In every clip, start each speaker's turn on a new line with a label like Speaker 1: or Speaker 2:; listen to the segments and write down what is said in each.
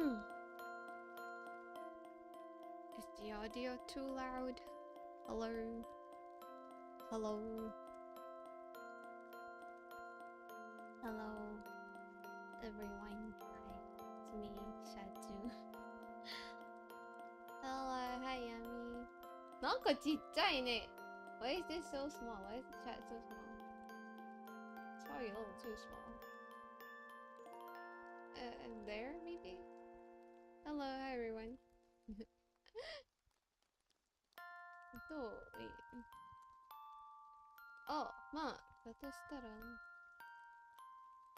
Speaker 1: Is the audio too loud? Hello? Hello? Hello? Everyone. Hi. It's me, Syazuuwu. Hello, hi Yami. なんかちっちゃいね. Why is this so small? Why is the chat so small? It's probably a little too small. There, maybe? Hello, hi everyone. Wait. Oh, まあ、だとしたら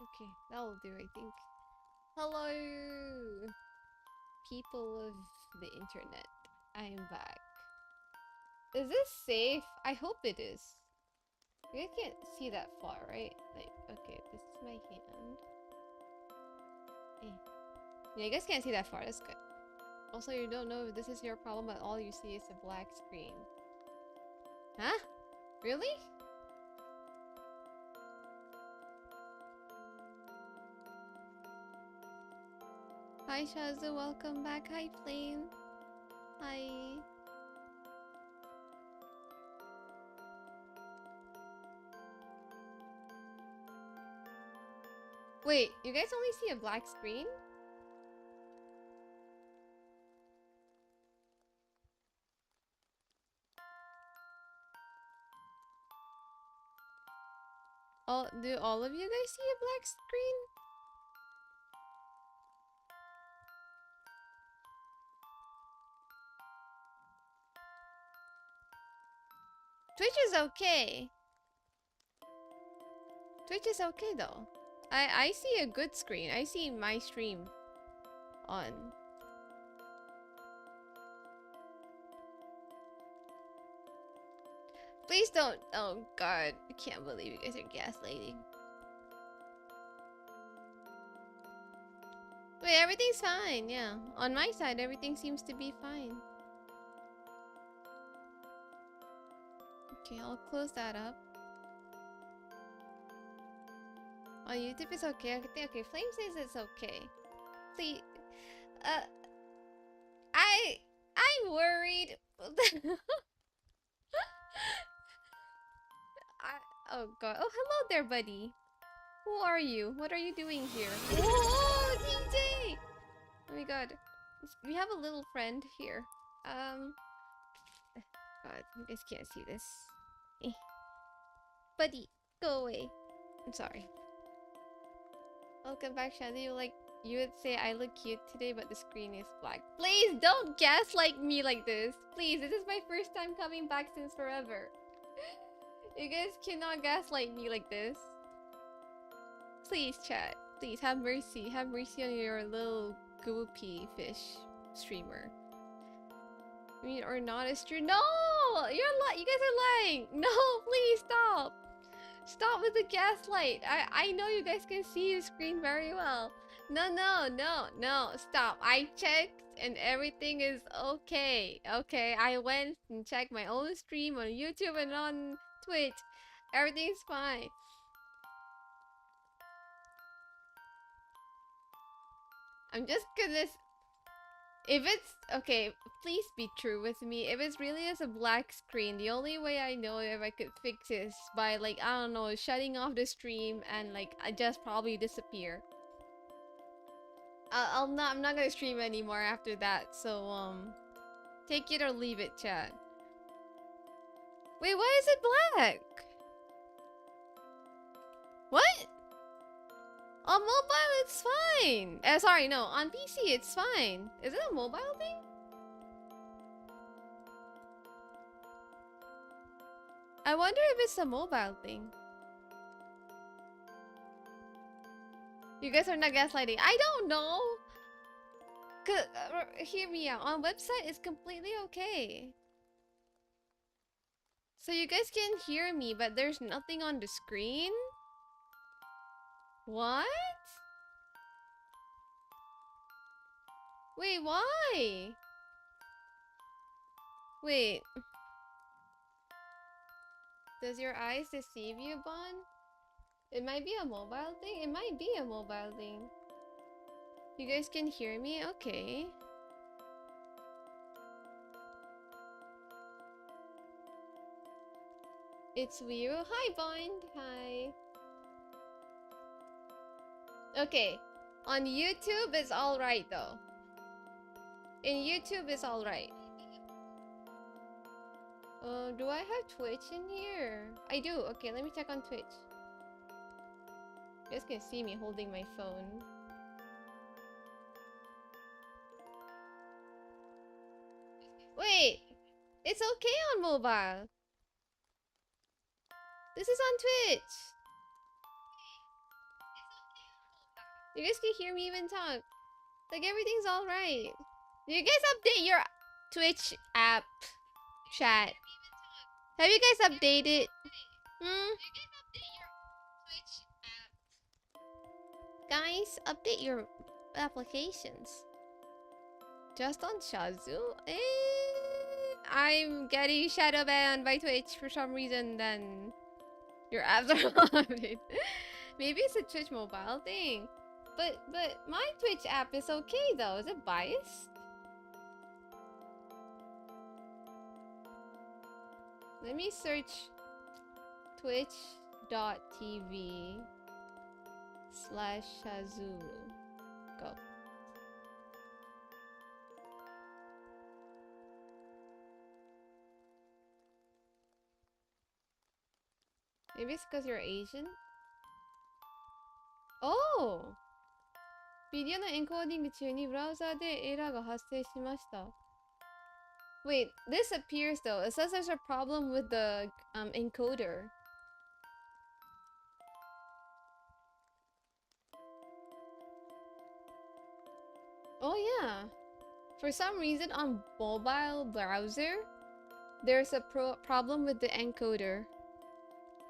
Speaker 1: Okay, that'll do, I think. Hello, people of the internet. I am back. Is this safe? I hope it is. You guys can't see that far, right? Like, okay, this is my hand. Yeah, you guys can't see that far. That's good. Also, you don't know if this is your problem, but all you see is a black screen. Huh? Really? Hi Shazu, welcome back. Hi Flame. Hi. Wait, you guys only see a black screen? Do all of you guys see a black screen? Twitch is okay. Twitch is okay though. I see a good screen. I see my stream on. Please don't. Oh god, I can't believe you guys are gaslighting. Wait, everything's fine, yeah. On my side, everything seems to be fine. Okay, I'll close that up. On YouTube it's okay. Okay, Flame says it's okay. Please, I'm worried. Oh god. Oh, hello there, buddy. Who are you? What are you doing here? Whoa, DJ! Oh my god. We have a little friend here. God, you guys can't see this. Buddy, go away. I'm sorry. Welcome back, Syazuuwu. You would say I look cute today, but the screen is black. Please don't gaslight me like this. Please, this is my first time coming back since forever. You guys cannot gaslight me like this. Please, chat. Please, have mercy. Have mercy on your little goopy fish streamer. I mean, or not a streamer. No! You guys are lying! No, please stop! Stop with the gaslight! I know you guys can see the screen very well. No, stop. I checked and everything is okay. Okay, I went and checked my own stream on YouTube and on Twitch. Everything's fine. I'm just gonna... If it's... Okay, please be true with me. If it's really just a black screen, the only way I know if I could fix this by, I don't know, shutting off the stream and, I just probably disappear. I'm not gonna stream anymore after that, so, take it or leave it, chat. Wait, why is it black? What? On mobile, it's fine. Sorry, no. On PC, it's fine. Is it a mobile thing? I wonder if it's a mobile thing. You guys are not gaslighting. I don't know. Hear me out. On website, it's completely okay. So you guys can hear me, but there's nothing on the screen? What? Wait, why? Wait. Does your eyes deceive you, Bon? It might be a mobile thing. It might be a mobile thing. You guys can hear me? Okay. It's Wiru. Hi, Bond. Hi. Okay. On YouTube, it's alright though. In YouTube, it's alright. Do I have Twitch in here? I do. Okay, let me check on Twitch. You guys can see me holding my phone. Wait! It's okay on mobile! This is on Twitch! You guys can hear me even talk. Like, everything's alright. You guys update your Twitch app chat? Have you guys updated? Guys, update your applications. Just on Syazuuwu? I'm getting shadow banned by Twitch for some reason then. Your apps are updated. Maybe it's a Twitch mobile thing. But my Twitch app is okay though. Is it biased? Let me search twitch.tv/Syazuuwu. Go. Maybe it's because you're Asian? Oh! ビデオのエンコーディング中にブラウザーでエラーが発生しました。Wait, this appears though. It says there's a problem with the encoder. Oh yeah. For some reason on mobile browser, there's a problem with the encoder.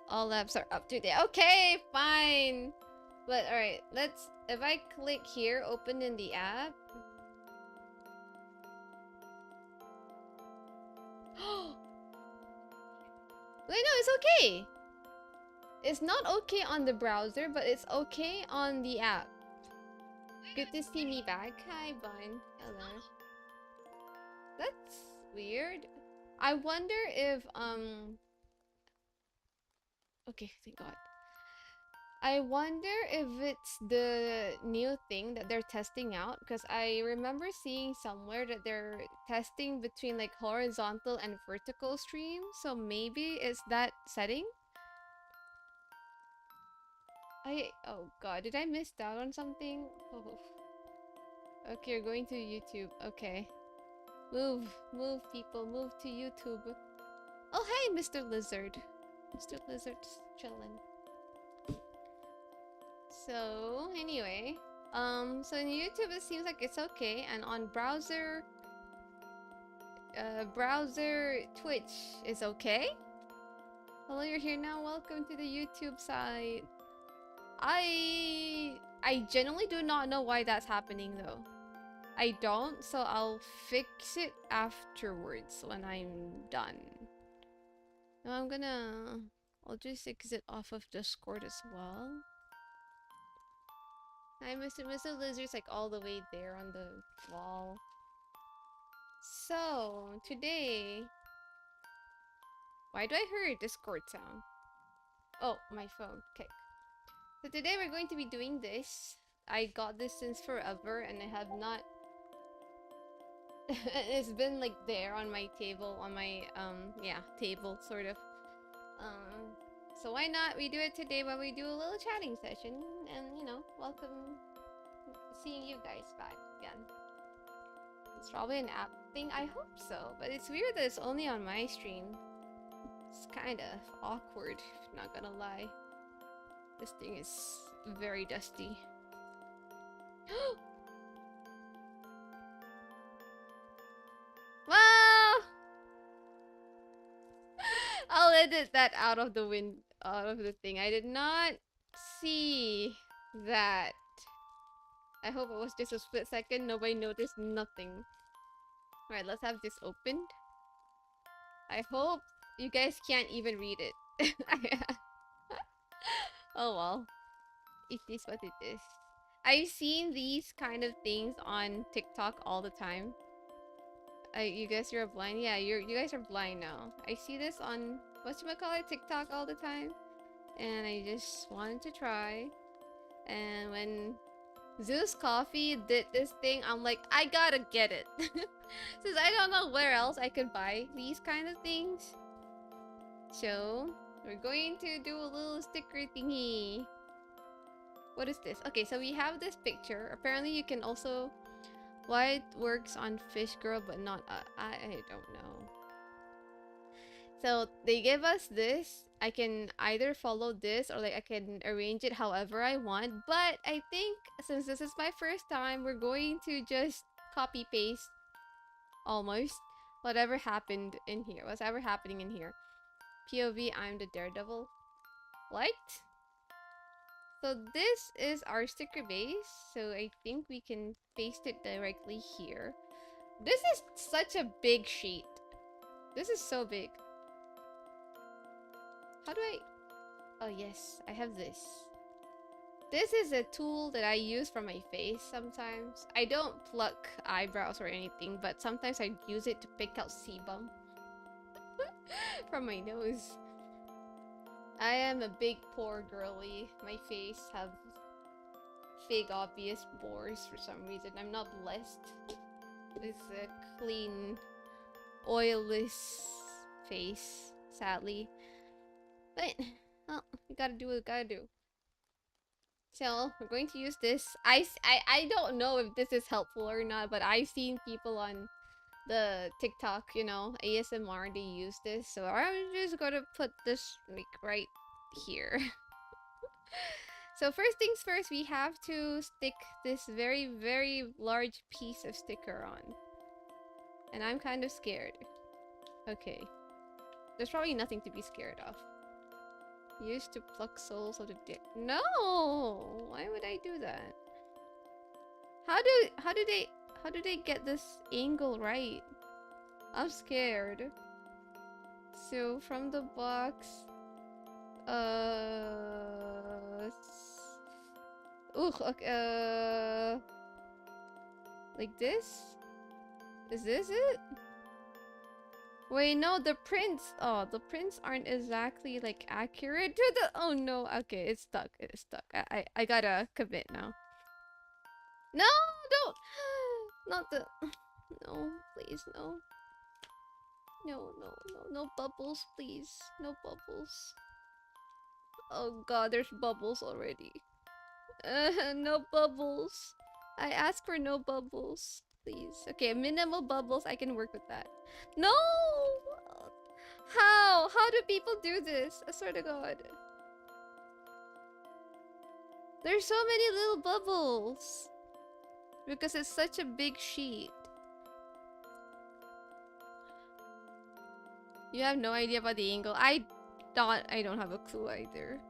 Speaker 1: All apps are up to date. Okay, fine. But alright, let's... If I click here, open in the app. Wait, no, it's okay. It's not okay on the browser, but it's okay on the app. Good to see me back. Hi, Bun. Hello. That's weird. I wonder if, okay, thank God. I wonder if it's the new thing that they're testing out, because I remember seeing somewhere that they're testing between like horizontal and vertical stream, so maybe it's that setting? Oh god, did I miss out on something? Oh. Okay, you're going to YouTube. Okay. Move people, move to YouTube. Oh hey, Mr. Lizard. Mr. Lizard's chillin'. So anyway, so in YouTube it seems like it's okay, and on browser Twitch is okay. Hello, you're here now. Welcome to the YouTube site. I genuinely do not know why that's happening though. I don't, so I'll fix it afterwards when I'm done. Now I'll just exit off of Discord as well. Hi, Mr. Lizard's like all the way there on the wall. So, today... Why do I hear a Discord sound? Oh, my phone. Okay. So today we're going to be doing this. I got this since forever and I have not... It's been like there on my table, on my, yeah, table, sort of. So why not we do it today while we do a little chatting session, and you know, welcome seeing you guys back again. It's probably an app thing, I hope so, but it's weird that it's only on my stream. It's kind of awkward, not gonna lie. This thing is very dusty. Wow! I'll edit that out of the thing. I did not see that. I hope it was just a split second. Nobody noticed nothing. Alright, let's have this opened. I hope you guys can't even read it. Oh well. It is what it is. I've seen these kind of things on TikTok all the time. You guys are blind? Yeah, you guys are blind now. I see this on whatchamacallit TikTok all the time. And I just wanted to try. And when Zeus Coffee did this thing, I'm like, I gotta get it. Since I don't know where else I could buy these kind of things. So, we're going to do a little sticker thingy. What is this? Okay, so we have this picture. Apparently you can also... Why it works on Fish Girl but not... I don't know. So, they give us this. I can either follow this or like I can arrange it however I want. But I think since this is my first time, we're going to just copy paste almost whatever happened in here. Whatever happening in here. POV, I'm the Daredevil. Liked? So this is our sticker base. So I think we can paste it directly here. This is such a big sheet. This is so big. How do I... Oh yes, I have this. This is a tool that I use for my face sometimes. I don't pluck eyebrows or anything, but sometimes I use it to pick out sebum from my nose. I am a big pore girly. My face have big obvious pores for some reason. I'm not blessed with a clean, oilless face, sadly. But, well, you gotta do what you gotta do. So, we're going to use this. I don't know if this is helpful or not, but I've seen people on the TikTok, you know, ASMR, they use this. So, I'm just gonna put this, like, right here. So, first things first, we have to stick this very, very large piece of sticker on. And I'm kind of scared. Okay. There's probably nothing to be scared of. Used to pluck souls of the dead. No! Why would I do that? How do they get this angle right? I'm scared. So from the box, okay, like this? Is this it? Wait, no, the prints. Oh, the prints aren't exactly like accurate to the. Oh no. Okay, it's stuck. It's stuck. I gotta commit now. No, don't. Not the. No, please, no. No bubbles, please. No bubbles. Oh god, there's bubbles already. No bubbles. I ask for no bubbles, please. Okay, minimal bubbles. I can work with that. No! How? How do people do this? I swear to God. There's so many little bubbles. Because it's such a big sheet. You have no idea about the angle. I don't have a clue either.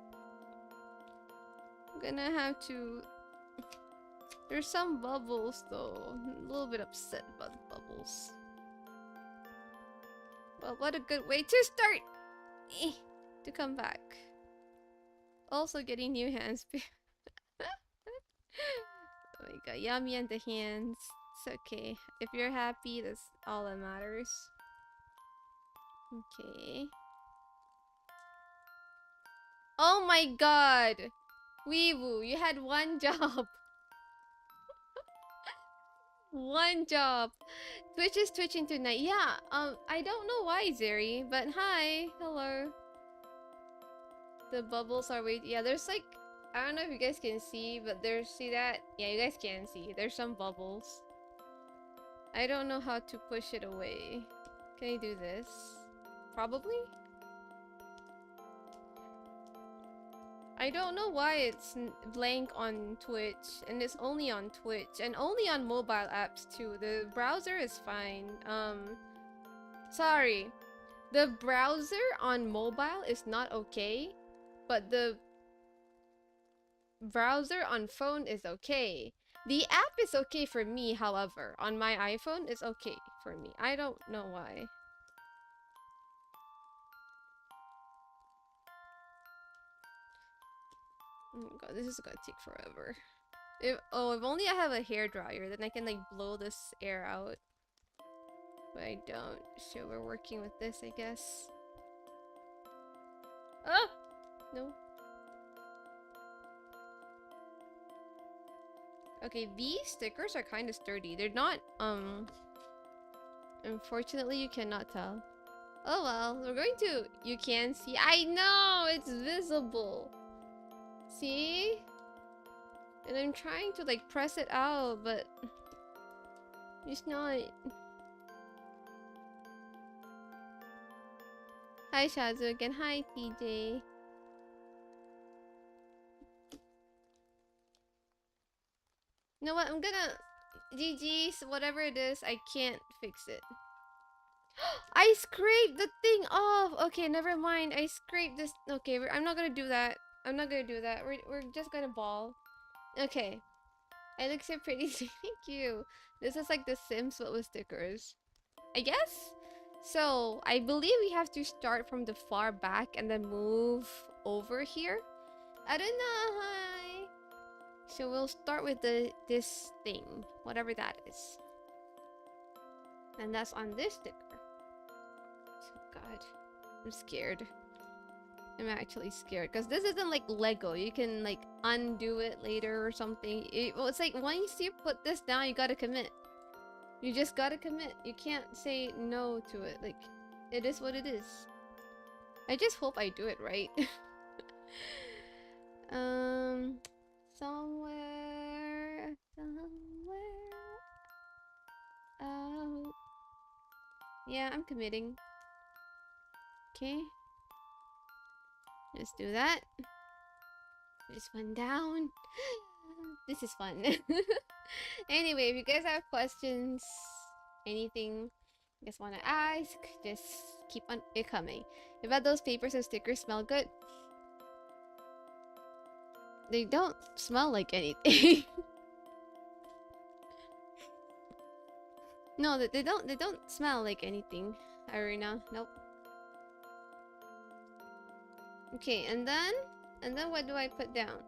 Speaker 1: I'm gonna have to... There's some bubbles though. I'm a little bit upset about the bubbles. Well, what a good way to start! To come back. Also getting new hands. Oh my god, yummy and the hands. It's okay. If you're happy, that's all that matters. Okay. Oh my god! Weewu, you had one job. One job. Twitch is twitching tonight. Yeah, I don't know why, Zeri, but hi. Hello. The bubbles are waiting. Yeah, there's like, I don't know if you guys can see, but there's, see that? Yeah, you guys can see. There's some bubbles. I don't know how to push it away. Can I do this? Probably? I don't know why it's blank on Twitch, and it's only on Twitch, and only on mobile apps too. The browser is fine. Sorry. The browser on mobile is not okay, but the browser on phone is okay. The app is okay for me, however. On my iPhone, it's okay for me. I don't know why. Oh my god, this is gonna take forever. If only I have a hairdryer, then I can like blow this air out. But I don't, so we're working with this, I guess. Oh! No. Okay, these stickers are kind of sturdy. They're not, unfortunately you cannot tell. Oh well, we're going to, you can see, I know, it's visible. See? And I'm trying to like press it out, but it's not. Hi Shazu again, hi TJ. You know what, I'm gonna, GG's, whatever it is, I can't fix it. I scraped the thing off! Okay, never mind, I scraped this, okay, I'm not gonna do that. I'm not gonna do that, we're just gonna ball. Okay. I look so pretty, thank you. This is like The Sims but with stickers, I guess? So, I believe we have to start from the far back and then move over here. I don't know, hi! So we'll start with this thing, whatever that is. And that's on this sticker. Oh god, I'm scared. I'm actually scared because this isn't like Lego. You can like undo it later or something. Well, it's like once you put this down, you gotta commit. You just gotta commit. You can't say no to it. Like, it is what it is. I just hope I do it right. Somewhere out. Yeah, I'm committing. Okay. Let's do that. This one down. This is fun. Anyway, if you guys have questions, anything you guys want to ask, just keep on it coming. If those papers and stickers smell good, they don't smell like anything. No, they don't smell like anything, Irina. Nope. Okay, and then what do I put down?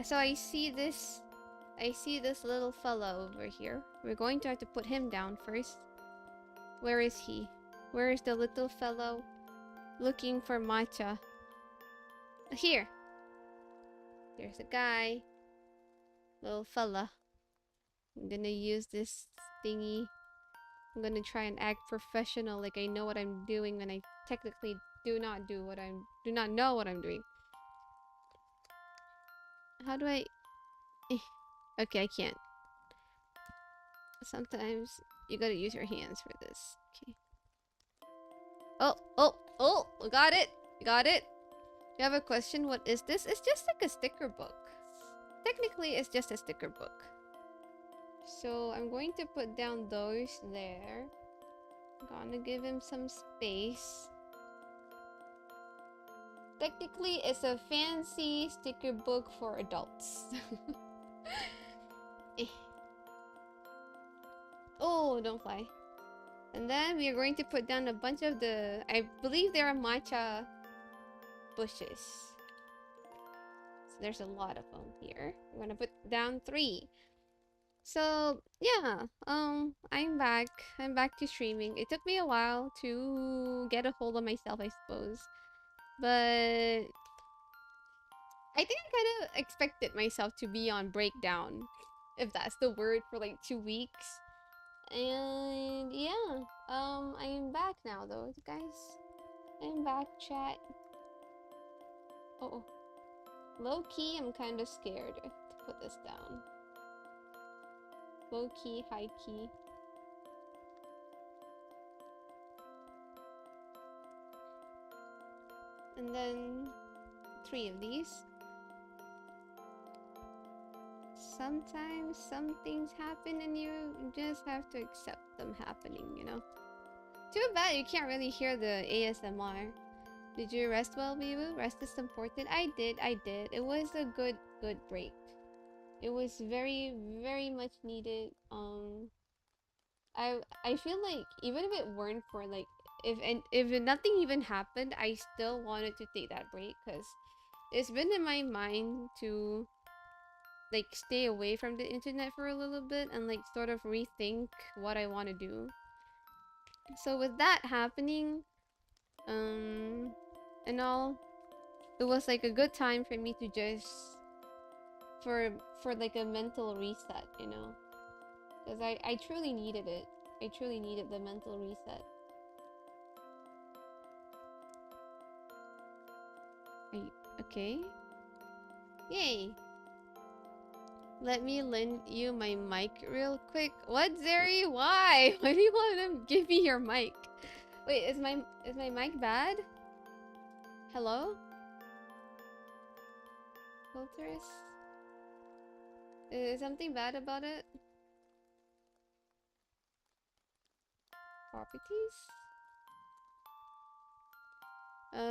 Speaker 1: So I see this little fella over here. We're going to have to put him down first. Where is he? Where is the little fellow looking for matcha? Here. There's a guy. Little fella. I'm gonna use this thingy. I'm gonna try and act professional, like I know what I'm doing when I technically do not know what I'm doing. How do I... Okay, I can't. Sometimes you gotta use your hands for this. Okay. Oh! Got it! Got it! You have a question? What is this? It's just like a sticker book. Technically, it's just a sticker book. So I'm going to put down those there. I'm gonna give him some space. Technically, it's a fancy sticker book for adults. Oh, don't fly. And then we are going to put down a bunch of the... I believe there are matcha bushes. So there's a lot of them here. We're gonna put down 3. So, yeah. I'm back. I'm back to streaming. It took me a while to get a hold of myself, I suppose. But I think I kind of expected myself to be on breakdown, if that's the word, for like 2 weeks. And yeah, I'm back now though, guys. I'm back, chat. Oh, low key, I'm kind of scared to put this down. Low key, high key. And then 3 of these. Sometimes some things happen and you just have to accept them happening, you know? Too bad you can't really hear the ASMR. Did you rest well, Miwu? Rest is important. I did. It was a good break. It was very, very much needed. I feel like even if it weren't for like if nothing even happened, I still wanted to take that break because it's been in my mind to like stay away from the internet for a little bit and like sort of rethink what I want to do. So with that happening, and all, it was like a good time for me to just for like a mental reset, you know, because I truly needed it. I truly needed the mental reset. Are you okay? Yay! Let me lend you my mic real quick. What, Zeri? Why? Why do you want to give me your mic? Wait, is my mic bad? Hello? Filters? Is something bad about it? Properties?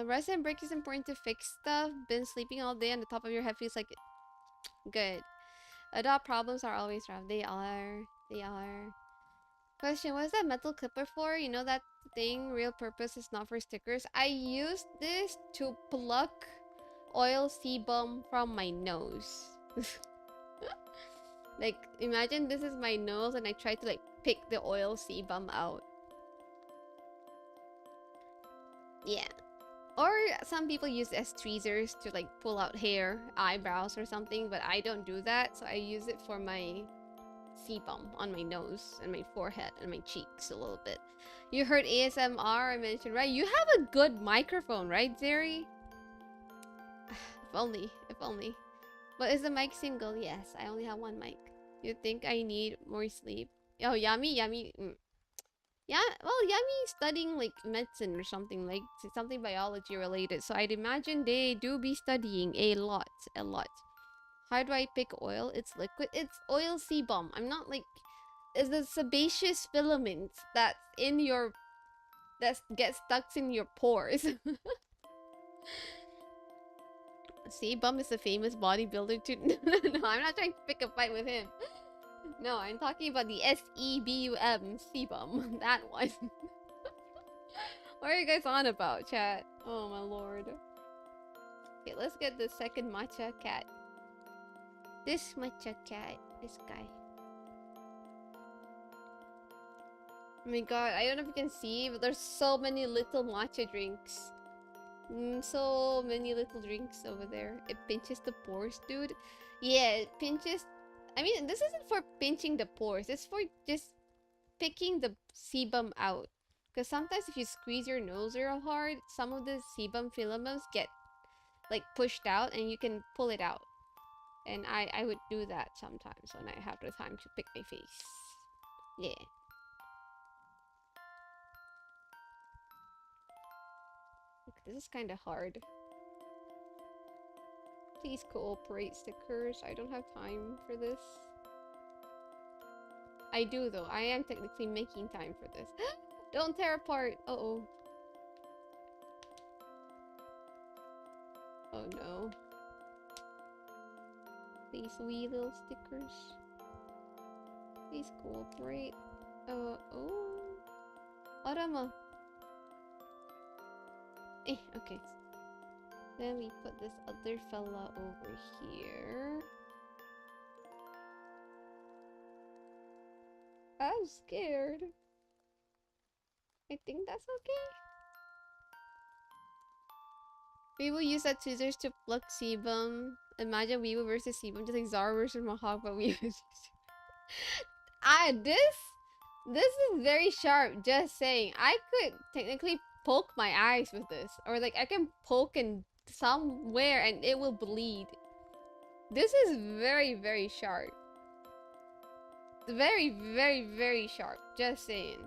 Speaker 1: Rest and break is important to fix stuff. Been sleeping all day on the top of your head feels like it. Good. Adult problems are always rough. They are. They are. Question, what is that metal clipper for? You know that thing, real purpose is not for stickers. I used this to pluck oil sebum from my nose. Like, imagine this is my nose and I try to like pick the oil sebum out. Yeah. Or some people use as tweezers to like pull out hair, eyebrows or something, but I don't do that, so I use it for my sebum on my nose and my forehead and my cheeks a little bit. You heard ASMR I mentioned, right? You have a good microphone, right, Zeri? If only, if only. But is the mic single? Yes, I only have one mic. You think I need more sleep? Oh, Yami? Yeah, well, Yami's studying like medicine or something, like something biology related. So I'd imagine they do be studying a lot, a lot. How do I pick oil? It's liquid. It's oil sebum. I'm not like, it's the sebaceous filaments that's in your, that gets stuck in your pores. Sebum is a famous bodybuilder too. No, I'm not trying to pick a fight with him. No, I'm talking about the S-E-B-U-M, sebum. That one. What are you guys on about, chat? Oh my lord. Okay, let's get the second matcha cat. This matcha cat. This guy. Oh my god, I don't know if you can see, but there's so many little matcha drinks. So many little drinks over there. It pinches the pores, dude. Yeah, it pinches... I mean, this isn't for pinching the pores. It's for just picking the sebum out. Because sometimes if you squeeze your nose real hard, some of the sebum filaments get like pushed out and you can pull it out. And I would do that sometimes when I have the time to pick my face. Yeah. This is kind of hard. Please cooperate, stickers. I don't have time for this. I do though. I am technically making time for this. Don't tear apart. Uh-oh. Oh no. Please, wee little stickers. Please cooperate. Oh. Arama. Okay. Then we put this other fella over here. I'm scared. I think that's okay. We will use that scissors to pluck sebum. Imagine Weeble versus sebum, just like Zara versus Mohawk, but we use this is very sharp, just saying. I could technically poke my eyes with this. Or like I can poke in somewhere and it will bleed. This is very, very sharp. Very, very, very sharp. Just saying.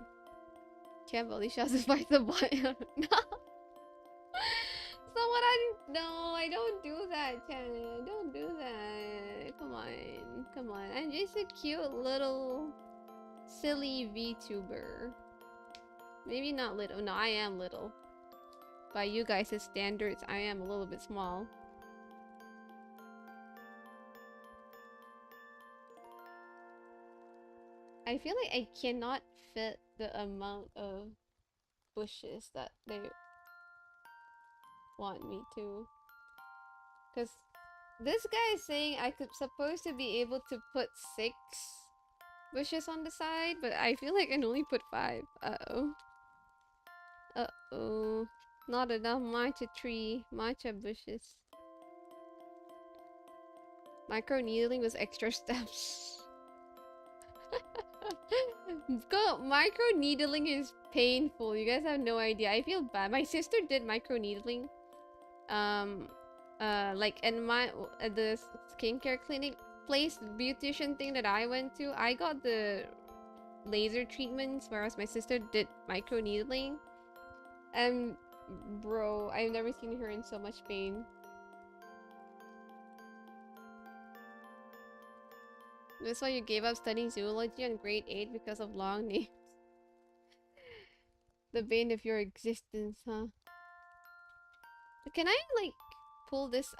Speaker 1: Can't believe Shaz by the button. No. No, I don't do that, Chen. Don't do that. Come on. Come on. I'm just a cute little silly VTuber. Maybe not little. No, I am little. By you guys' standards, I am a little bit small. I feel like I cannot fit the amount of bushes that they want me to. Because This guy is saying I could supposed to be able to put 6 bushes on the side, but I feel like I can only put 5. Uh-oh. Uh-oh. Not enough matcha tree, matcha bushes. Micro needling was extra steps. Micro needling is painful. You guys have no idea. I feel bad. My sister did micro needling. Like in the skincare clinic place, beautician thing that I went to, I got the laser treatments, whereas my sister did micro needling. And bro, I've never seen her in so much pain. That's why you gave up studying zoology on grade 8 because of long names. The bane of your existence, huh? Can I, like, pull this?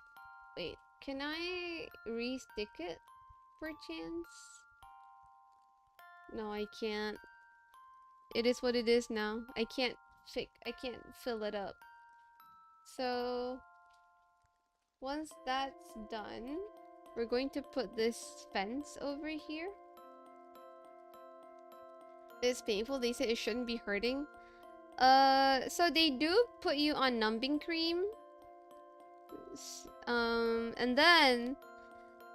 Speaker 1: Wait, can I re-stick it per chance? No, I can't. It is what it is now. I can't fill it up. So once that's done, we're going to put this fence over here. It's painful. They say it shouldn't be hurting. So they do put you on numbing cream. And then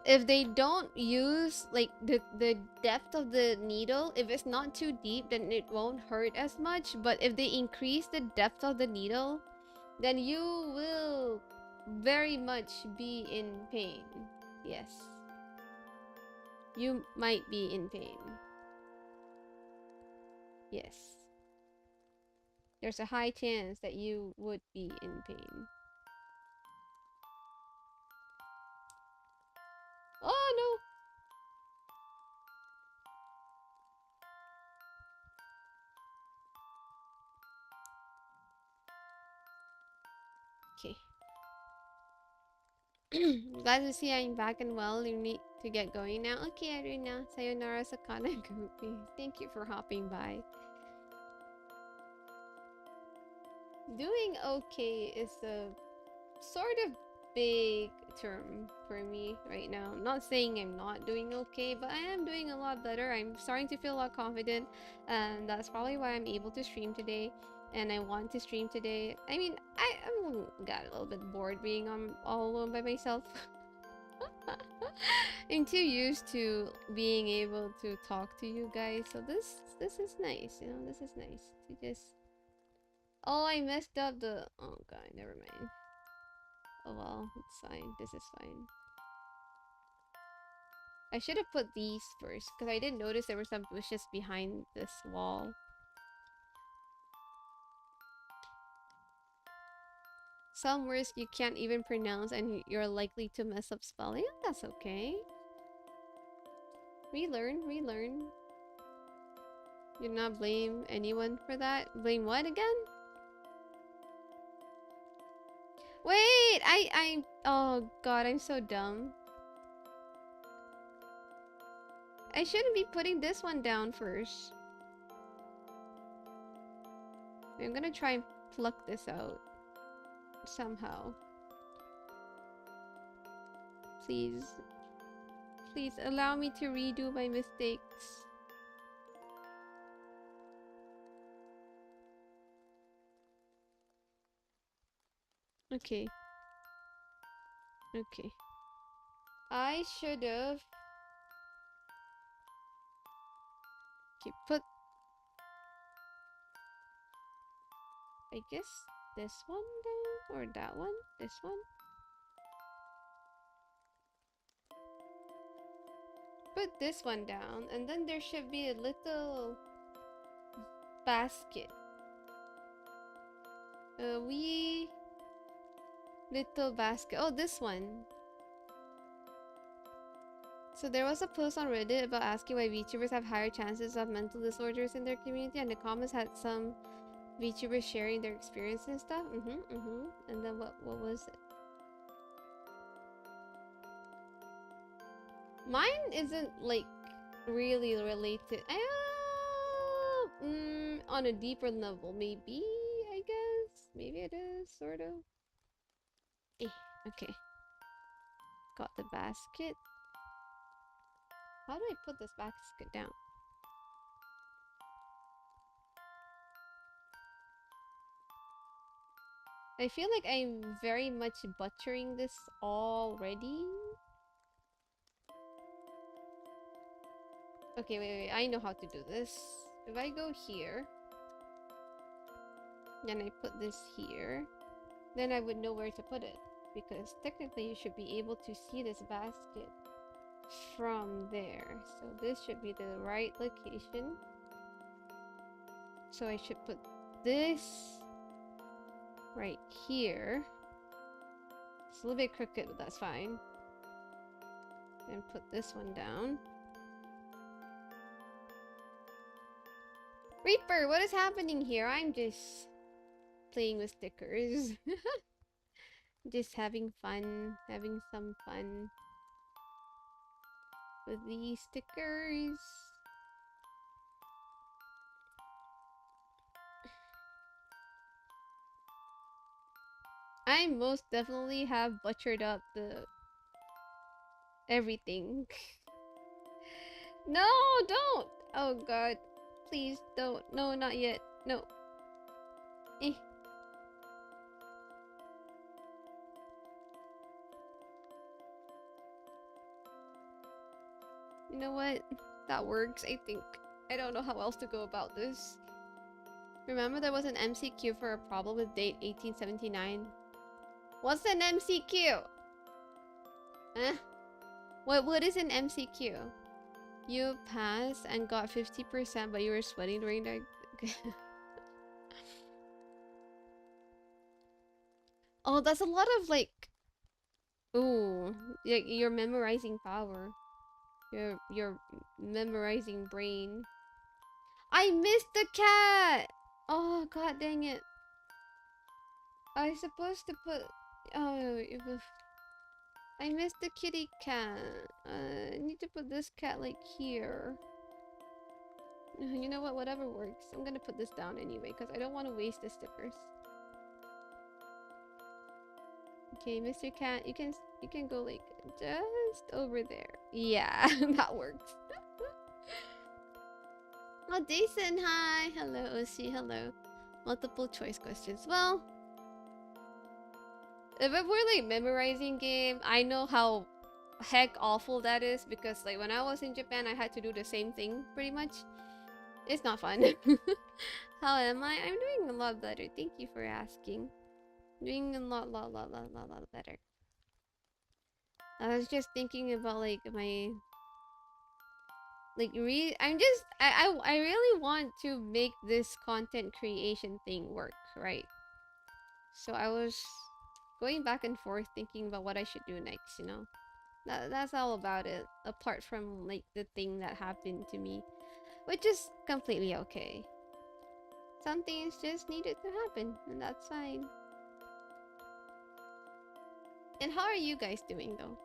Speaker 1: if they don't use like the depth of the needle, if it's not too deep, then it won't hurt as much. But if they increase the depth of the needle, then you will very much be in pain. Yes. You might be in pain. Yes. There's a high chance that you would be in pain. Oh no! Okay. Glad to see I'm back and well. You need to get going now. Okay, Aruna. Sayonara, Sakana, Goopy. Thank you for hopping by. Doing okay is a sort of big term for me right now. I'm not saying I'm not doing okay, but I am doing a lot better. I'm starting to feel a lot confident, and that's probably why I'm able to stream today. And I want to stream today. I mean, I got a little bit bored being all alone by myself. I'm too used to being able to talk to you guys, so this is nice. You know, this is nice to just. Oh, I messed up the. Oh god, never mind. Oh well, it's fine. This is fine. I should have put these first because I didn't notice there were some bushes behind this wall. Some words you can't even pronounce and you're likely to mess up spelling. That's okay. Relearn, relearn. Do not blame anyone for that. Blame what again? Wait, oh god, I'm so dumb. I shouldn't be putting this one down first. I'm gonna try and pluck this out. Somehow. Please. Please allow me to redo my mistakes. Okay. Okay. I should have... Okay, put... I guess this one down? Or that one? This one? Put this one down, and then there should be a little basket. A wee little basket. Oh, this one. So there was a post on Reddit about asking why VTubers have higher chances of mental disorders in their community, and the comments had some VTubers sharing their experience and stuff. And then what was it? Mine isn't like really related. On a deeper level, maybe, I guess. Maybe it is, sort of. Okay. got the basket. How do I put this basket down? I feel like I'm very much butchering this already. Okay, wait. I know how to do this. If I go here, then I put this here, then I would know where to put it. Because technically you should be able to see this basket from there. So this should be the right location. So I should put this right here. It's a little bit crooked, but that's fine. And put this one down. Reaper, what is happening here? I'm just playing with stickers. Just having fun, having some fun with these stickers. I most definitely have butchered up the everything. No, don't! Oh god. Please don't. No, not yet. No. Eh. You know what? That works, I think. I don't know how else to go about this. Remember there was an MCQ for a problem with date 1879? What's an MCQ? Eh? What is an MCQ? You passed and got 50%, but you were sweating during the... Oh, that's a lot of like... Ooh, your memorizing power. Your memorizing brain. I missed the cat! Oh, god dang it. I was supposed to put... Oh, I missed the kitty cat. I need to put this cat like here. You know what? Whatever works. I'm gonna put this down anyway because I don't want to waste the stickers. Okay, Mr. Cat, you can go like just over there. Yeah, that works. Oh, Jason, hi. Hello, Oshi. Hello. Multiple choice questions. Well, if it were like memorizing game, I know how heck awful that is because like when I was in Japan, I had to do the same thing pretty much. It's not fun. How am I? I'm doing a lot better. Thank you for asking. Doing a lot better. I was just thinking about like my like I really want to make this content creation thing work, right? So I was going back and forth thinking about what I should do next, you know. That's all about it, apart from like the thing that happened to me, which is completely okay. Some things just needed to happen, and that's fine. And how are you guys doing though?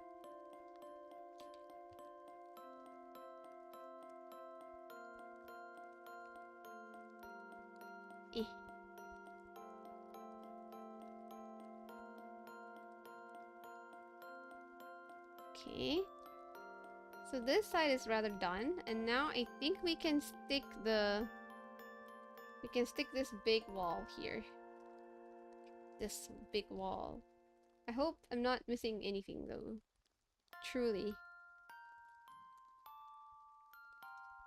Speaker 1: Eh. Okay. So this side is rather done, and now I think we can stick the... We can stick this big wall here. This big wall. I hope I'm not missing anything though. Truly.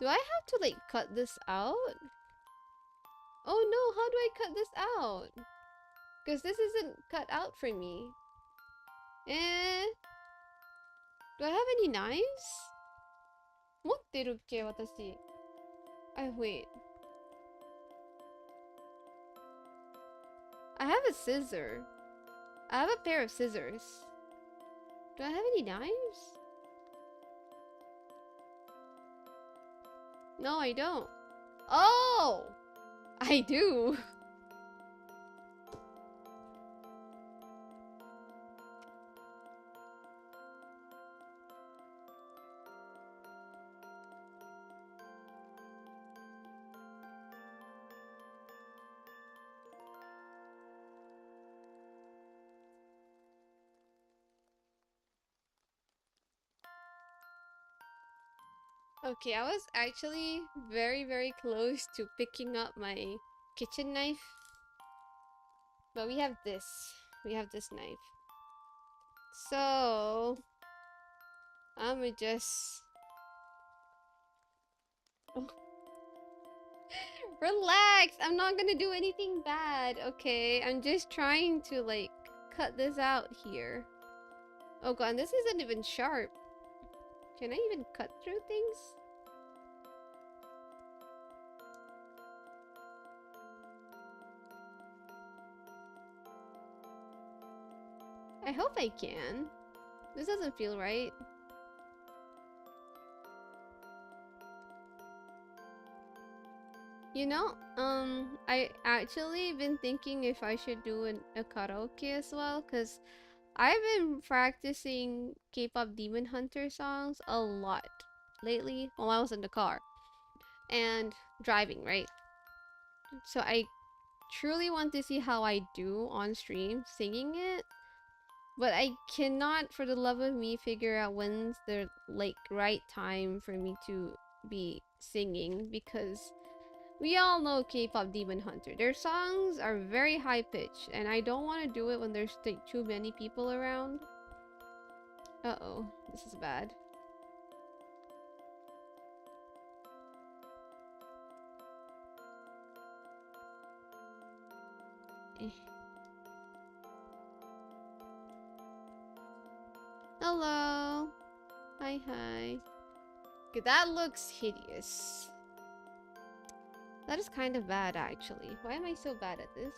Speaker 1: Do I have to like cut this out? Oh no, how do I cut this out? Because this isn't cut out for me. Do I have any knives? 持ってるっけ私。Wait. I have a scissor. I have a pair of scissors. Do I have any knives? No, I don't. Oh! I do! Okay, I was actually very close to picking up my kitchen knife. But we have this. We have this knife. So I'ma just relax. I'm not gonna do anything bad, okay? I'm just trying to like cut this out here. Oh god, and this isn't even sharp. Can I even cut through things? I hope I can. This doesn't feel right. You know, I actually been thinking if I should do a karaoke as well, because I've been practicing K-pop Demon Hunter songs a lot lately while I was in the car and driving, right? So I truly want to see how I do on stream singing it, but I cannot for the love of me figure out when's the like right time for me to be singing, because we all know K-pop Demon Hunter. Their songs are very high pitched, and I don't want to do it when there's like too many people around. Uh-oh, this is bad. Hello. Hi. Okay, that looks hideous. That is kind of bad, actually. Why am I so bad at this?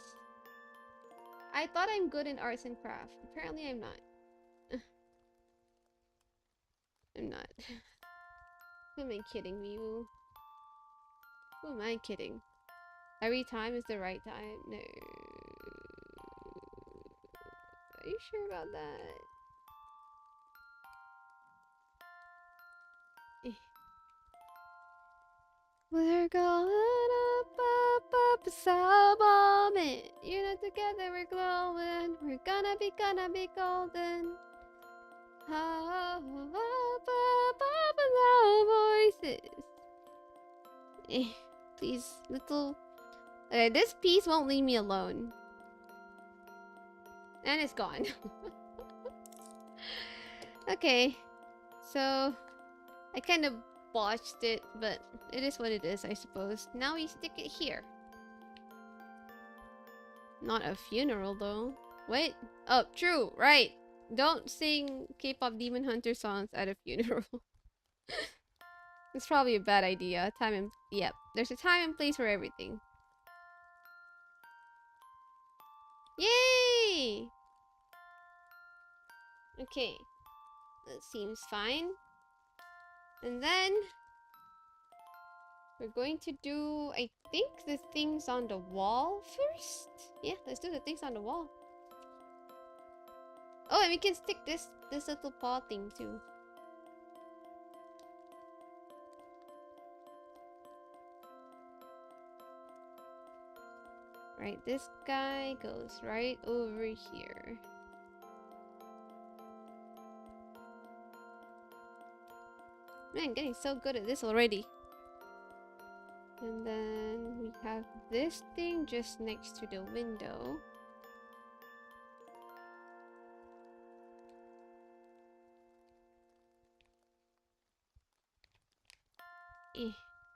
Speaker 1: I thought I'm good in arts and crafts. Apparently I'm not. I'm not. Who am I kidding, Miwu? Who am I kidding? Every time is the right time? No. Are you sure about that? We're going up a moment. You know, together we're glowing. We're gonna be golden. Up our voices. Please, little. Okay, this piece won't leave me alone. And it's gone. Okay, so I kind of botched it, but it is what it is, I suppose. Now we stick it here. Not a funeral, though. Wait. Oh, true. Right. Don't sing K-pop Demon Hunter songs at a funeral. It's probably a bad idea. Time and... Yep. There's a time and place for everything. Yay! Okay. That seems fine. And then we're going to do, I think, the things on the wall first. Yeah, let's do the things on the wall. Oh, and we can stick this little paw thing too. Right, this guy goes right over here. Man, getting so good at this already. And then we have this thing just next to the window.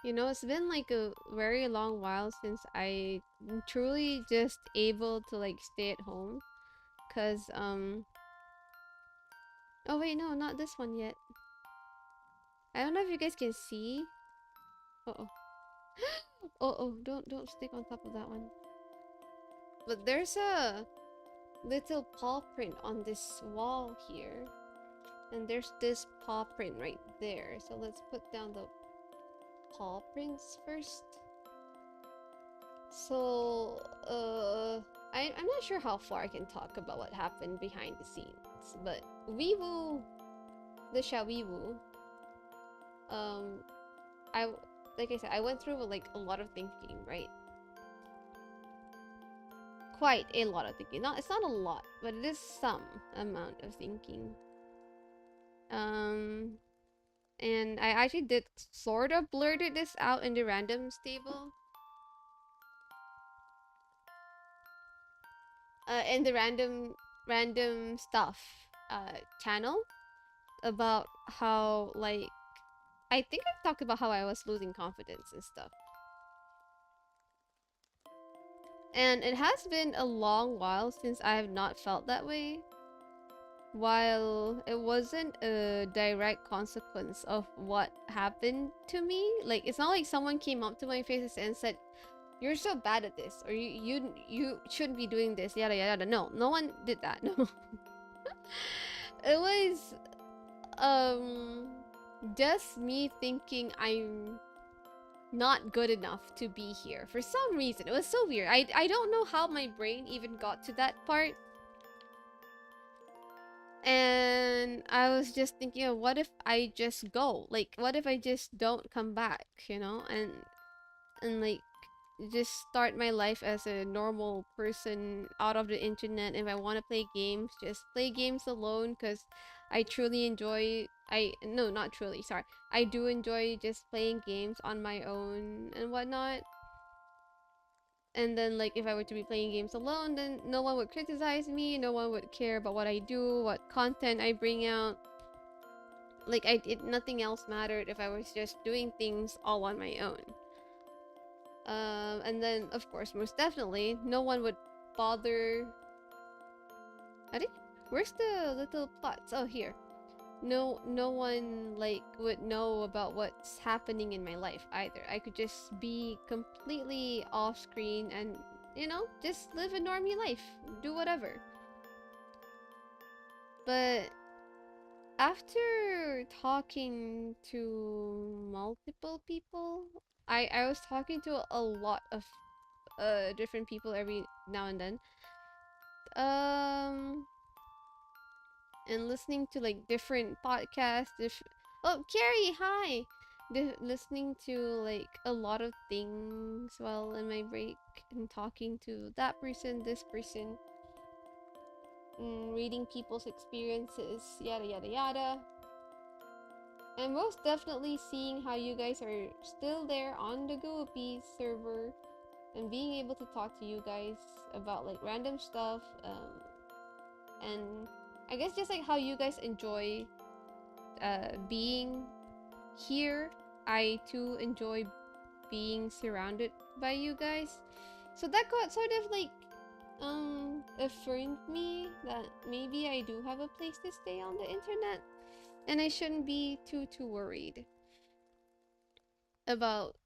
Speaker 1: You know, it's been like a very long while since I truly just able to like stay at home. Cause oh wait, no, not this one yet. I don't know if you guys can see. Uh-oh. Oh, don't stick on top of that one. But there's a little paw print on this wall here. And there's this paw print right there. So let's put down the paw prints first. So, I'm not sure how far I can talk about what happened behind the scenes, but Weewu, the Syazuuwu, like I said, I went through like a lot of thinking, right? Quite a lot of thinking. It's not a lot, but it is some amount of thinking. and I actually did sort of blurted this out in the randoms table. In the random stuff channel about how, like, I think I talked about how I was losing confidence and stuff. And it has been a long while since I have not felt that way. While it wasn't a direct consequence of what happened to me, like, it's not like someone came up to my face and said, "You're so bad at this," or you shouldn't be doing this, yada yada. No one did that. No. It was just me thinking I'm not good enough to be here for some reason. It was so weird. I don't know how my brain even got to that part. And I was just thinking, oh, what if I just go? Like, what if I just don't come back, you know? And like, just start my life as a normal person out of the internet. If I want to play games, just play games alone, because I truly enjoy... No, not truly, sorry. I do enjoy just playing games on my own and whatnot. And then, like, if I were to be playing games alone, then no one would criticize me, no one would care about what I do, what content I bring out. Like, nothing else mattered if I was just doing things all on my own. And then, of course, most definitely, no one would bother... Where's the little plots? Oh, here. No one, like, would know about what's happening in my life either. I could just be completely off screen and, you know, just live a normie life. Do whatever. But after talking to multiple people, I was talking to a lot of different people every now and then. And listening to, like, different podcasts. Oh, Carrie, hi! Listening to, like, a lot of things while in my break and talking to that person, this person, reading people's experiences, yada yada yada. And most definitely seeing how you guys are still there on the GoPee server and being able to talk to you guys about, like, random stuff, and I guess just like how you guys enjoy being here, I too enjoy being surrounded by you guys. So that got sort of like affirmed me that maybe I do have a place to stay on the internet, and I shouldn't be too worried about,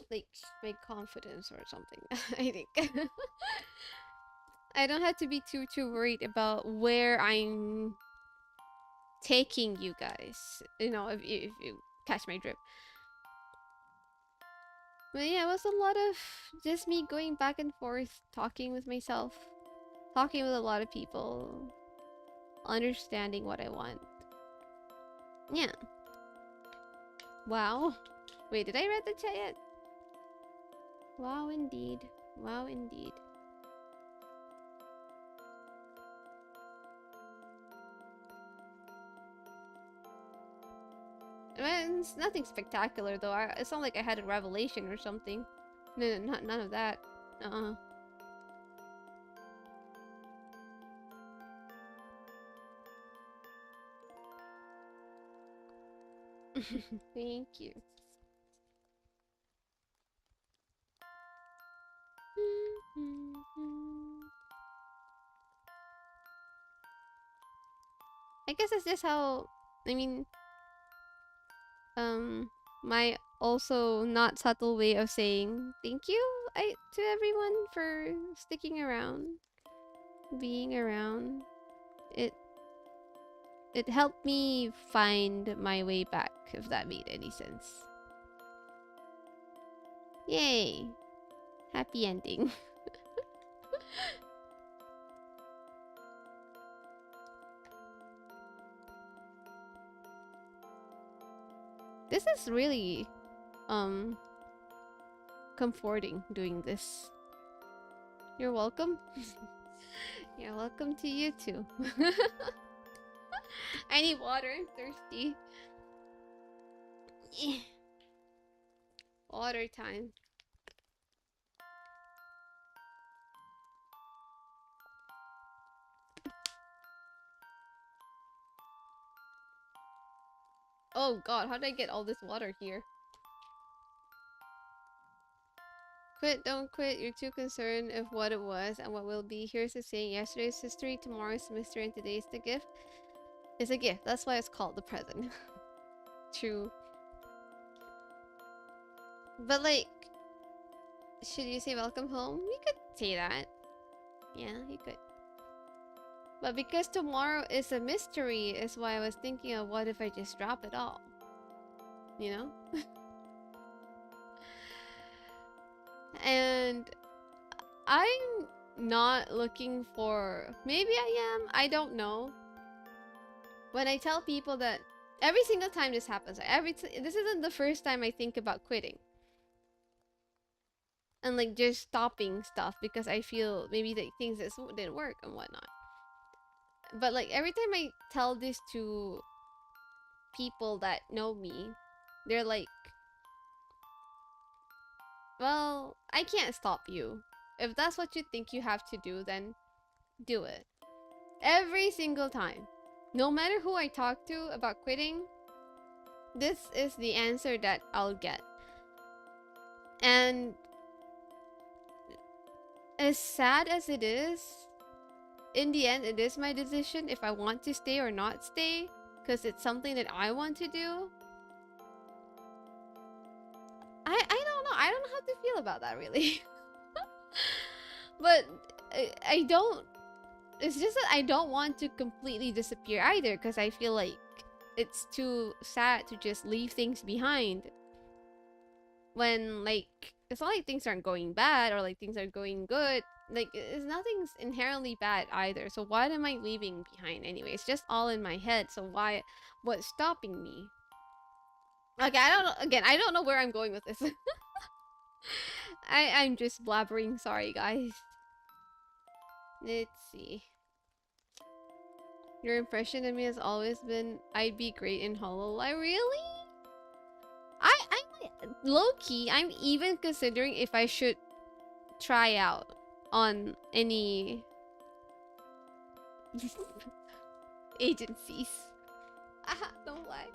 Speaker 1: like, my confidence or something. I think. I don't have to be too worried about where I'm taking you guys, you know, if you catch my drift. But yeah, it was a lot of just me going back and forth, talking with myself, talking with a lot of people, understanding what I want. Yeah. Wow. Wait, did I read the chat yet? Wow, indeed. Wow, indeed. It's nothing spectacular though. It's not like I had a revelation or something. No, none of that. Thank you. I guess that's just how, I mean, my also not subtle way of saying thank you to everyone for sticking around, being around. It helped me find my way back, if that made any sense. Yay! Happy ending. This is really comforting doing this. You're welcome. You're welcome to you too. I need water, I'm thirsty. Water time. Oh god, how did I get all this water here? Quit, don't quit. You're too concerned of what it was and what will be. Here's the saying: yesterday's history, tomorrow's mystery, and today's the gift. It's a gift. That's why it's called the present. True. But like, should you say welcome home? You could say that. Yeah, you could. But because tomorrow is a mystery, is why I was thinking of what if I just drop it all? You know? And I'm not looking for... Maybe I am. I don't know. When I tell people that every single time this happens, this isn't the first time I think about quitting. And like just stopping stuff because I feel maybe that things that didn't work and whatnot. But like every time I tell this to people that know me, they're like, well, I can't stop you. If that's what you think you have to do, then do it. Every single time. No matter who I talk to about quitting, this is the answer that I'll get. And as sad as it is, in the end, it is my decision if I want to stay or not stay, because it's something that I want to do. I don't know. I don't know how to feel about that, really. But I don't... It's just that I don't want to completely disappear either, because I feel like it's too sad to just leave things behind. When, like, it's not like things aren't going bad or like things are going good. Like, nothing's inherently bad either. So what am I leaving behind anyway? It's just all in my head. So what's stopping me? Okay, I don't know. Again, I don't know where I'm going with this. I'm just blabbering. Sorry, guys. Let's see. Your impression of me has always been I'd be great in HoloLive. Really? I'm low-key, I'm even considering if I should try out on any agencies. Don't lie.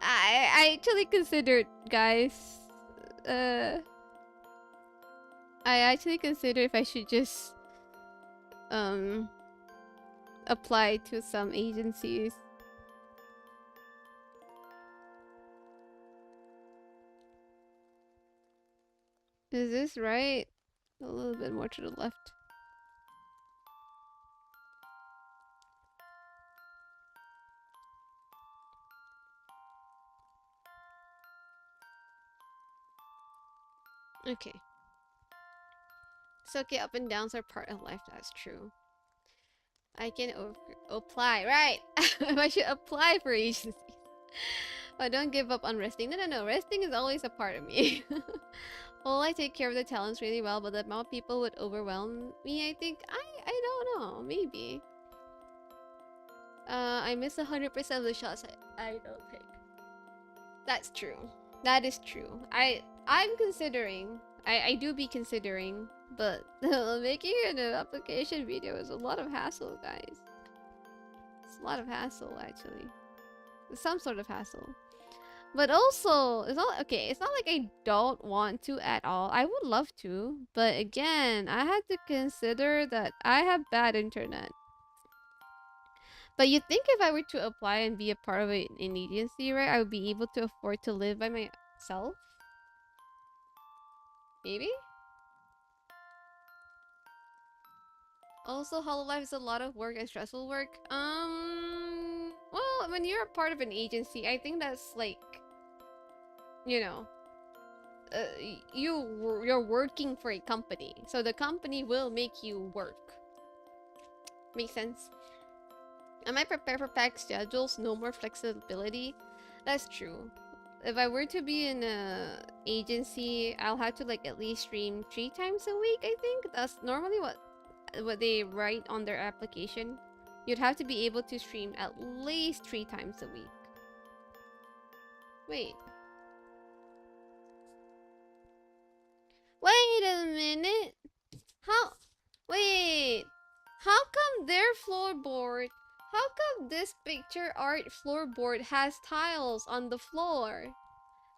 Speaker 1: I actually considered, guys. I actually considered if I should just apply to some agencies. Is this right? A little bit more to the left. Okay. So okay, up and downs are part of life, that's true. I can apply, right? I should apply for agencies. But don't give up on resting. No, resting is always a part of me. Well, I take care of the talents really well, but the amount of people would overwhelm me, I think. I don't know, maybe. I miss 100% of the shots I don't take. That's true. That is true. I'm considering. I do be considering, but making an application video is a lot of hassle, guys. It's a lot of hassle, actually. Some sort of hassle. But also, it's not okay. It's not like I don't want to at all. I would love to, but again, I had to consider that I have bad internet. But you think if I were to apply and be a part of an agency, right, I would be able to afford to live by myself? Maybe? Also, HoloLive is a lot of work and stressful work. Well, when you're a part of an agency, I think that's like, you know, you're working for a company, so the company will make you work. Makes sense? Am I prepared for packed schedules? No more flexibility? That's true. If I were to be in a agency, I'll have to like at least stream 3 times a week, I think. That's normally what they write on their application. You'd have to be able to stream at least 3 times a week. Wait. Wait a minute. Wait. How come their floorboard? How come this picture art floorboard has tiles on the floor?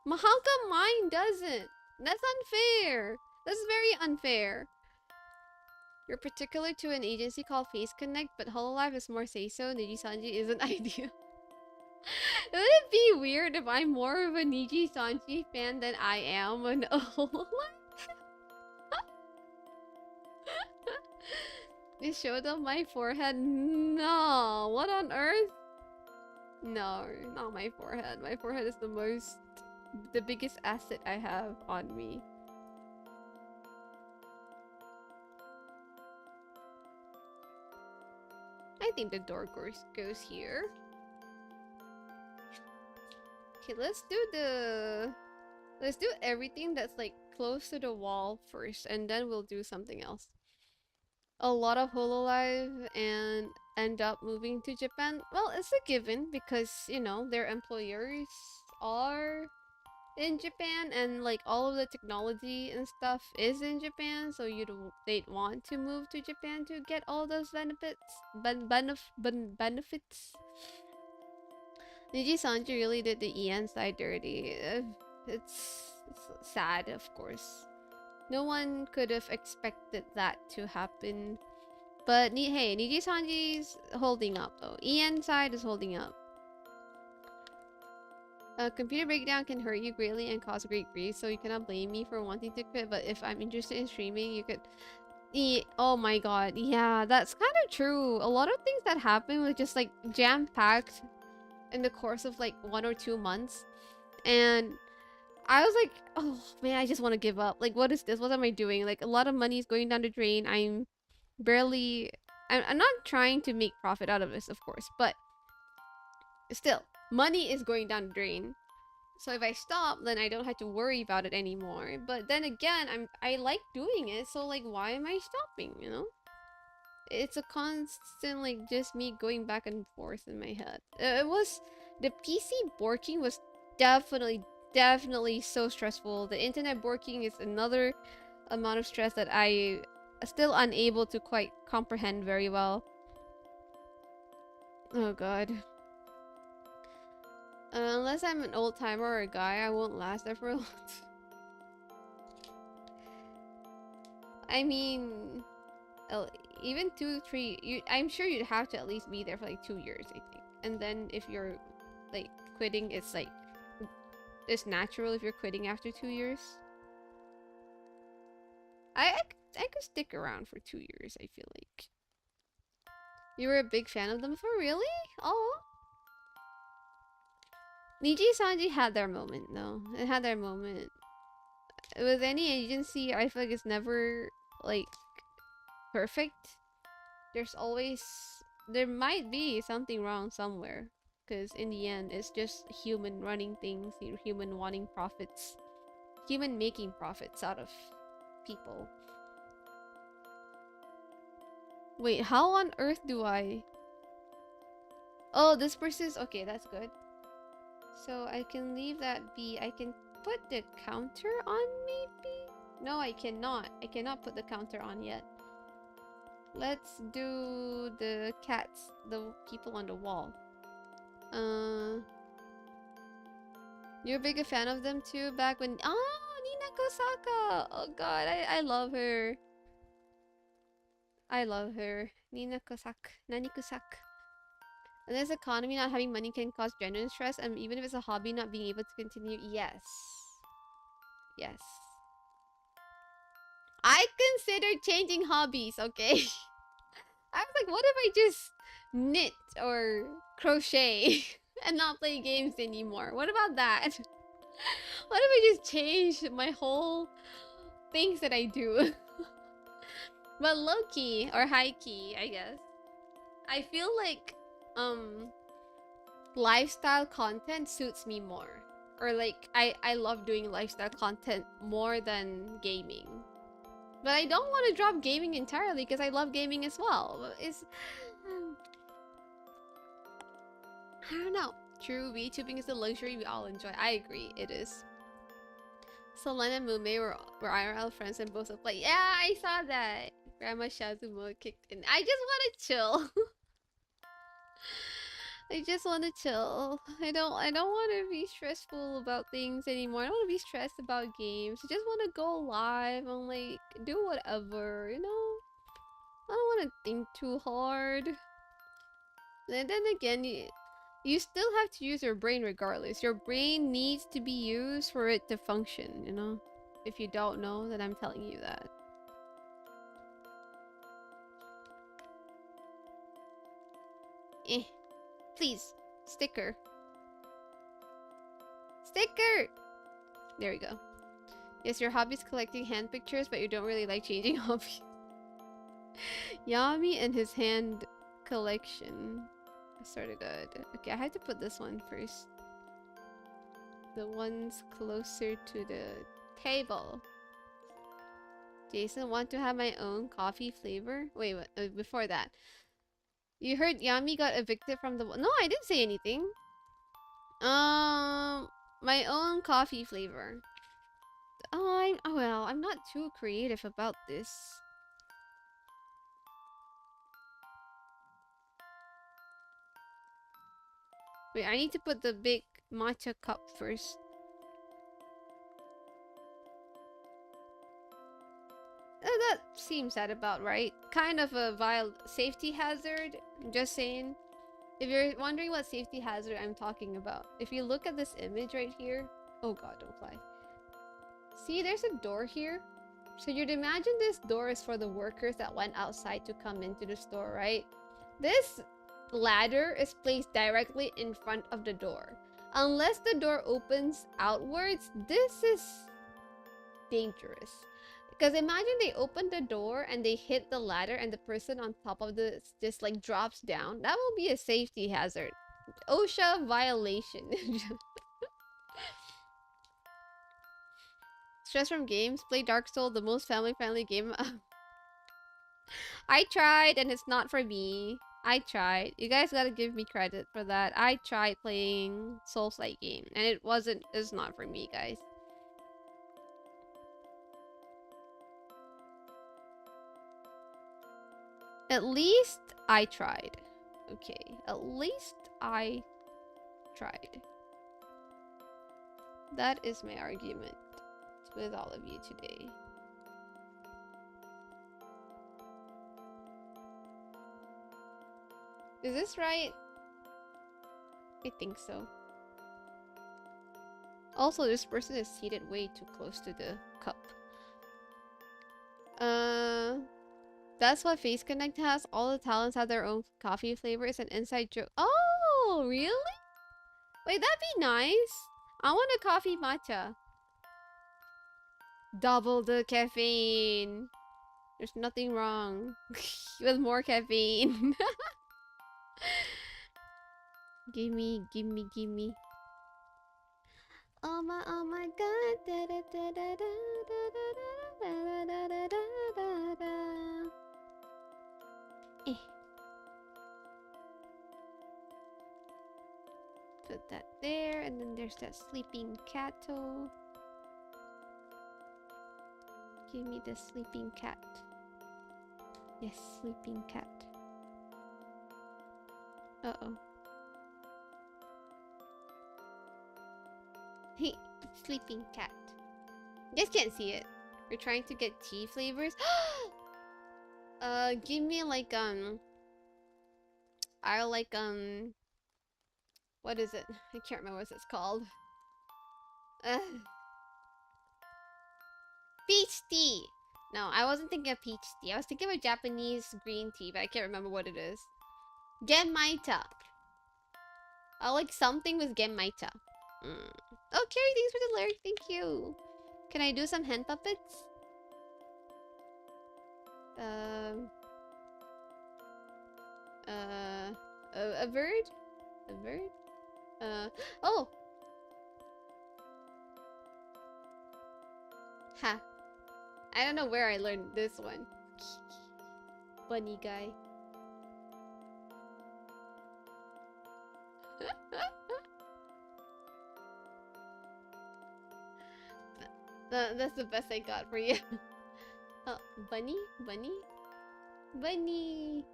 Speaker 1: How come mine doesn't? That's unfair. That's very unfair. You're particular to an agency called Face Connect, but Hololive is more say-so. Niji-sanji isn't ideal. Would it be weird if I'm more of a Niji-sanji fan than I am an Hololive? It showed on my forehead. No, what on earth? No, not my forehead. My forehead is the biggest asset I have on me. I think the door goes here. Okay, let's do everything that's like close to the wall first, and then we'll do something else. A lot of Hololive and end up moving to Japan. Well, it's a given because, you know, their employers are in Japan, and like all of the technology and stuff is in Japan, so they'd want to move to Japan to get all those benefits. Benefits. Niji-sanji really did the EN side dirty. It's sad, of course. No one could have expected that to happen. But hey, Niji-sanji's holding up though. EN side is holding up. Computer breakdown can hurt you greatly and cause great grief, so you cannot blame me for wanting to quit, but if I'm interested in streaming, you could... Oh my god, yeah, that's kind of true. A lot of things that happen was just like jam-packed in the course of like 1 or 2 months. And I was like, oh man, I just want to give up. Like, what is this? What am I doing? Like, a lot of money is going down the drain. I'm not trying to make profit out of this, of course, but still, money is going down the drain. So if I stop, then I don't have to worry about it anymore. But then again, I like doing it, so like, why am I stopping, you know? It's a constant, like, just me going back and forth in my head. The PC borking was definitely so stressful. The internet borking is another amount of stress that I still unable to quite comprehend very well. Oh god. Unless I'm an old timer or a guy, I won't last there for a long time. I mean, even 2, 3, I'm sure you'd have to at least be there for like 2 years, I think. And then if you're like quitting, it's like, it's natural if you're quitting after 2 years. I could stick around for 2 years, I feel like. You were a big fan of them for really? Oh. Niji-sanji had their moment though. It had their moment. With any agency, I feel like it's never like perfect. There might be something wrong somewhere. Because in the end, it's just human running things, human wanting profits. Human making profits out of people. Wait, how on earth do I... Oh, this person's... Okay, that's good. So I can leave that be. I can put the counter on maybe? No, I cannot. I cannot put the counter on yet. Let's do the cats, the people on the wall. You're a big fan of them too back when... Oh, Nina Kosaka! Oh god, I love her. I love her. Nina Kosaka. Nani Kusaka. In this economy, not having money can cause genuine stress, and even if it's a hobby, not being able to continue. Yes. Yes. I considered changing hobbies, okay? I was like, what if I just knit or crochet and not play games anymore? What about that? What if I just changed my whole things that I do? But low-key or high-key, I guess. I feel like lifestyle content suits me more. Or like I love doing lifestyle content more than gaming. But I don't want to drop gaming entirely because I love gaming as well. I don't know. True, VTubing is a luxury we all enjoy. I agree, it is. Selena and Mume were IRL friends and both applied. Yeah, I saw that. Grandma Syazuuwu kicked in. I just want to chill. I just want to chill. I don't want to be stressful about things anymore. I don't want to be stressed about games. I just want to go live and like do whatever, you know? I don't want to think too hard. And then again, you still have to use your brain regardless. Your brain needs to be used for it to function, you know? If you don't know, then I'm telling you that. Please, sticker. Sticker! There we go. Yes, your hobby is collecting hand pictures, but you don't really like changing hobbies. Yami and his hand collection. Sort of good. Okay, I have to put this one first. The ones closer to the table. Jason, want to have my own coffee flavor? Wait, what? Before that. You heard Yami got evicted from the... No, I didn't say anything. My own coffee flavor. Well, I'm not too creative about this. Wait, I need to put the big matcha cup first. That seems that about right. Kind of a vile safety hazard. Just saying. If you're wondering what safety hazard I'm talking about, if you look at this image right here. Oh god, don't fly. See, there's a door here. So you'd imagine this door is for the workers that went outside to come into the store, right? This ladder is placed directly in front of the door. Unless the door opens outwards, this is dangerous. Because imagine they open the door and they hit the ladder and the person on top of this just like drops down. That will be a safety hazard. OSHA violation. Stress from games? Play Dark Souls, the most family-friendly game. I tried and it's not for me. I tried. You guys gotta give me credit for that. I tried playing Souls-like game and it's not for me, guys. At least I tried. Okay, at least I tried. That is my argument with all of you today. Is this right? I think so. Also, this person is seated way too close to the cup. That's what Face Connect has. All the talents have their own coffee flavor. It's an inside joke. Oh, really? Wait, that'd be nice. I want a coffee matcha. Double the caffeine. There's nothing wrong with more caffeine. Gimme, gimme, gimme. Oh my god. Da, da, da, da, da, da, da, da, da, da, da. Put that there, and then there's that sleeping catto. Give me the sleeping cat. Yes, sleeping cat. Uh-oh. Hey, sleeping cat. You guys can't see it. We're trying to get tea flavors. Give me like what is it? I can't remember what it's called. Peach tea! No, I wasn't thinking of peach tea. I was thinking of a Japanese green tea, but I can't remember what it is. Genmaita. I like something with Genmaita. Oh, Carrie, thanks for the lyric. Thank you. Can I do some hand puppets? A bird? A bird? Oh! Ha. I don't know where I learned this one. Bunny guy. That's the best I got for you. Oh, bunny? Bunny? Bunny!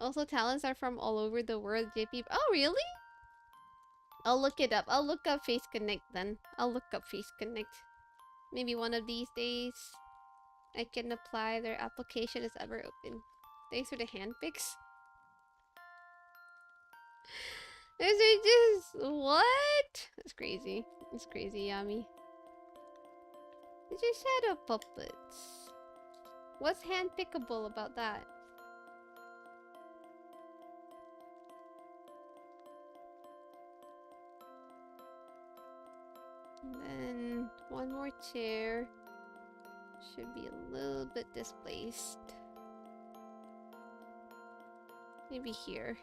Speaker 1: Also, talents are from all over the world, JP. Oh, really? I'll look it up. I'll look up Face Connect then. I'll look up Face Connect. Maybe one of these days I can apply. Their application is ever open. Thanks for the handpics. Those are just... What? That's crazy. It's crazy, Yami. It's just shadow puppets. What's handpickable about that? And then one more chair. Should be a little bit displaced. Maybe here.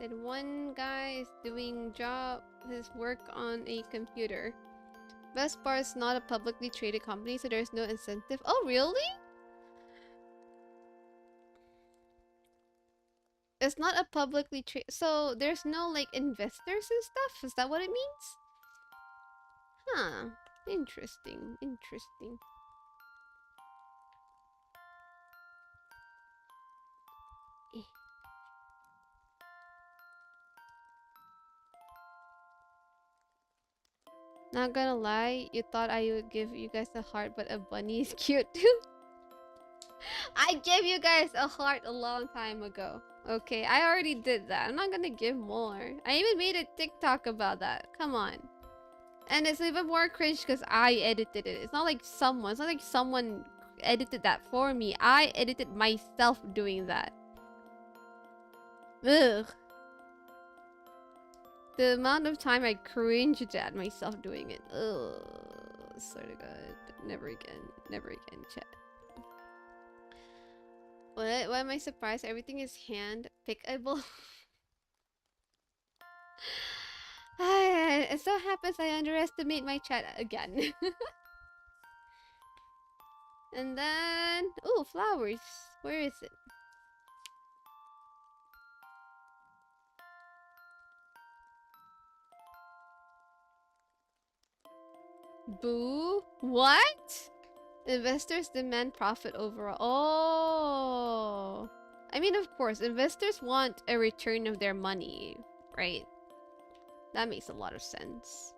Speaker 1: Then one guy is doing his work on a computer. Best part is not a publicly traded company, so there's no incentive. Oh, really? It's not a publicly traded, so there's no like investors and stuff? Is that what it means? Huh. Interesting. Interesting. Not gonna lie, you thought I would give you guys a heart, but a bunny is cute too. I gave you guys a heart a long time ago. Okay, I already did that. I'm not gonna give more. I even made a TikTok about that. Come on. And it's even more cringe because I edited it. It's not like someone edited that for me. I edited myself doing that. Ugh. The amount of time I cringed at myself doing it. Ugh. Swear to God. Never again. Never again, chat. What? Why am I surprised? Everything is hand pickable. It so happens I underestimate my chat again. And then... Ooh, flowers. Where is it? Boo? What? Investors demand profit overall. Oh. I mean, of course, investors want a return of their money, right? That makes a lot of sense.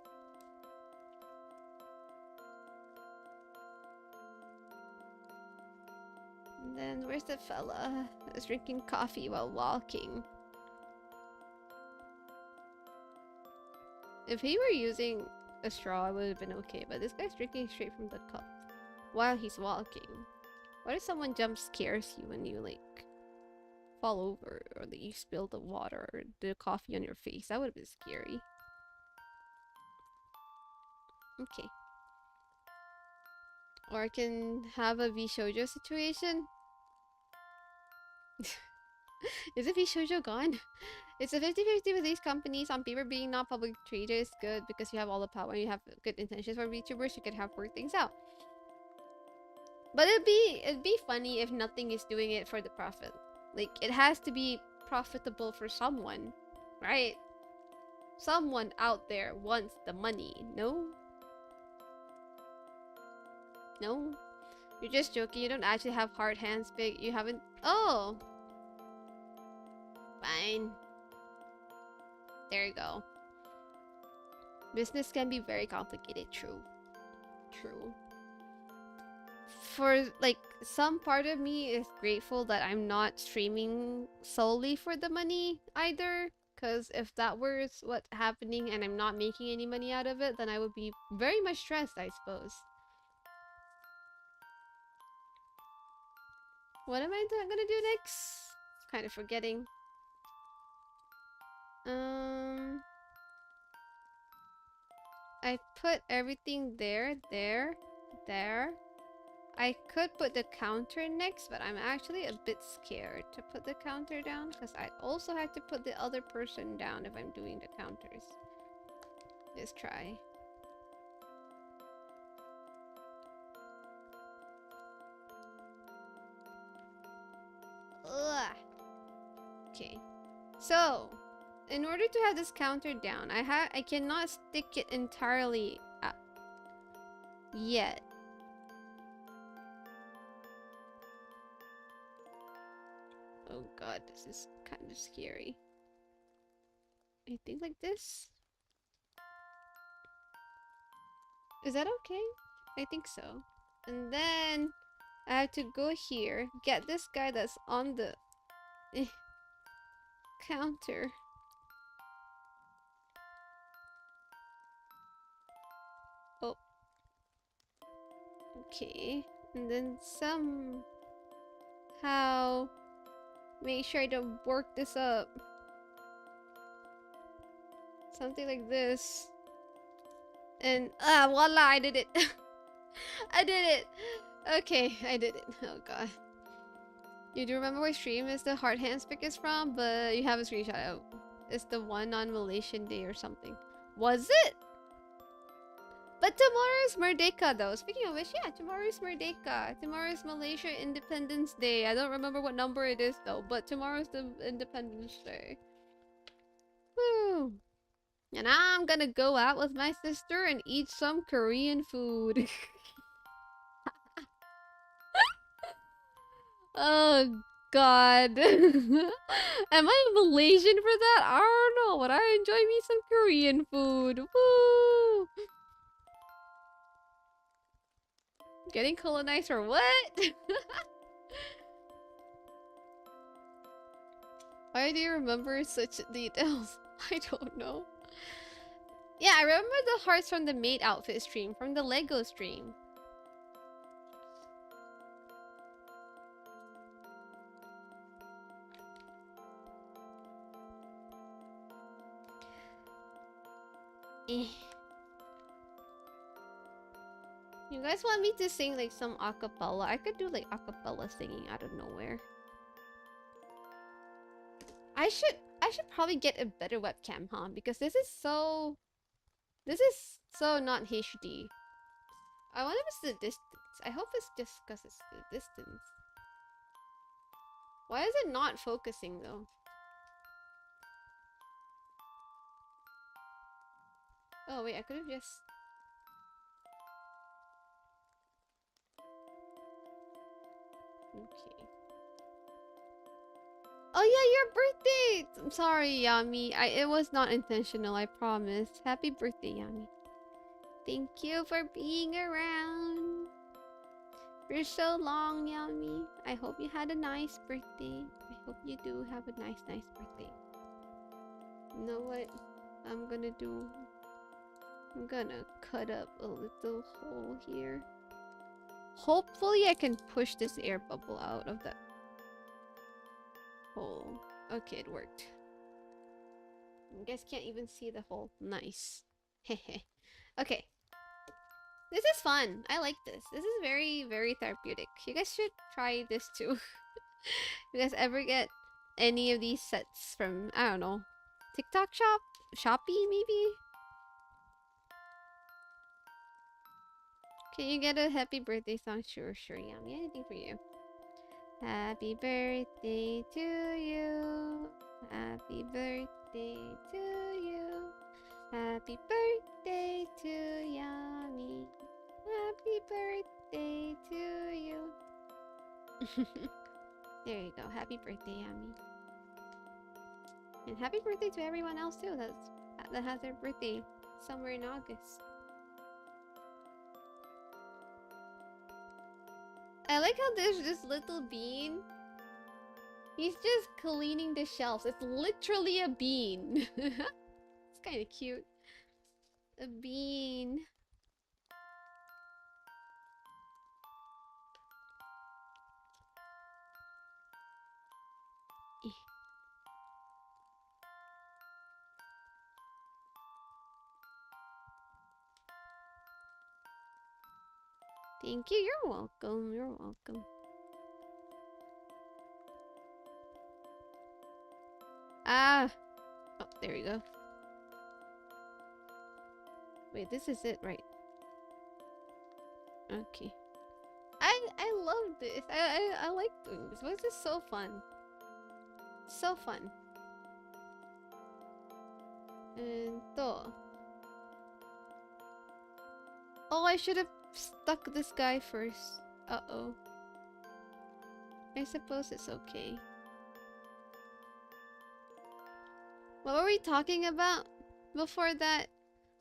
Speaker 1: And then, where's the fella that was drinking coffee while walking? If he were using a straw, I would have been okay, but this guy's drinking straight from the cup while he's walking. What if someone jump scares you when you, like, fall over, or that you spill the water or the coffee on your face? That would have been scary. Okay. Or I can have a V-shoujo situation. Is the V-shoujo gone? It's a 50-50 with these companies. On paper, being not public traded is good because you have all the power and you have good intentions for VTubers. You can have work things out. But it'd be funny if nothing is doing it for the profit. Like, it has to be profitable for someone, right? Someone out there wants the money, no? No? You're just joking. You don't actually have hard hands, big. You haven't... Oh! Fine. There you go. Business can be very complicated. True. True. For, like, some part of me is grateful that I'm not streaming solely for the money either. Because if that was what's happening and I'm not making any money out of it, then I would be very much stressed, I suppose. What am I gonna do next? Kind of forgetting. I put everything there. I could put the counter next, but I'm actually a bit scared to put the counter down because I also have to put the other person down if I'm doing the counters. Let's try. Ugh. Okay. So, in order to have this counter down, I cannot stick it entirely up yet. Oh god, this is kind of scary. I think like this. Is that okay? I think so. And then I have to go here, get this guy that's on the counter. Oh. Okay. And then somehow make sure I don't work this up. Something like this. And voila, I did it. I did it. Okay, I did it. Oh god. You do remember what stream is the Hard Hands pick is from, but you have a screenshot out. It's the one on Malaysian Day or something. Was it? But tomorrow's Merdeka though. Speaking of which, yeah, tomorrow's Merdeka. Tomorrow's Malaysia Independence Day. I don't remember what number it is though, but tomorrow's the Independence Day. Woo. And I'm gonna go out with my sister and eat some Korean food. Oh god. Am I Malaysian for that? I don't know, but I enjoy me some Korean food. Woo! Getting colonized or what? Why do you remember such details? I don't know. Yeah, I remember the hearts from the maid outfit stream, from the Lego stream. You guys want me to sing like some acapella? I could do like acapella singing out of nowhere. I should probably get a better webcam, huh? Because this is so not HD. I wonder if it's the distance. I hope it's just because it's the distance. Why is it not focusing though? Oh wait, I could have just... Okay. Oh yeah, your birthday! I'm sorry, Yami. It was not intentional, I promise. Happy birthday, Yami. Thank you for being around for so long, Yami. I hope you had a nice birthday. I hope you do have a nice birthday. You know what I'm gonna do? I'm gonna cut up a little hole here. Hopefully I can push this air bubble out of that hole. Okay, it worked. You guys can't even see the hole. Nice. Hehe. Okay. This is fun. I like this. This is very, very therapeutic. You guys should try this too. You guys ever get any of these sets from, I don't know, TikTok shop? Shopee maybe? Can you get a happy birthday song? Sure, Yami. Anything for you. Happy birthday to you. Happy birthday to you. Happy birthday to Yami. Happy birthday to you. There you go. Happy birthday, Yami. And happy birthday to everyone else too that has their birthday somewhere in August. I like how there's this little bean. He's just cleaning the shelves. It's literally a bean. It's kind of cute. A bean. Thank you. You're welcome. You're welcome. Ah. Oh, there we go. Wait, this is it, right? Okay. I love this. I like doing this. Why is this so fun? So fun. Oh, I should have stuck this guy first. Uh-oh. I suppose it's okay. What were we talking about before that?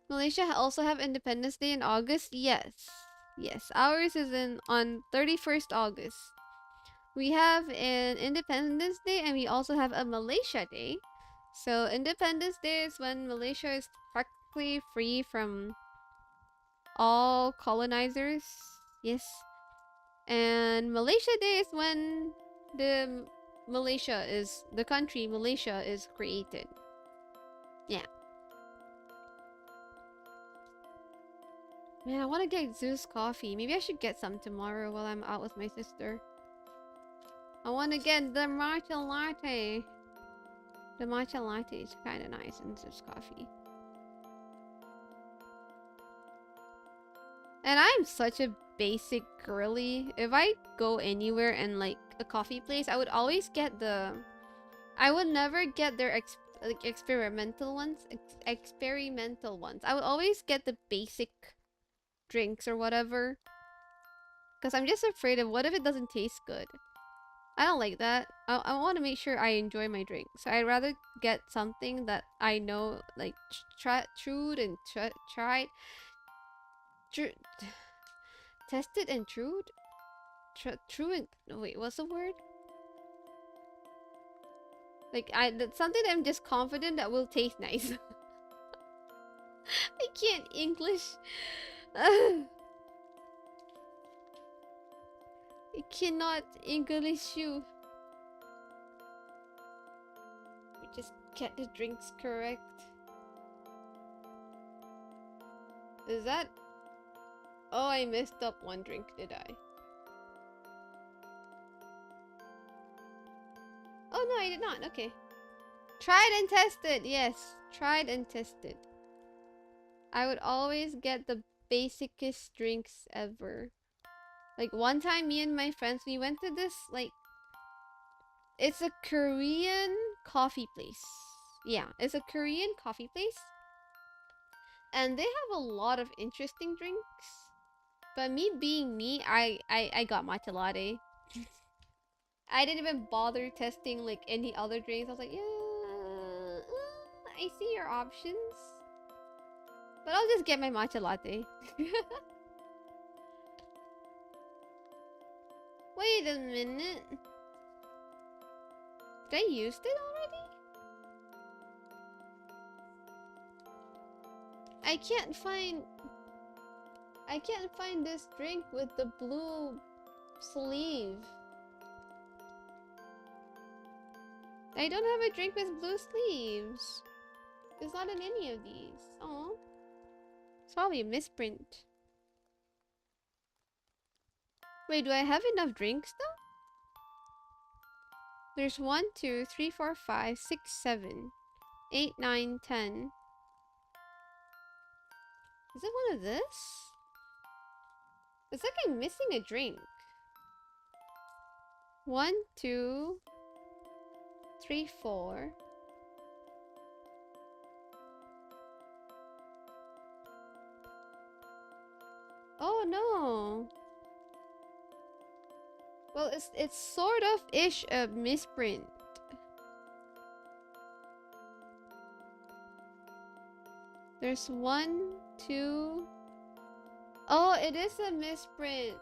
Speaker 1: Malaysia also have Independence Day in August? Yes. Yes, ours is on 31st August. We have an Independence Day and we also have a Malaysia Day. So Independence Day is when Malaysia is practically free from all colonizers. Yes. And Malaysia Day is when the country Malaysia is created. Yeah. Man, I want to get Zeus coffee. Maybe I should get some tomorrow while I'm out with my sister. I want to get the matcha latte. The matcha latte is kind of nice in Zeus coffee. And I'm such a basic girly. If I go anywhere and like a coffee place, I would always get I would never get their experimental ones. Experimental ones. I would always get the basic drinks or whatever. Because I'm just afraid of what if it doesn't taste good. I don't like that. I want to make sure I enjoy my drink. So I'd rather get something that I know, like, tried and tried. Tested and true and wait, what's the word? Like that's something that I'm just confident that will taste nice. I can't English. I cannot English you. We just get the drinks correct. Is that? Oh, I messed up one drink, did I? Oh no, I did not. Okay. Tried and tested. Yes, tried and tested. I would always get the basicest drinks ever. Like one time, me and my friends, we went to this, like, it's a Korean coffee place. Yeah, it's a Korean coffee place. And they have a lot of interesting drinks. But me being me, I got matcha latte. I didn't even bother testing like any other drinks. I was like, yeah, I see your options. But I'll just get my matcha latte. Wait a minute. Did I use it already? I can't find this drink with the blue sleeve. I don't have a drink with blue sleeves. It's not in any of these. Oh, it's probably a misprint. Wait, do I have enough drinks though? There's 1, 2, 3, 4, 5, 6, 7, 8, 9, 10. Is it one of this? It's like I'm missing a drink. 1, 2, 3, 4. Oh no. Well, it's sort of ish a misprint. There's 1, 2. Oh, it is a misprint.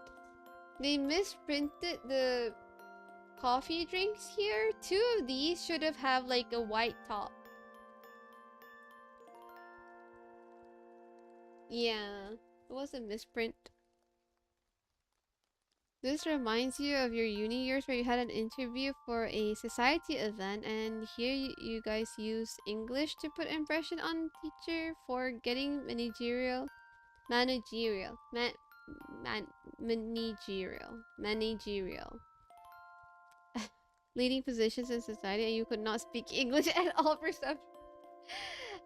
Speaker 1: They misprinted the coffee drinks here. 2 of these should have like a white top. Yeah, it was a misprint. This reminds you of your uni years where you had an interview for a society event and here you guys use English to put impression on teacher for getting managerial leading positions in society and you could not speak English at all for some.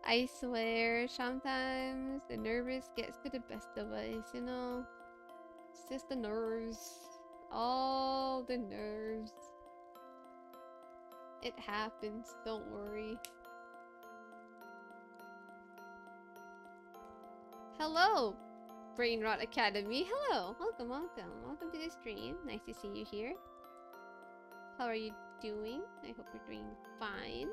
Speaker 1: I swear, sometimes the nervous gets to the best of us, you know? It's just the nerves. All the nerves. It happens, don't worry. Hello, Brain Rot Academy. Hello. Welcome, welcome. Welcome to the stream. Nice to see you here. How are you doing? I hope you're doing fine.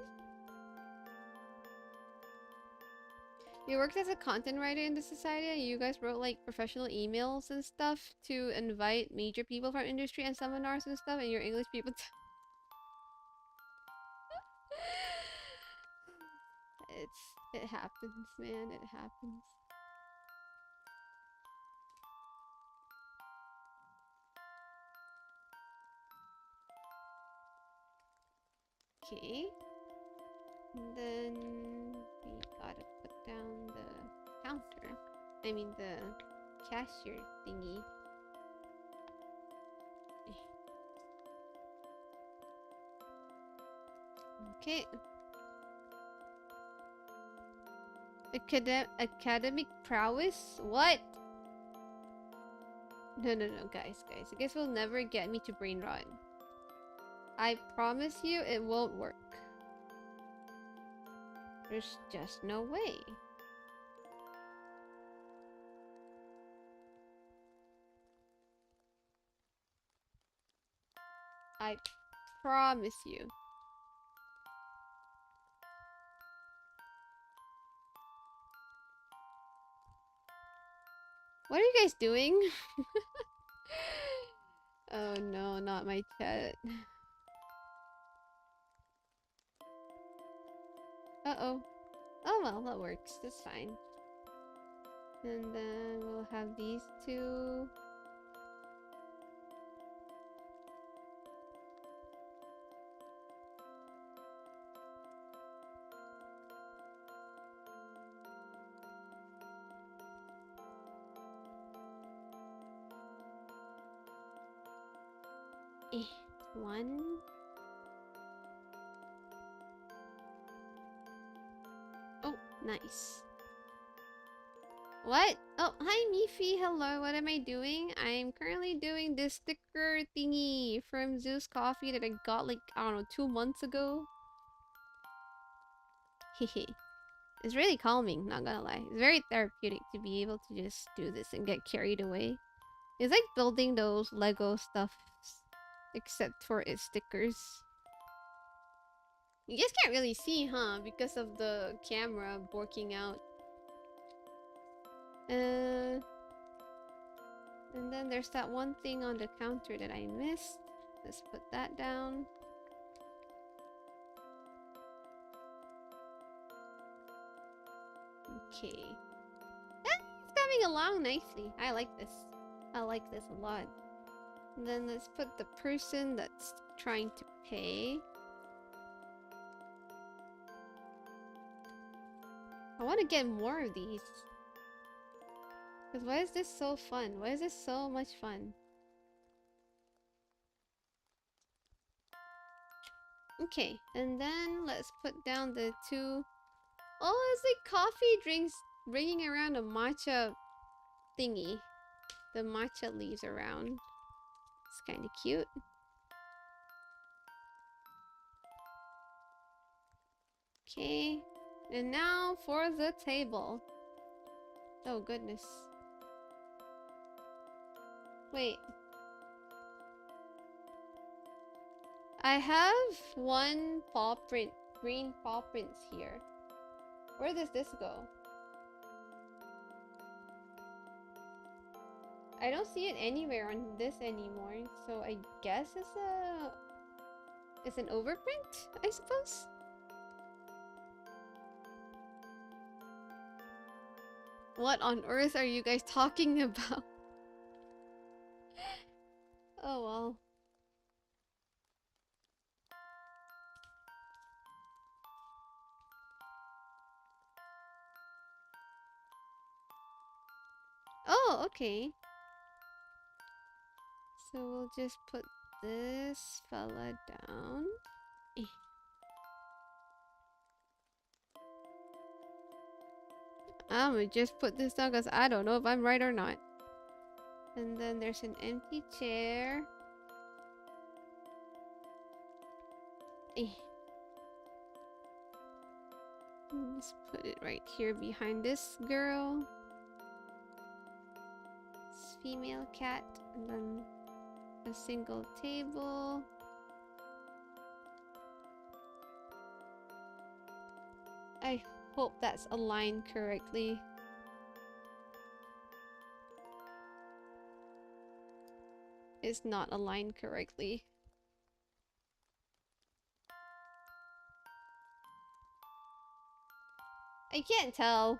Speaker 1: You worked as a content writer in the society and you guys wrote like professional emails and stuff to invite major people from industry and seminars and stuff, and your English people it happens, man. It happens. Okay. And then we gotta put down the counter. I mean the cashier thingy. Okay. Academic prowess? What? No, guys. You guys will never get me to brain rot. I promise you it won't work. There's just no way. I promise you. What are you guys doing? Oh no, not my chat. Uh-oh. Oh well, that works. That's fine. And then we'll have these two. One. Oh, nice. What? Oh, hi Mifi, hello, what am I doing? I'm currently doing this sticker thingy from Zeus Coffee that I got like, I don't know, 2 months ago. Hehe. It's really calming, not gonna lie. It's very therapeutic to be able to just do this and get carried away. It's like building those Lego stuff, except for its stickers. You guys can't really see, huh? Because of the camera borking out. And then there's that one thing on the counter that I missed. Let's put that down. Okay. It's coming along nicely. I like this. I like this a lot. And then let's put the person that's trying to pay. I want to get more of these. Because why is this so fun? Why is this so much fun? Okay, and then let's put down the two. Oh, it's like coffee drinks bringing around a matcha thingy. The matcha leaves around. It's kind of cute. Okay, and now for the table. Oh goodness. Wait. I have one paw print, green paw prints here. Where does this go? I don't see it anywhere on this anymore, so I guess it's an overprint, I suppose? What on earth are you guys talking about? Oh well. Oh, okay. So we'll just put this fella down. I'm gonna just put this down because I don't know if I'm right or not. And then there's an empty chair. Let's put it right here behind this girl. female cat, and then a single table. I hope that's aligned correctly. It's not aligned correctly. I can't tell.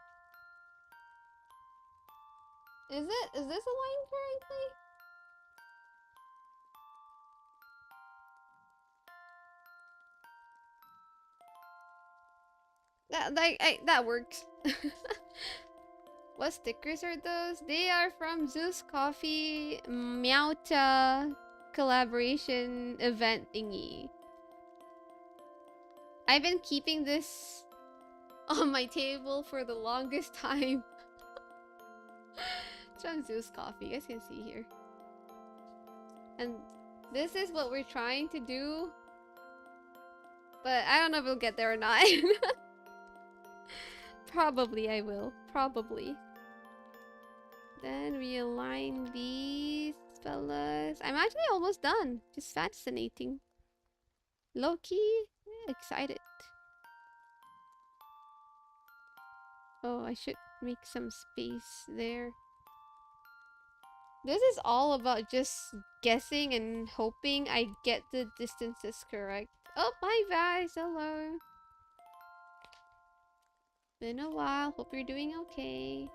Speaker 1: Is this aligned correctly? That works. What stickers are those? They are from Zeus Coffee Meowcha collaboration event thingy. I've been keeping this on my table for the longest time. It's from Zeus Coffee, you guys can see here. And this is what we're trying to do. But I don't know if we'll get there or not. Probably I will. Probably. Then we align these fellas. I'm actually almost done. Just fascinating. Low-key excited. Oh, I should make some space there. This is all about just guessing and hoping I get the distances correct. Oh, hi guys, hello. Been a while, hope you're doing okay.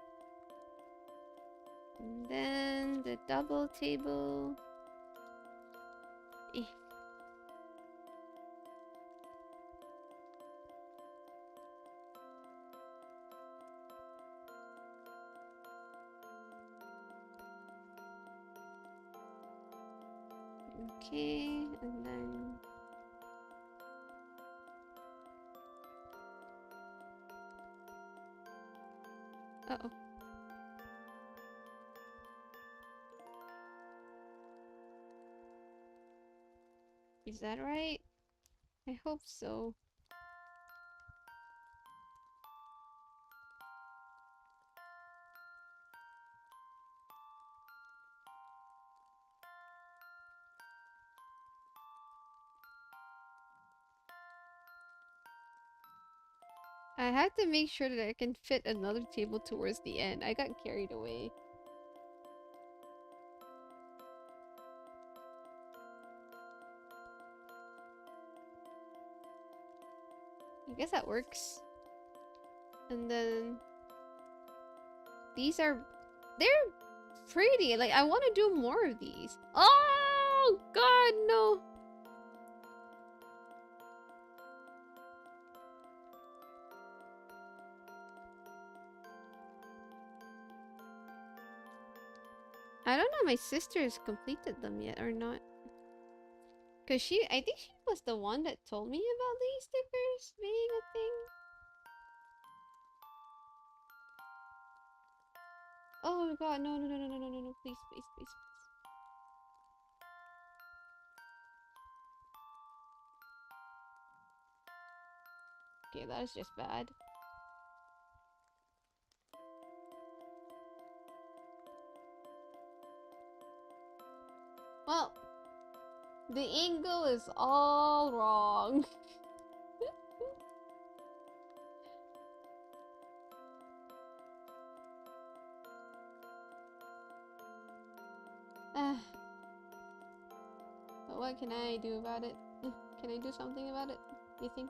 Speaker 1: And then the double table. Okay, and then uh-oh. Is that right? I hope so. I have to make sure that I can fit another table towards the end. I got carried away. I guess that works. And then these are, they're pretty. Like, I want to do more of these. Oh god, no. I don't know if my sister has completed them yet or not. Cause I think she was the one that told me about these stickers being a thing. Oh god, no, please, please, please, please. Okay, that is just bad. Well, the angle is all wrong. But what can I do about it? Can I do something about it, you think?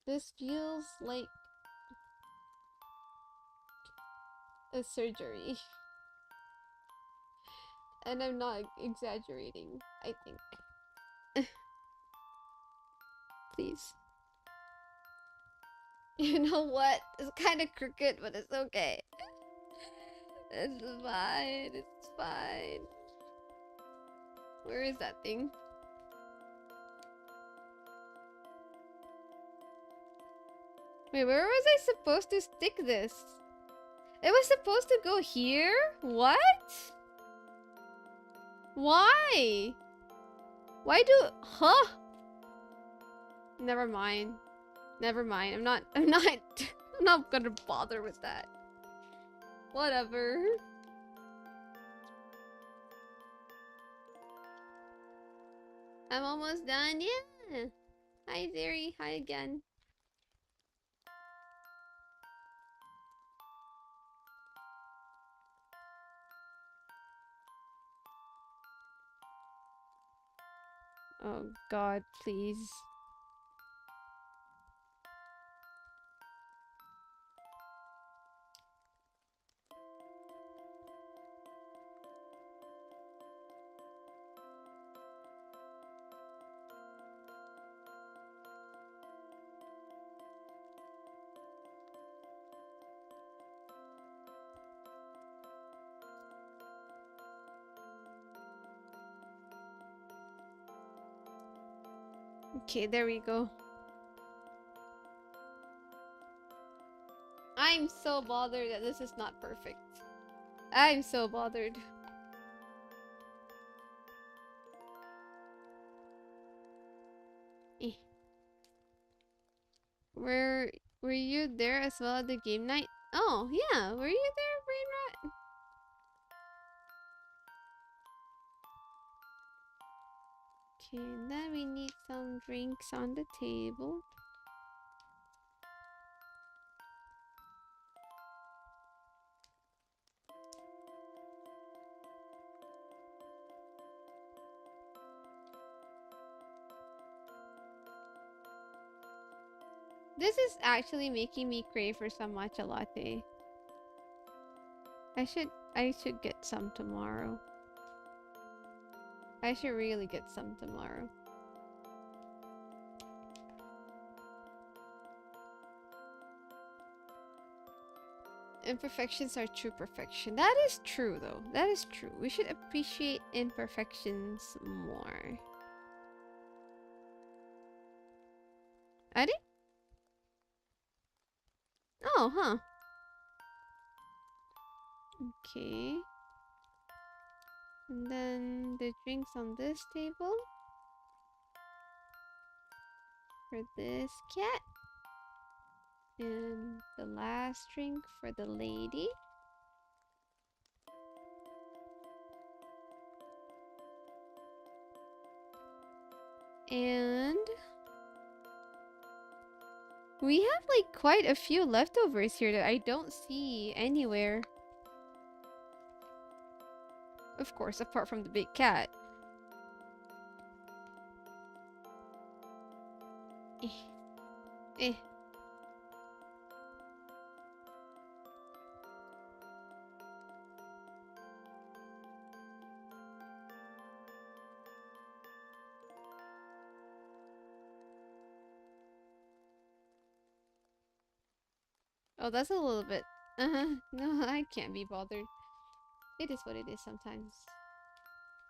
Speaker 1: This feels like a surgery. And I'm not exaggerating, I think. Please. You know what? It's kind of crooked, but it's okay. It's fine, it's fine. Where is that thing? Wait, where was I supposed to stick this? It was supposed to go here? What? Why? Why do... Huh? Never mind. Never mind. I'm not I'm not gonna bother with that. Whatever. I'm almost done. Yeah. Hi, Zeri. Hi again. Oh God, please. Okay, there we go. I'm so bothered that this is not perfect. I'm so bothered. Eh. Were you there as well at the game night? Oh yeah, were you there, Brainrot? Okay, then we need some drinks on the table. This is actually making me crave for some matcha latte. I should get some tomorrow. I should really get some tomorrow. Imperfections are true perfection. That is true though. That is true. We should appreciate imperfections more. Ready? Oh, huh. Okay. And then the drinks on this table. For this cat. And the last drink for the lady. And we have like quite a few leftovers here that I don't see anywhere. Of course, apart from the big cat. Eh. Oh, that's a little bit... No, I can't be bothered. It is what it is sometimes.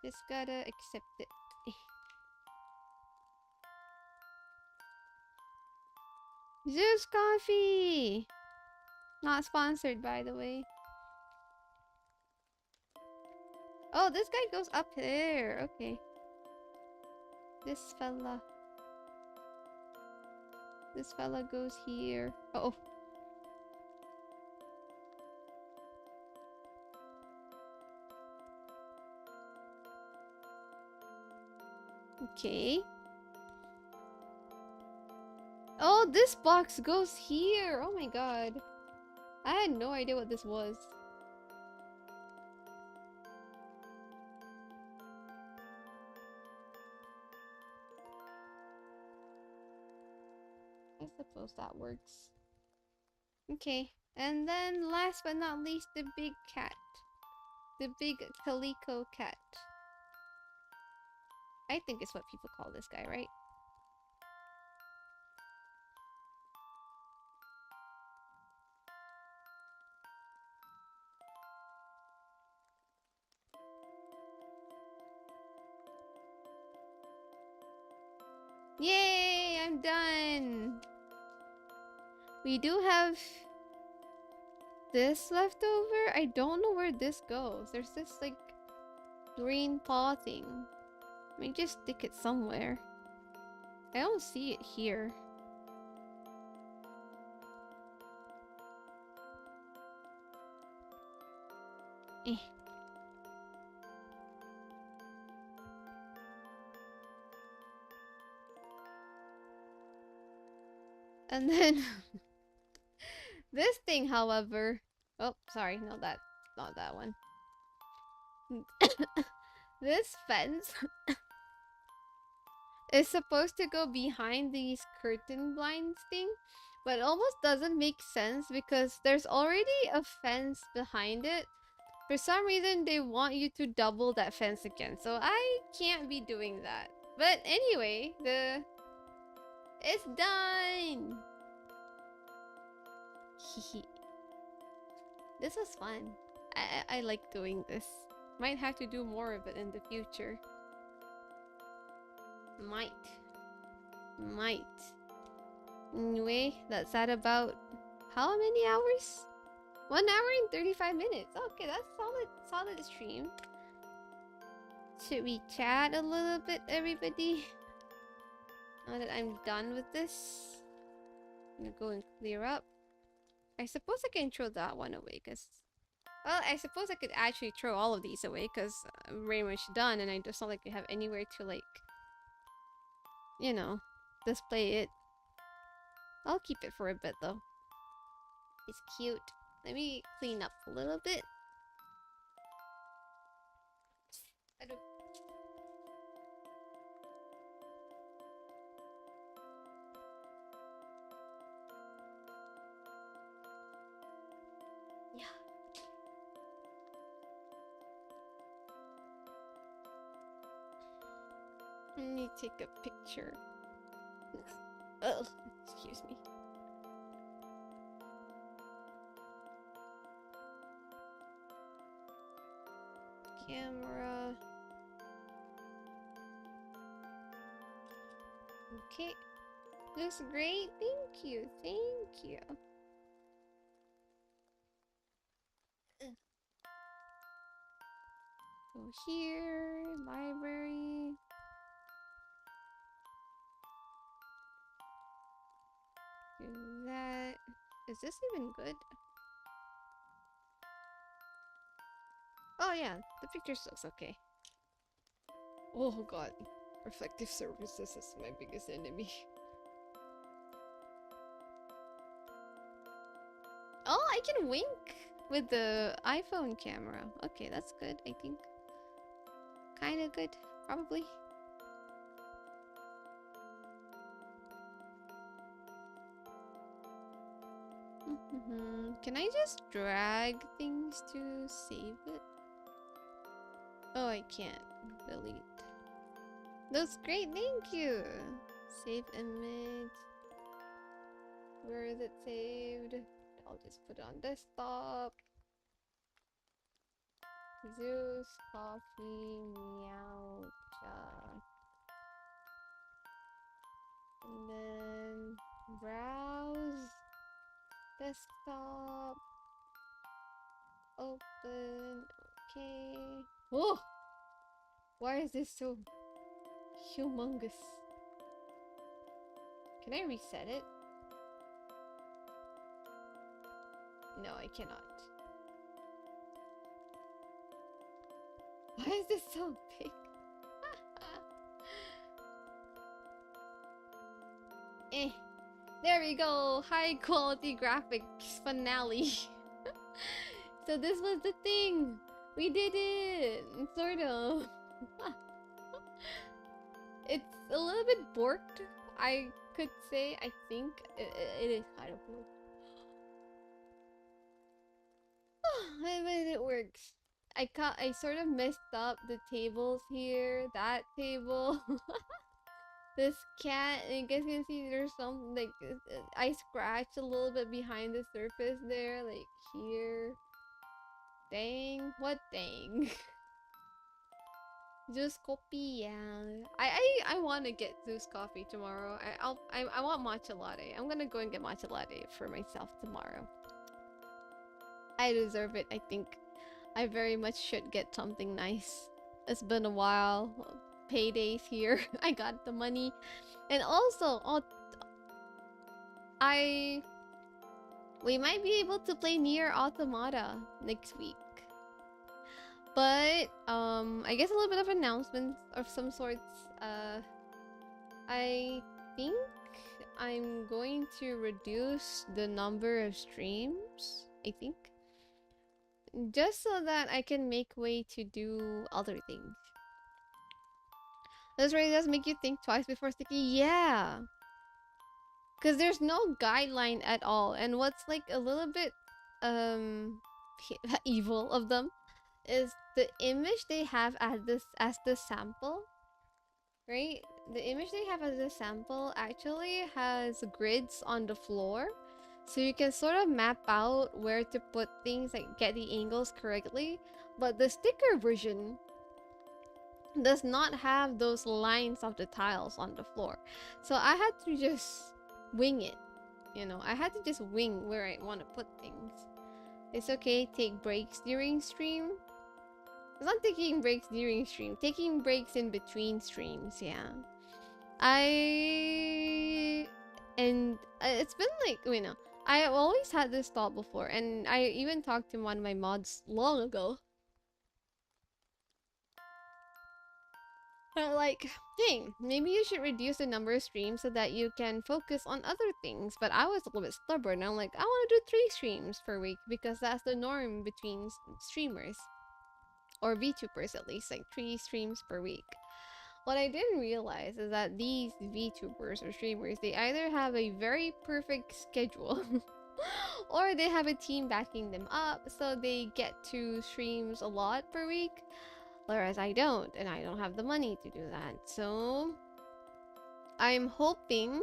Speaker 1: Just gotta accept it. Zeus Coffee! Not sponsored, by the way. Oh, this guy goes up there. Okay. This fella goes here. Oh. Okay. Oh, this box goes here. Oh my god. I had no idea what this was. I suppose that works. Okay. And then last but not least, the big cat. The big calico cat. I think it's what people call this guy, right? Yay! I'm done! We do have this left over. I don't know where this goes. There's this like green paw thing. Let me just stick it somewhere. I don't see it here. Eh. And then this thing, however, oh, sorry, no, that's not that one. This fence is supposed to go behind these curtain blinds thing, but it almost doesn't make sense because there's already a fence behind it. For some reason, they want you to double that fence again, so I can't be doing that. But anyway, it's done! This was fun. I like doing this. Might have to do more of it in the future. Might. Anyway, that's at about how many hours? 1 hour and 35 minutes. Okay, that's solid stream. Should we chat a little bit, everybody? Now that I'm done with this, I'm gonna go and clear up. I suppose I can throw that one away, because... Well, I suppose I could actually throw all of these away, because I'm very much done, and I just not like I have anywhere to, like... You know, display it. I'll keep it for a bit, though. It's cute. Let me clean up a little bit. Yeah. Let me take a picture. Oh, excuse me. Camera. Okay. Looks great. Thank you. Thank you. Go here. Library. Do that. Is this even good? Oh yeah, the picture looks okay. Oh god. Reflective surfaces is my biggest enemy. Oh, I can wink with the iPhone camera. Okay, that's good, I think. Kinda good, probably. Can I just drag things to save it? Oh, I can't. Delete. That's great, thank you! Save image. Where is it saved? I'll just put it on desktop. Zeus, coffee, meow, cha. And then browse. Desktop. Open. Okay. Oh! Why is this so humongous? Can I reset it? No, I cannot. Why is this so big? There we go! High quality graphics finale! So this was the thing! We did it! Sort of. It's a little bit borked, I could say. I think it is kind of borked. But it works. I sort of messed up the tables here, that table. This cat, and you guys can see there's some, like, I scratched a little bit behind the surface there, like here. Dang, what dang? Zeus coffee, yeah. I want to get Zeus coffee tomorrow. I want matcha latte. I'm gonna go and get matcha latte for myself tomorrow. I deserve it, I think. I very much should get something nice. It's been a while. Payday's here. I got the money. And also, we might be able to play Nier Automata next week. But I guess a little bit of announcements of some sorts. I think I'm going to reduce the number of streams, I think. Just so that I can make way to do other things. This really does make you think twice before sticking. Yeah. Because there's no guideline at all. And what's like a little bit evil of them is the image they have as the sample, right? The image they have as a sample actually has grids on the floor, so you can sort of map out where to put things, like get the angles correctly. But the sticker version does not have those lines of the tiles on the floor, so I had to just wing it. You know, I had to just wing where I want to put things. It's okay, take breaks during stream. It's not taking breaks during stream, taking breaks in between streams, yeah. It's been like, you know, I have always had this thought before, and I even talked to one of my mods long ago. Like, hey, maybe you should reduce the number of streams so that you can focus on other things. But I was a little bit stubborn. I'm like, I want to do 3 streams per week because that's the norm between streamers. Or VTubers at least, like 3 streams per week. What I didn't realize is that these VTubers or streamers, they either have a very perfect schedule or they have a team backing them up, so they get to streams a lot per week, whereas I don't, and I don't have the money to do that. So I'm hoping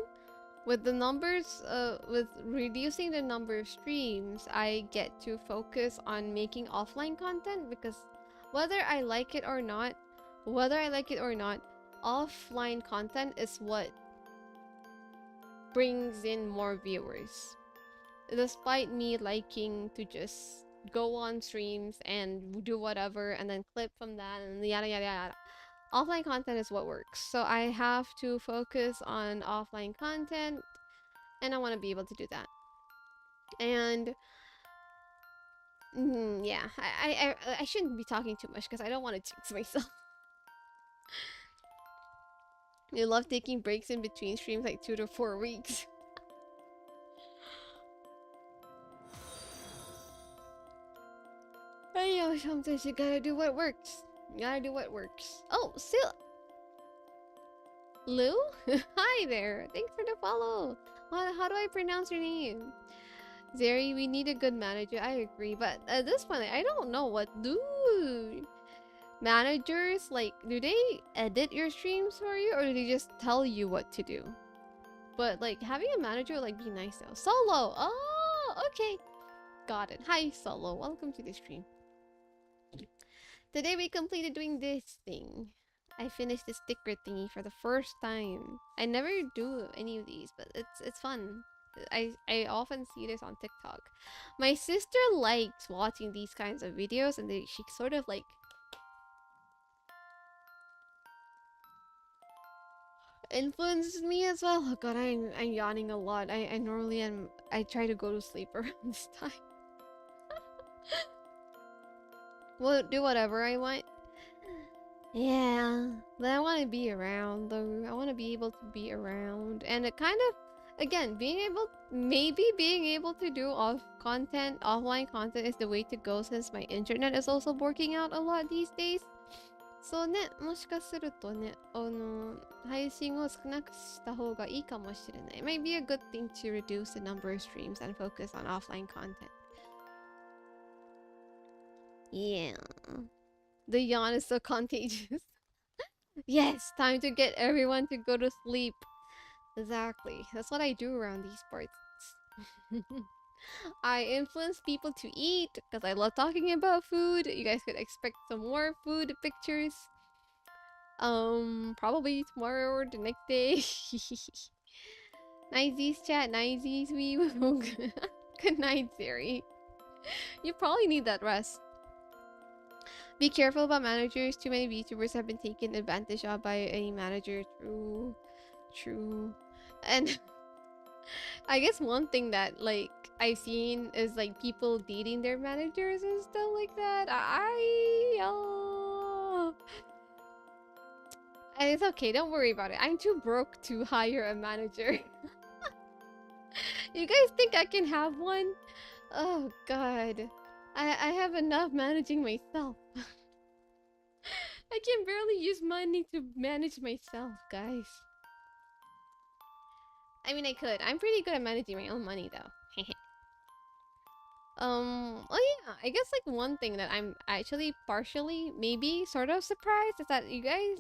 Speaker 1: with the numbers, with reducing the number of streams, I get to focus on making offline content, because whether I like it or not, offline content is what brings in more viewers. Despite me liking to just go on streams and do whatever and then clip from that and yada yada yada, offline content is what works. So I have to focus on offline content, and I want to be able to do that. And yeah, I shouldn't be talking too much because I don't want to jinx myself. You love taking breaks in between streams, like 2 to 4 weeks. I know, sometimes you gotta do what works. You gotta do what works. Oh, still. Lou? Hi there. Thanks for the follow. How do I pronounce your name? Zeri, we need a good manager. I agree, but at this point, I don't know what do managers, like, do they edit your streams for you, or do they just tell you what to do? But like, having a manager would like be nice though. Solo! Oh, okay. Got it. Hi, Solo. Welcome to the stream. Today we completed doing this thing. I finished the sticker thingy for the first time. I never do any of these, but it's fun. I often see this on TikTok. My sister likes watching these kinds of videos, and she sort of like influences me as well. Oh god, I'm yawning a lot. I normally am. I try to go to sleep around this time. Well, do whatever I want. Yeah, but I want to be around though. I want to be able to be around, and it kind of, again, maybe being able to do offline content is the way to go, since my internet is also working out a lot these days. So ね、もしかするとね、配信を少なくした方がいいかもしれない。It might be a good thing to reduce the number of streams and focus on offline content. Yeah. The yawn is so contagious. Yes, time to get everyone to go to sleep. Exactly. That's what I do around these parts. I influence people to eat because I love talking about food. You guys could expect some more food pictures. Probably tomorrow or the next day. Niceys chat, niceys we Good night, Siri. You probably need that rest. Be careful about managers. Too many VTubers have been taken advantage of by a manager. True. True. And I guess one thing that like I've seen is like people dating their managers and stuff like that. And it's okay, don't worry about it. I'm too broke to hire a manager. You guys think I can have one? Oh god. I have enough managing myself. I can barely use money to manage myself, guys. I mean, I could. I'm pretty good at managing my own money, though. Oh yeah, I guess like one thing that I'm actually partially, maybe sort of surprised is that you guys,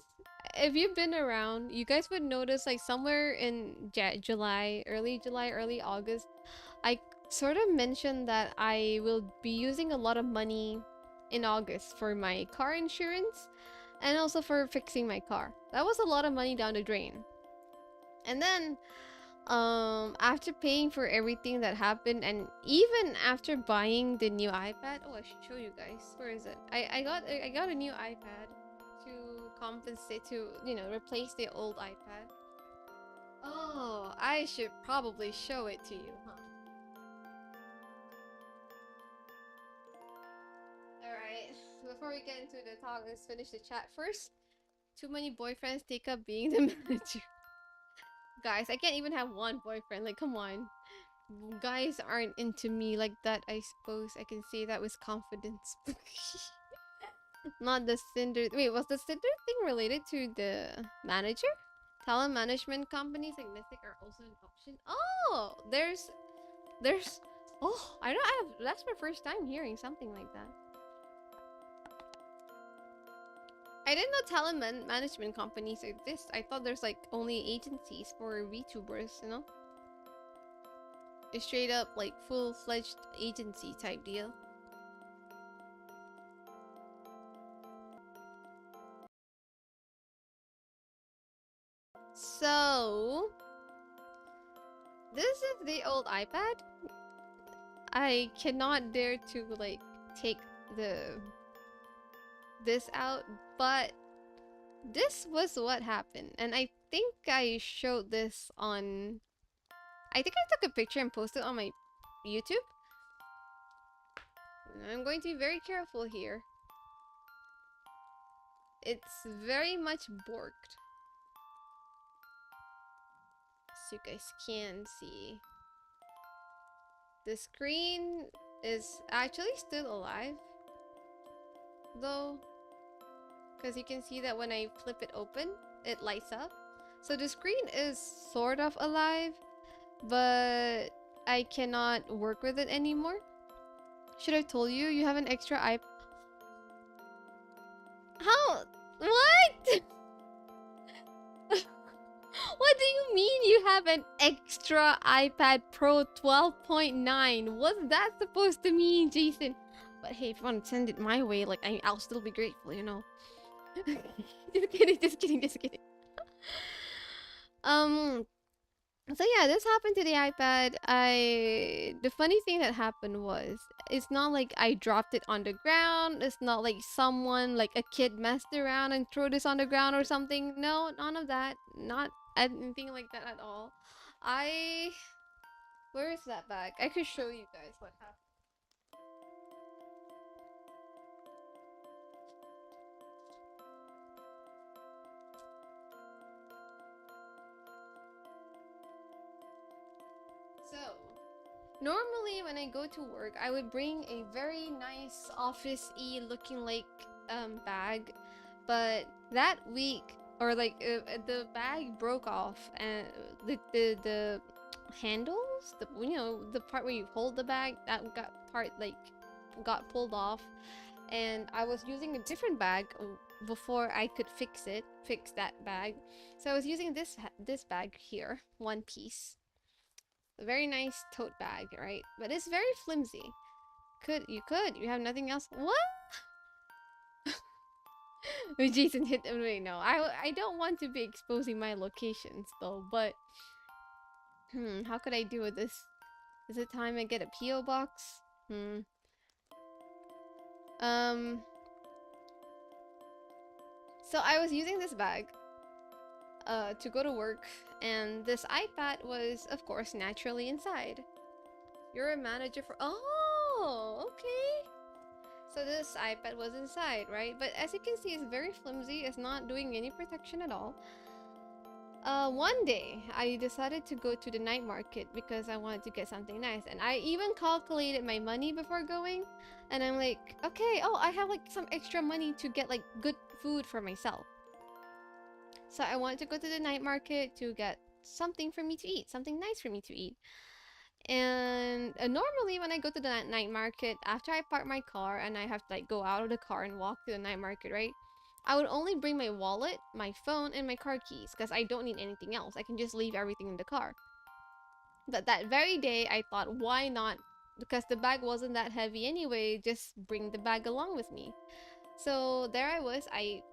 Speaker 1: if you've been around, you guys would notice like somewhere in July, early August, I sort of mentioned that I will be using a lot of money in August for my car insurance and also for fixing my car. That was a lot of money down the drain. And then after paying for everything that happened and even after buying the new iPad, oh, I should show you guys. Where is it? I got a new iPad to compensate, to, you know, replace the old iPad. Oh, I should probably show it to you, huh? Alright, before we get into the talk, let's finish the chat first. Too many boyfriends take up being the manager. Guys, I can't even have one boyfriend. Like, come on. Guys aren't into me like that, I suppose. I can say that with confidence. Not the Cinder. Wait, was the Cinder thing related to the manager? Talent management companies like Mythic are also an option. Oh, there's. Oh, I don't have. That's my first time hearing something like that. I didn't know talent management companies exist. I thought there's like only agencies for VTubers, you know? A straight up like full-fledged agency type deal. So this is the old iPad. I cannot dare to like take this out, but this was what happened, and I think I showed this on, I think I took a picture and posted it on my YouTube. I'm going to be very careful here. It's very much borked, so you guys can see. The screen is actually still alive though, because you can see that when I flip it open, it lights up. So the screen is sort of alive, but I cannot work with it anymore. Should have told you, you have an extra iPad. How? What? What do you mean you have an extra iPad Pro 12.9? What's that supposed to mean, Jason? But hey, if you want to send it my way, like, I'll still be grateful, you know? Just kidding. So yeah, this happened to the iPad. The funny thing that happened was, it's not like I dropped it on the ground. It's not like someone, like a kid, messed around and threw this on the ground or something. No, none of that. Not anything like that at all. Where is that bag? I could show you guys what happened. So, normally when I go to work, I would bring a very nice office-y looking like bag, but that week, or like the bag broke off, and the handles, you know, the part where you hold the bag, that got pulled off, and I was using a different bag before I could fix that bag. So I was using this bag here, one piece. A very nice tote bag, right? But it's very flimsy. You have nothing else? What? Jason hit him. Wait, no. I don't want to be exposing my locations though, but how could I deal with this? Is it time I get a PO box? So I was using this bag to go to work, and this iPad was, of course, naturally inside. You're a manager for... Oh, okay. So this iPad was inside, right? But as you can see, it's very flimsy. It's not doing any protection at all. One day, I decided to go to the night market because I wanted to get something nice. And I even calculated my money before going. And I'm like, okay, oh, I have like some extra money to get like good food for myself. So I wanted to go to the night market to get something for me to eat, something nice for me to eat. And normally when I go to the night market, after I park my car and I have to like go out of the car and walk to the night market, right? I would only bring my wallet, my phone, and my car keys because I don't need anything else. I can just leave everything in the car. But that very day, I thought, why not? Because the bag wasn't that heavy anyway, just bring the bag along with me. So there I was. I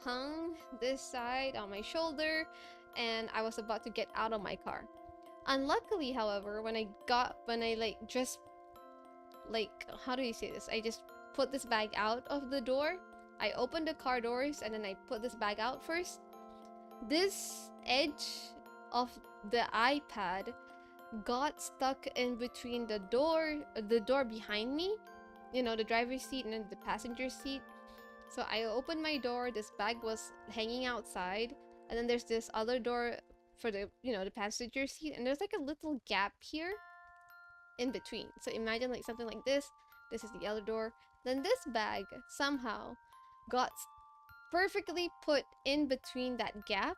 Speaker 1: hung this side on my shoulder, and I was about to get out of my car. Unluckily, however, when I how do you say this? I just put this bag out of the door. I opened the car doors and then I put this bag out first. This edge of the iPad got stuck in between the door behind me, you know, the driver's seat and then the passenger seat. So I opened my door, this bag was hanging outside, and then there's this other door for the, you know, the passenger seat, and there's like a little gap here in between. So imagine like something like this. This is the other door. Then this bag somehow got perfectly put in between that gap,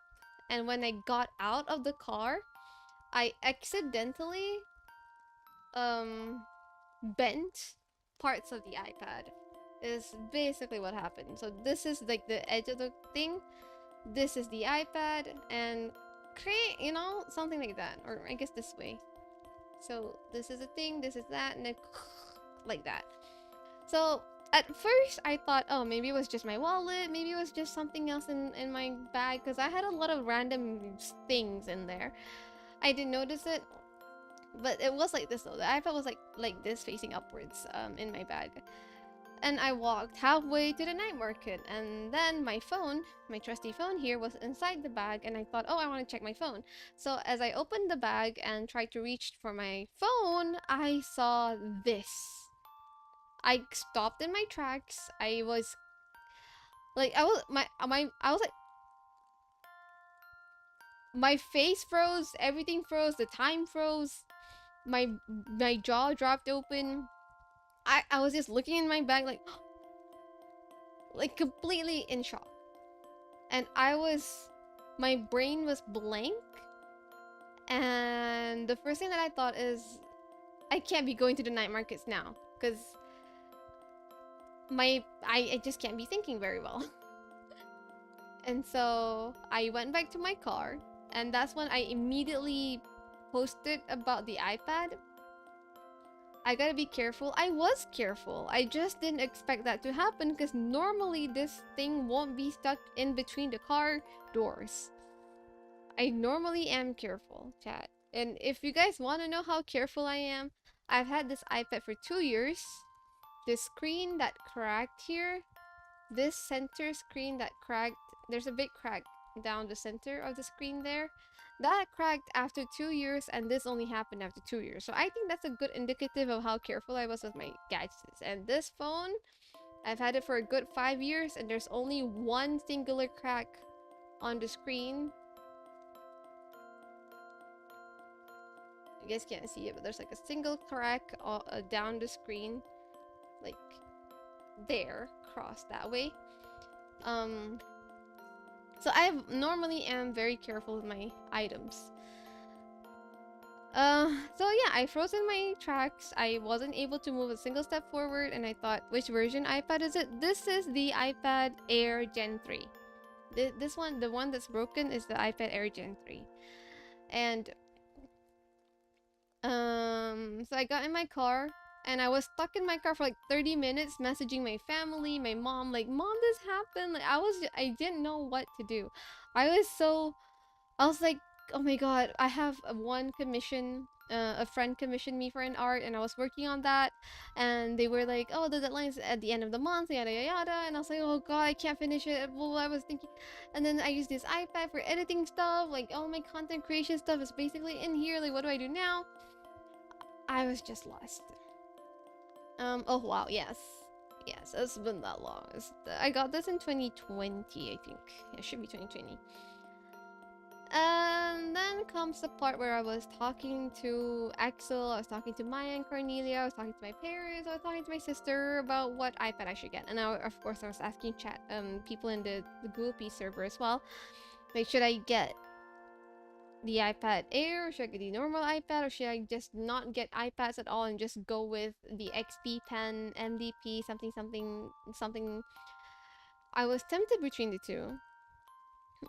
Speaker 1: and when I got out of the car, I accidentally bent parts of the iPad. Is basically what happened. So this is like the edge of the thing. This is the iPad, and create, you know, something like that, or I guess this way. So this is a thing, this is that, and then like that. So at first I thought, oh, maybe it was just my wallet, maybe it was just something else in my bag, because I had a lot of random things in there. I didn't notice it, but it was like this though. The iPad was like this, facing upwards in my bag. And I walked halfway to the night market, and then my phone, my trusty phone here, was inside the bag, and I thought, oh, I want to check my phone. So as I opened the bag and tried to reach for my phone, I saw this. I stopped in my tracks. I was like, my face froze, everything froze, the time froze, my jaw dropped open. I was just looking in my bag like completely in shock. And my brain was blank. And the first thing that I thought is, I can't be going to the night markets now, because I just can't be thinking very well. And so I went back to my car, and that's when I immediately posted about the iPad. I gotta be careful. I was careful. I just didn't expect that to happen, because normally this thing won't be stuck in between the car doors. I normally am careful, chat. And if you guys want to know how careful I am, I've had this iPad for 2 years. The screen that cracked here, this center screen that cracked, there's a big crack down the center of the screen there. That cracked after 2 years, and this only happened after 2 years. So I think that's a good indicative of how careful I was with my gadgets. And this phone, I've had it for a good 5 years, and there's only one singular crack on the screen. You guys can't see it, but there's like a single crack down the screen, like there, across that way. So I normally am very careful with my items. So yeah, I froze in my tracks. I wasn't able to move a single step forward, and I thought, which version iPad is it? This is the iPad Air Gen 3. This one, the one that's broken, is the iPad Air Gen 3. And so I got in my car, and I was stuck in my car for like 30 minutes messaging my family, my mom, like, Mom, this happened. Like, I didn't know what to do. I was like, oh my god, I have one commission a friend commissioned me for an art, and I was working on that, and they were like, "Oh, the deadline is at the end of the month, yada yada yada," and I was like, "Oh God, I can't finish it." Well, I was thinking, and then I use this iPad for editing stuff, like all my content creation stuff is basically in here. Like, what do I do now? I was just lost. Oh wow, yes. Yes, it's been that long. I got this in 2020, I think. Yeah, it should be 2020. And then comes the part where I was talking to Axel, I was talking to Maya and Cornelia, I was talking to my parents, I was talking to my sister about what iPad I should get. And now, of course, I was asking people in the Goopy server as well. Like, should I get the iPad Air, or should I get the normal iPad, or should I just not get iPads at all and just go with the XP Pen, MDP, something. I was tempted between the two,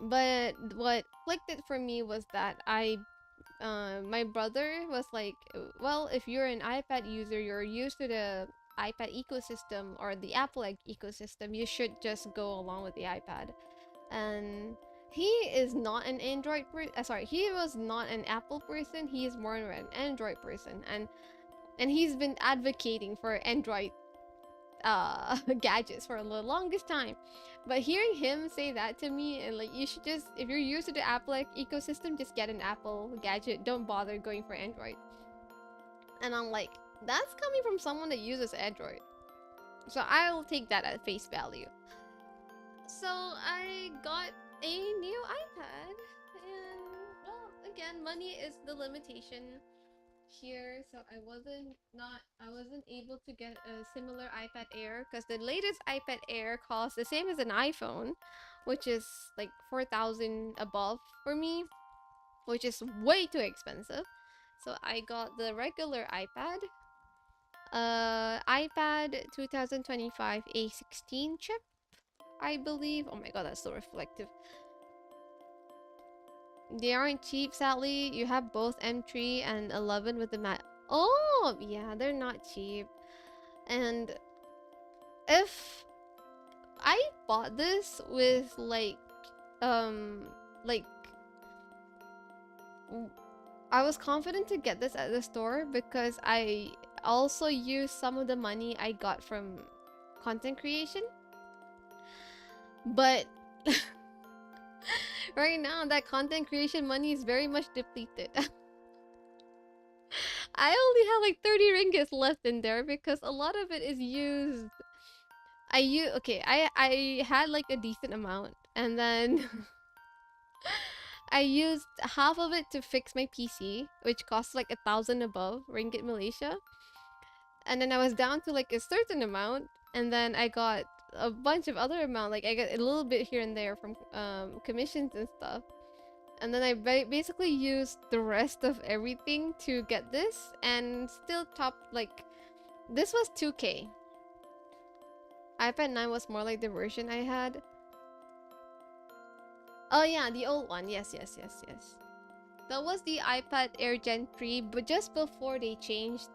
Speaker 1: but what clicked it for me was that my brother was like, well, if you're an iPad user, you're used to the iPad ecosystem or the Apple ecosystem, you should just go along with the iPad. And he is not an Android person. He was not an Apple person. He is more an Android person, and he's been advocating for Android gadgets for the longest time. But hearing him say that to me, and like, you should just, if you're used to the Apple ecosystem, just get an Apple gadget. Don't bother going for Android. And I'm like, that's coming from someone that uses Android, so I'll take that at face value. So I got a new iPad, and well, again, money is the limitation here, so I wasn't able to get a similar iPad Air, because the latest iPad Air costs the same as an iPhone, which is like 4,000 above for me, which is way too expensive. So I got the regular iPad, iPad 2025 A16 chip, I believe. Oh my god, that's so reflective. They aren't cheap, sadly. You have both M3 and 11 with the mat. Oh, yeah, they're not cheap. And if I bought this with like I was confident to get this at the store because I also used some of the money I got from content creation. But right now, that content creation money is very much depleted. I only have like 30 ringgits left in there because a lot of it is used. I had like a decent amount, and then I used half of it to fix my PC, which costs like 1,000 above ringgit Malaysia. And then I was down to like a certain amount, and then I got a bunch of other amount, like I got a little bit here and there from commissions and stuff. And then I basically used the rest of everything to get this, and still top, like, this was 2K. iPad 9 was more like the version I had. Oh yeah, the old one. Yes. That was the iPad Air Gen 3, but just before they changed,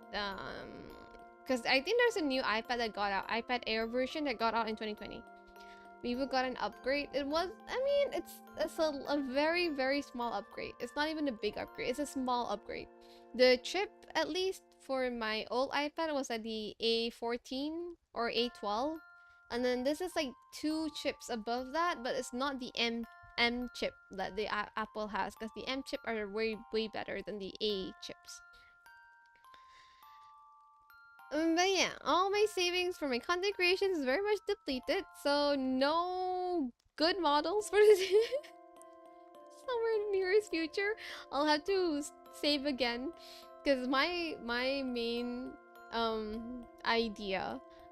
Speaker 1: because I think there's a new iPad that got out, iPad Air version that got out in 2020. We got an upgrade. It was, I mean, it's a very, very small upgrade. It's not even a big upgrade. It's a small upgrade. The chip, at least for my old iPad, was at the A14 or A12. And then this is like 2 chips above that, but it's not the M chip that the Apple has, because the M chip are way better than the A chips. But yeah, all my savings for my content creation is very much depleted, so no good models for this somewhere in the nearest future. I'll have to save again, because my main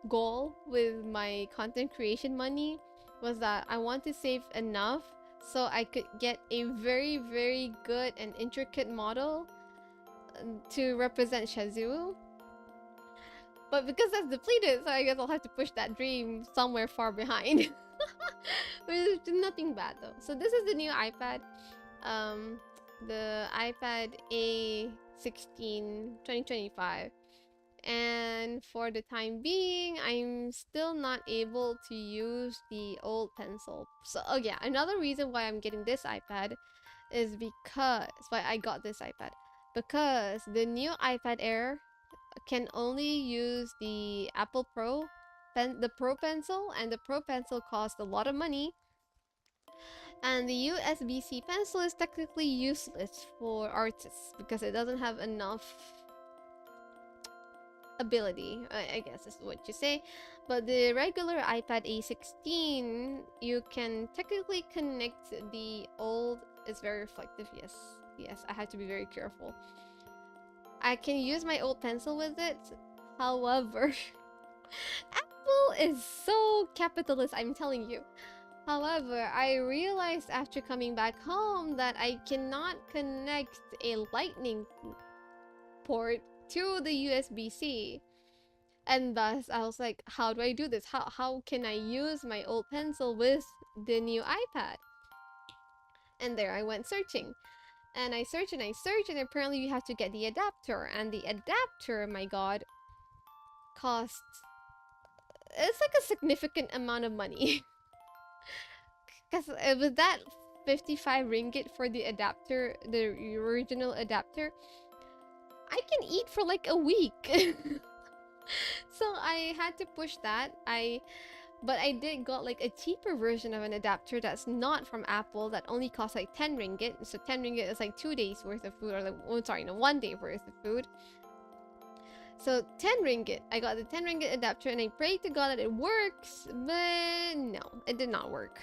Speaker 1: goal with my content creation money was that I want to save enough so I could get a very, very good and intricate model to represent Syazuuwu. But because that's depleted, so I guess I'll have to push that dream somewhere far behind. Which is nothing bad though. So this is the new iPad. The iPad A16 2025. And for the time being, I'm still not able to use the old pencil. So oh yeah, another reason why I'm getting this iPad is because why I got this iPad because the new iPad Air can only use the Apple Pro the Pro Pencil, and the Pro Pencil costs a lot of money. And the USB-C pencil is technically useless for artists because it doesn't have enough ability, I guess is what you say. But the regular iPad A16, you can technically connect the old. It's very reflective. Yes, I have to be very careful. I can use my old pencil with it. However, Apple is so capitalist, I'm telling you. However, I realized after coming back home that I cannot connect a lightning port to the USB-C. And thus, I was like, how do I do this? How can I use my old pencil with the new iPad? And there I went searching. And I searched, and apparently you have to get the adapter. And the adapter, my god, costs... It's like a significant amount of money. Because with that 55 ringgit for the adapter, the original adapter, I can eat for like a week. So I had to push that. But I did got like a cheaper version of an adapter that's not from Apple that only costs like 10 ringgit. So 10 ringgit is like 2 days worth of food, or like, oh, sorry, no, 1 day worth of food. So 10 ringgit. I got the 10 ringgit adapter and I prayed to God that it works, but no, it did not work.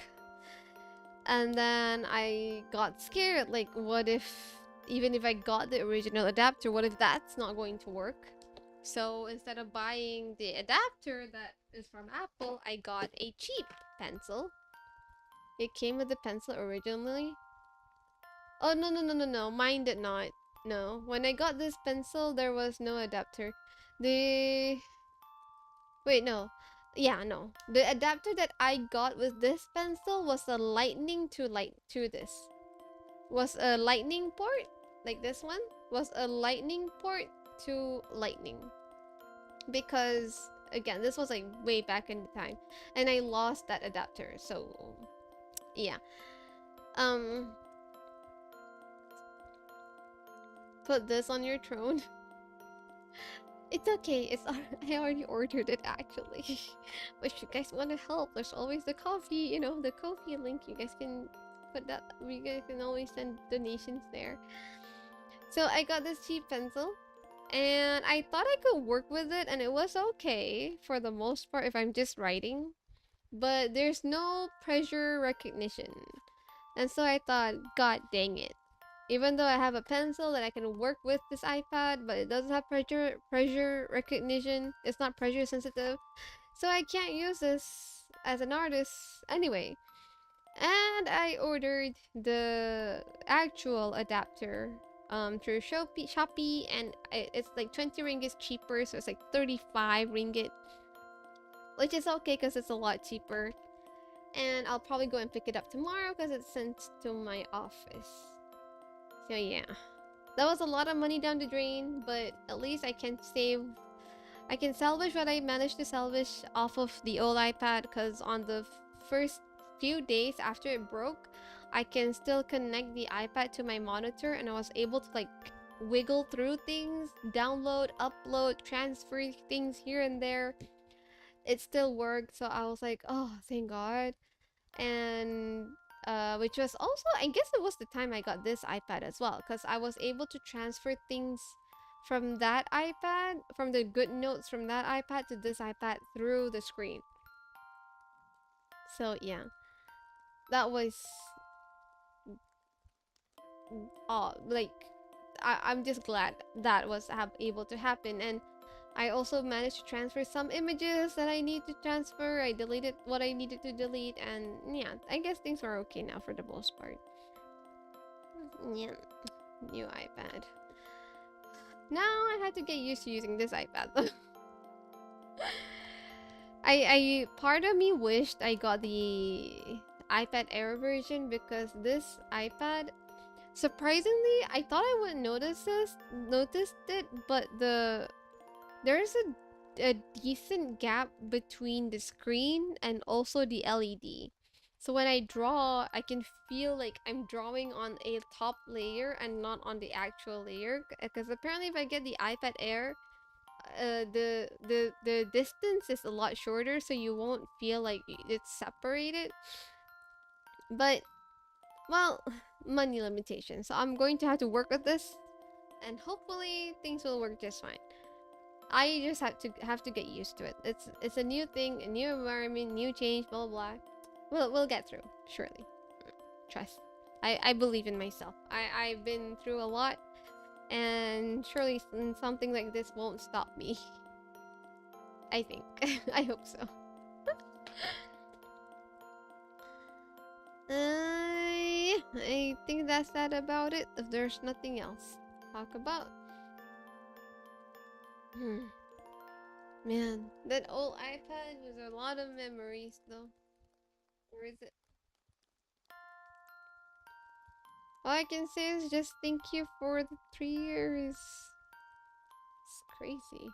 Speaker 1: And then I got scared, like what if, even if I got the original adapter, what if that's not going to work? So instead of buying the adapter that is from Apple, I got a cheap pencil. It came with the pencil originally. Oh, no. Mine did not. No. When I got this pencil, there was no adapter. Wait, no. Yeah, no. The adapter that I got with this pencil was a lightning to this. Was a lightning port, like this one, was a lightning port to lightning. Because again, this was like way back in the time, and I lost that adapter. So yeah. Put this on your throne. It's okay. I already ordered it actually. But if you guys want to help, there's always the coffee, you know, the coffee link. You guys can put that. You guys can always send donations there. So I got this cheap pencil, and I thought I could work with it, and it was okay for the most part if I'm just writing. But there's no pressure recognition. And so I thought, god dang it. Even though I have a pencil that I can work with this iPad, but it doesn't have pressure recognition, it's not pressure sensitive, so I can't use this as an artist anyway. And I ordered the actual adapter through Shopee, and it's like 20 ringgit cheaper, so it's like 35 ringgit, which is okay because it's a lot cheaper. And I'll probably go and pick it up tomorrow because it's sent to my office. So yeah, that was a lot of money down the drain, but at least I can salvage what I managed to salvage off of the old iPad, because on the first few days after it broke, I can still connect the iPad to my monitor, and I was able to like wiggle through things, download, upload, transfer things here and there. It still worked, so I was like, oh, thank God. And which was also, I guess it was the time I got this iPad as well, because I was able to transfer things from that iPad, from the good notes from that iPad to this iPad through the screen. So yeah, that was like I'm just glad that was able to happen. And I also managed to transfer some images that I need to transfer. I deleted what I needed to delete, and yeah, I guess things are okay now for the most part. Yeah, new iPad. Now I had to get used to using this iPad though. I part of me wished I got the iPad Air version, because this iPad, surprisingly, I thought I wouldn't noticed it, but there's a decent gap between the screen and also the LED. So when I draw, I can feel like I'm drawing on a top layer and not on the actual layer. Because apparently if I get the iPad Air, the distance is a lot shorter, so you won't feel like it's separated. But, well, money limitations. So I'm going to have to work with this, and hopefully things will work just fine. I just have to get used to it. It's a new thing, a new environment, new change, blah blah blah. We'll get through, surely. Trust. I believe in myself. I've been through a lot, and surely something like this won't stop me. I think. I hope so. I think that's that about it. If there's nothing else to talk about. Man, that old iPad was a lot of memories though. Where is it? All I can say is just thank you for the 3 years. It's crazy.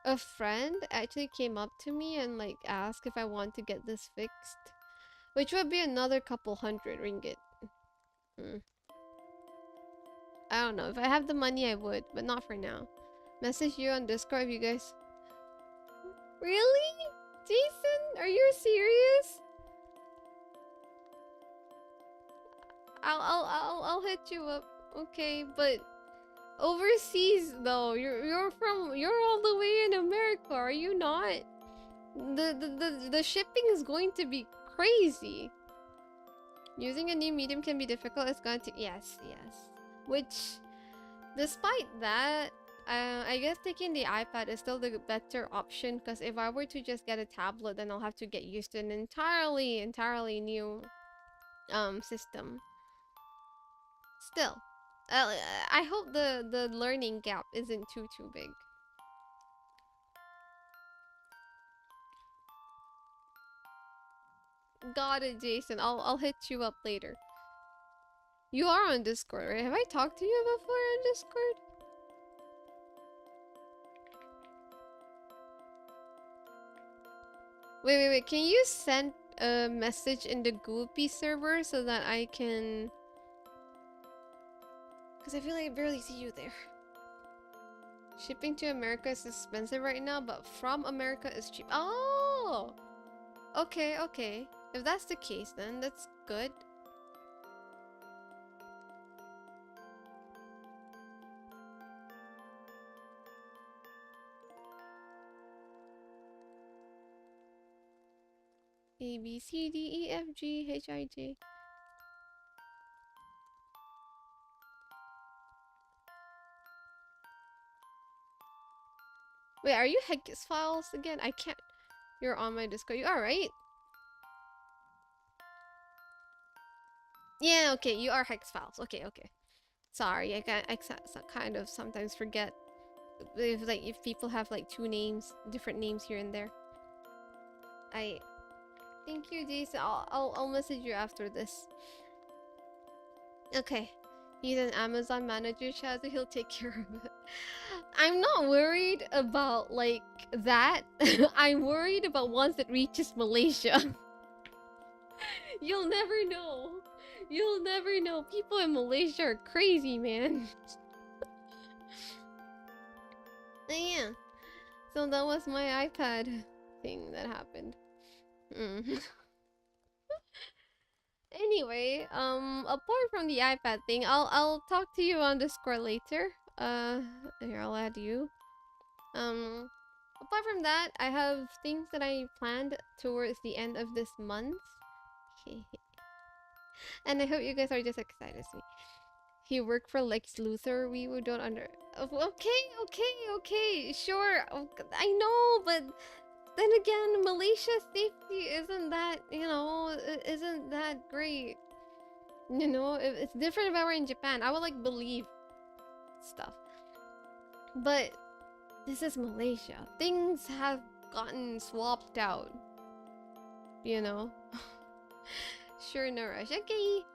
Speaker 1: A friend actually came up to me and like asked if I want to get this fixed, which would be another couple hundred ringgit. I don't know. If I have the money, I would, but not for now. Message you on Discord if you guys... Really? Jason? Are you serious? I'll hit you up. Okay, but overseas though, you're all the way in America, are you not? The shipping is going to be crazy. Using a new medium can be difficult. It's going to... Yes. Which, despite that, I guess taking the iPad is still the better option, because if I were to just get a tablet, then I'll have to get used to an entirely new system. Still, I hope the learning gap isn't too big. Got it, Jason. I'll hit you up later. You are on Discord, right? Have I talked to you before on Discord? Wait. Can you send a message in the Goopy server so that I can... Because I feel like I barely see you there. Shipping to America is expensive right now, but from America is cheap. Oh! Okay. If that's the case, then that's good. A, B, C, D, E, F, G, H, I, J. Wait, are you Hex Files again? I can't... You're on my Discord. You alright? Yeah, okay, you are Hex Files. Okay. Sorry, I kind of sometimes forget if people have like different names here and there. Thank you, Jason. I'll message you after this. Okay. He's an Amazon manager, Shazu. He'll take care of it. I'm not worried about like that. I'm worried about once it reaches Malaysia. You'll never know. You'll never know. People in Malaysia are crazy, man. Yeah. So that was my iPad thing that happened. Anyway, apart from the iPad thing, I'll talk to you on Discord later. Here, I'll add you. Apart from that, I have things that I planned towards the end of this month. And I hope you guys are just excited as me. He worked for Lex Luthor. We don't under... Okay, sure. I know, but then again, Malaysia's safety isn't that, isn't that great. You know, it's different if I were in Japan. I would like believe stuff. But this is Malaysia. Things have gotten swapped out. You know? Sure, no rush. Okay.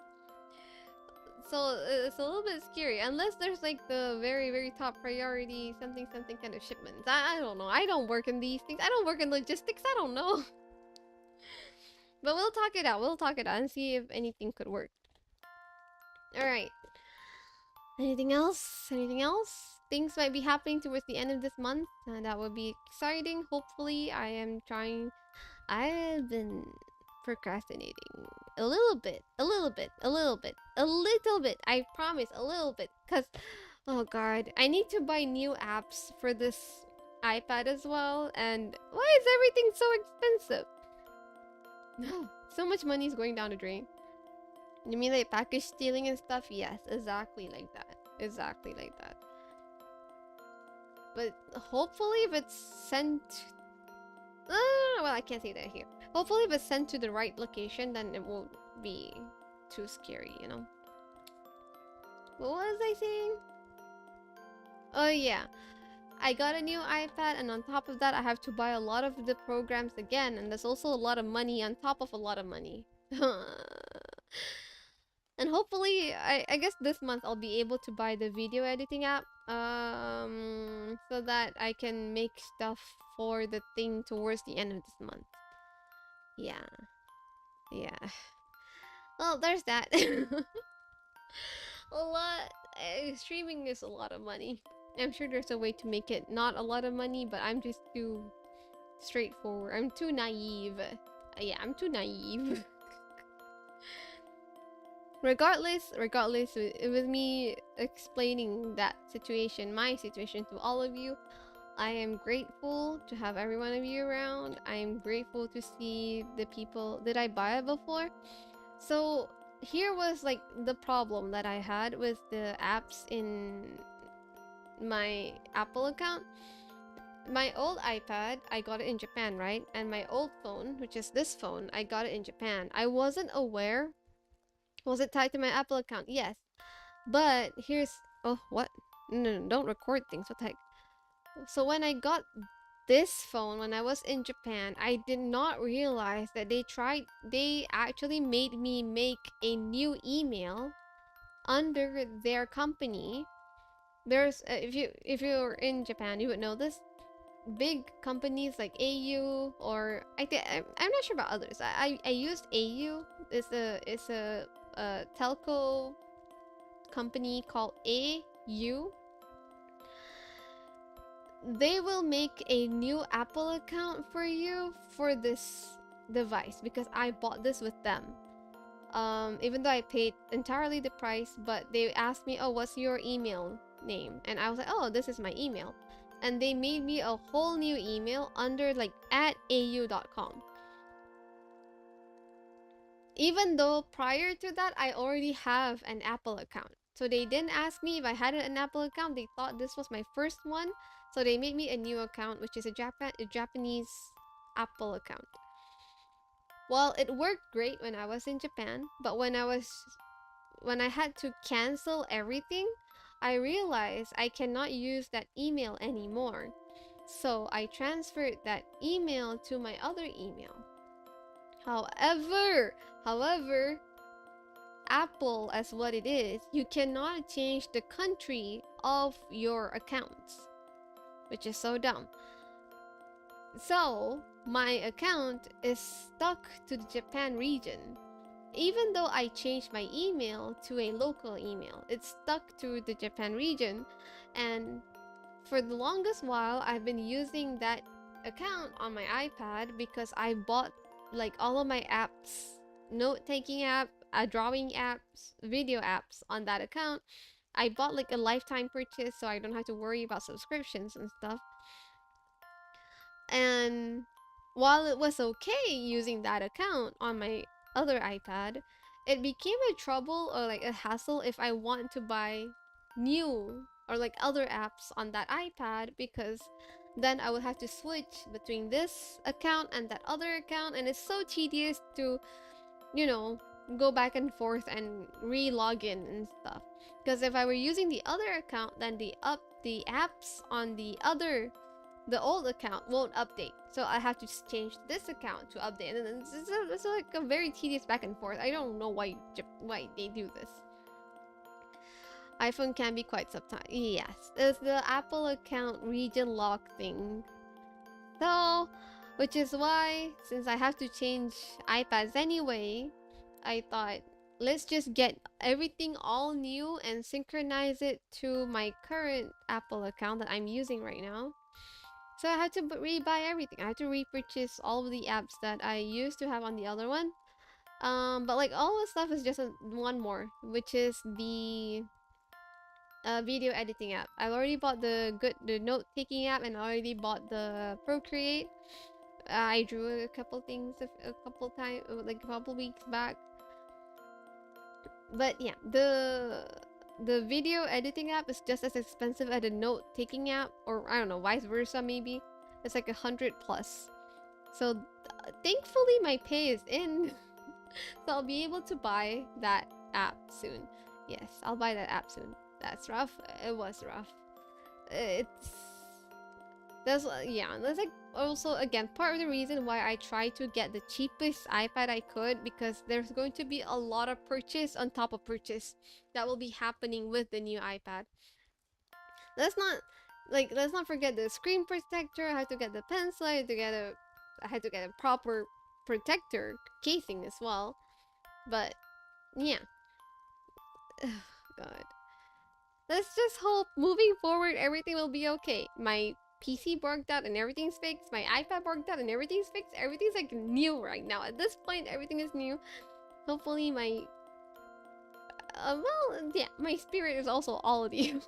Speaker 1: So it's a little bit scary. Unless there's like the very top priority something kind of shipments. I don't know. I don't work in these things. I don't work in logistics. I don't know. But we'll talk it out. We'll talk it out and see if anything could work. Alright. Anything else? Anything else? Things might be happening towards the end of this month, and that would be exciting. Hopefully, I've been procrastinating a little bit. I promise, a little bit. Because, oh god, I need to buy new apps for this iPad as well. And why is everything so expensive? So much money is going down the drain. You mean like package stealing and stuff? Yes, exactly like that. Exactly like that. But hopefully if it's sent... well, I can't say that here. Hopefully if it's sent to the right location, then it won't be too scary, you know? What was I saying? Oh yeah. I got a new iPad, and on top of that, I have to buy a lot of the programs again, and there's also a lot of money on top of a lot of money. And hopefully, I guess this month I'll be able to buy the video editing app, so that I can make stuff for the thing towards the end of this month. Yeah. Well, there's that. A lot. Streaming is a lot of money. I'm sure there's a way to make it not a lot of money, but I'm just too straightforward. I'm too naive. Yeah, I'm too naive. Regardless, with me explaining that situation, my situation to all of you, I am grateful to have every one of you around. I am grateful to see the people. Did I buy it before? So here was like the problem that I had with the apps in my Apple account. My old iPad, I got it in Japan, right? And my old phone, which is this phone, I got it in Japan. I wasn't aware. Was it tied to my Apple account? Yes. But here's... Oh, what? No, don't record things. What the heck? So when I got this phone, when I was in Japan, I did not realize that they actually made me make a new email under their company. There's if you're in Japan, you would know this. Big companies like AU, or I'm not sure about others. I used AU. It's a telco company called AU. They will make a new Apple account for you for this device because I bought this with them. Even though I paid entirely the price, but they asked me, oh, what's your email name? And I was like, oh, this is my email. And they made me a whole new email under like @au.com. Even though prior to that, I already have an Apple account. So they didn't ask me if I had an Apple account. They thought this was my first one. So they made me a new account, which is a Japanese Apple account. Well, it worked great when I was in Japan, but when I had to cancel everything, I realized I cannot use that email anymore. So I transferred that email to my other email. However, Apple, as what it is, you cannot change the country of your accounts, which is so dumb. So my account is stuck to the Japan region. Even though I changed my email to a local email, it's stuck to the Japan region. And for the longest while, I've been using that account on my iPad because I bought like all of my apps, note-taking app, drawing apps, video apps on that account. I bought like a lifetime purchase so I don't have to worry about subscriptions and stuff. And while it was okay using that account on my other iPad, it became a trouble or like a hassle if I want to buy new or like other apps on that iPad, because then I would have to switch between this account and that other account, and it's so tedious to, you know, go back and forth and re-log in and stuff. Because if I were using the other account, then the apps on the old account won't update. So I have to just change this account to update, and it's like a very tedious back and forth. I don't know why they do this. iPhone can be quite sometimes. Yes, it's the Apple account region lock thing. So Which is why, since I have to change iPads anyway, I thought, let's just get everything all new and synchronize it to my current Apple account that I'm using right now. So I had to rebuy everything. I had to repurchase all of the apps that I used to have on the other one. But like all the stuff is just one more, which is the video editing app. I've already bought the note-taking app, and I already bought the Procreate. I drew a couple things a couple times, like a couple weeks back. But yeah, the video editing app is just as expensive as a note-taking app, or I don't know, vice versa maybe. It's like 100 plus. So thankfully my pay is in, so I'll be able to buy that app soon. Yes, I'll buy that app soon. That's rough. It was rough. That's like also again part of the reason why I tried to get the cheapest iPad I could, because there's going to be a lot of purchase on top of purchase that will be happening with the new iPad. Let's not forget the screen protector. I had to get the pencil. I had to get a proper protector casing as well. But yeah. God. Let's just hope moving forward everything will be okay. My PC worked out and everything's fixed. My iPad worked out and everything's fixed. Everything's like new right now. At this point, everything is new. Hopefully my... well, yeah, my spirit is also all of you.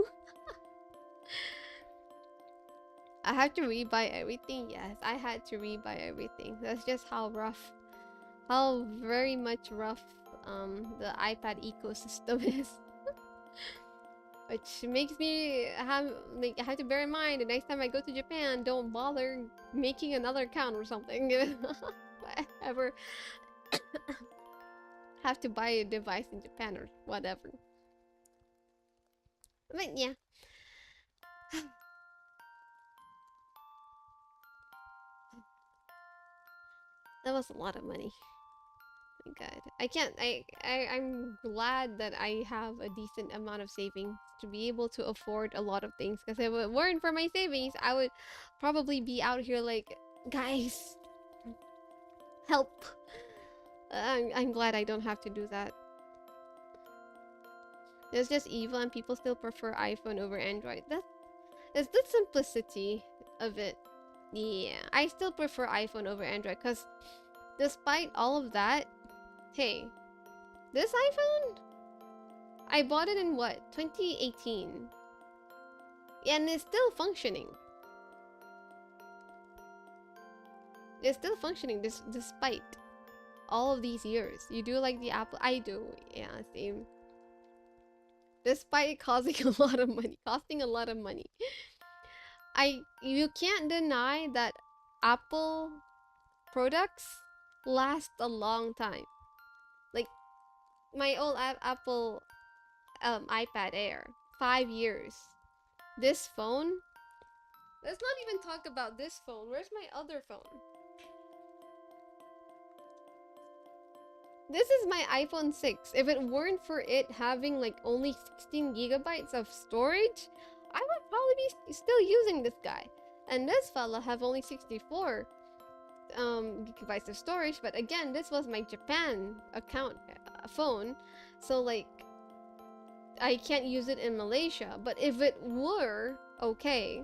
Speaker 1: I had to rebuy everything. Yes, I had to rebuy everything. That's just how rough, how very much rough the iPad ecosystem is. Which makes me have I have to bear in mind the next time I go to Japan, don't bother making another account or something. If I ever have to buy a device in Japan or whatever. But yeah. That was a lot of money. Oh my god. I'm glad that I have a decent amount of savings to be able to afford a lot of things. Because if it weren't for my savings, I would probably be out here like, guys, help. I'm glad I don't have to do that. It's just evil and people still prefer iPhone over Android. It's the simplicity of it. Yeah, I still prefer iPhone over Android because despite all of that, hey, this iPhone, I bought it in what, 2018, and it's still functioning. It's still functioning despite all of these years. You do like the Apple? I do. Yeah, same. Despite it costing a lot of money. You can't deny that Apple products last a long time. Like my old Apple iPad Air, 5 years. This phone, let's not even talk about this phone. Where's my other phone? This is my iPhone 6. If it weren't for it having like only 16 gigabytes of storage, I would probably be still using this guy. And this fella have only 64 gigabytes of storage. But again, this was my Japan account phone, so like I can't use it in Malaysia. But if it were okay,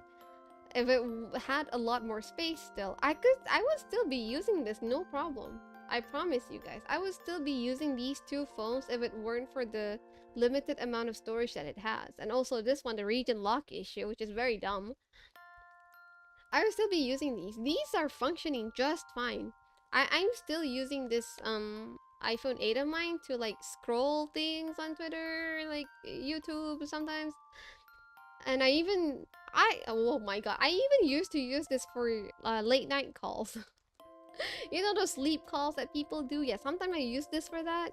Speaker 1: if it had a lot more space still, I would still be using this, no problem. I promise you guys, I would still be using these two phones if it weren't for the limited amount of storage that it has. And also this one, the region lock issue, which is very dumb. I would still be using these. These are functioning just fine. I'm still using this iPhone 8 of mine to like scroll things on Twitter, like YouTube sometimes. And oh my god, I even used to use this for late night calls. You know those sleep calls that people do? Yeah, sometimes I use this for that.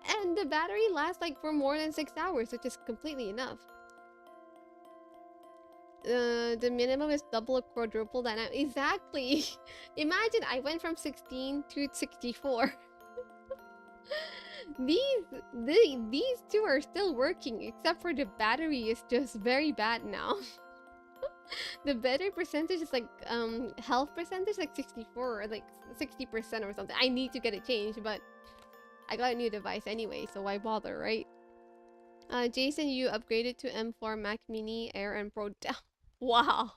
Speaker 1: And the battery lasts like for more than 6 hours, which is completely enough. The minimum is double or quadruple that now. Exactly. Imagine I went from 16 to 64. These two are still working, except for the battery is just very bad now. The better percentage is like health percentage like 64 or like 60% or something. I need to get it changed, but I got a new device anyway, so why bother, right? Jason, you upgraded to M4 Mac Mini, Air, and Pro down. Wow.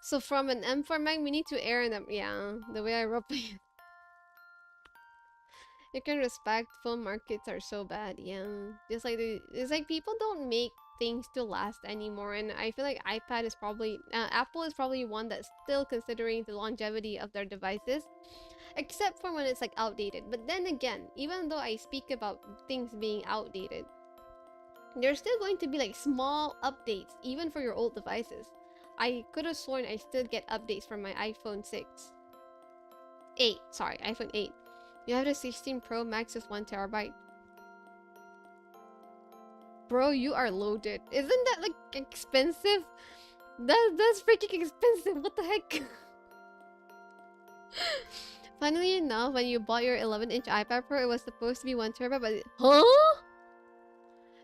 Speaker 1: So from an M4 Mac Mini to Air and yeah, the way I rub it. You can respect phone markets are so bad, yeah. Just like it's like people don't make things to last anymore, and I feel like iPad is probably Apple is probably one that's still considering the longevity of their devices, except for when it's like outdated. But then again, even though I speak about things being outdated, there's still going to be like small updates even for your old devices. I could have sworn I still get updates from my iPhone 8, sorry, iPhone 8. You have the 16 Pro Max with 1 terabyte. Bro, you are loaded. Isn't that like expensive? That's freaking expensive. What the heck? Funnily enough, when you bought your 11-inch iPad Pro, it was supposed to be 1 terabyte, but huh?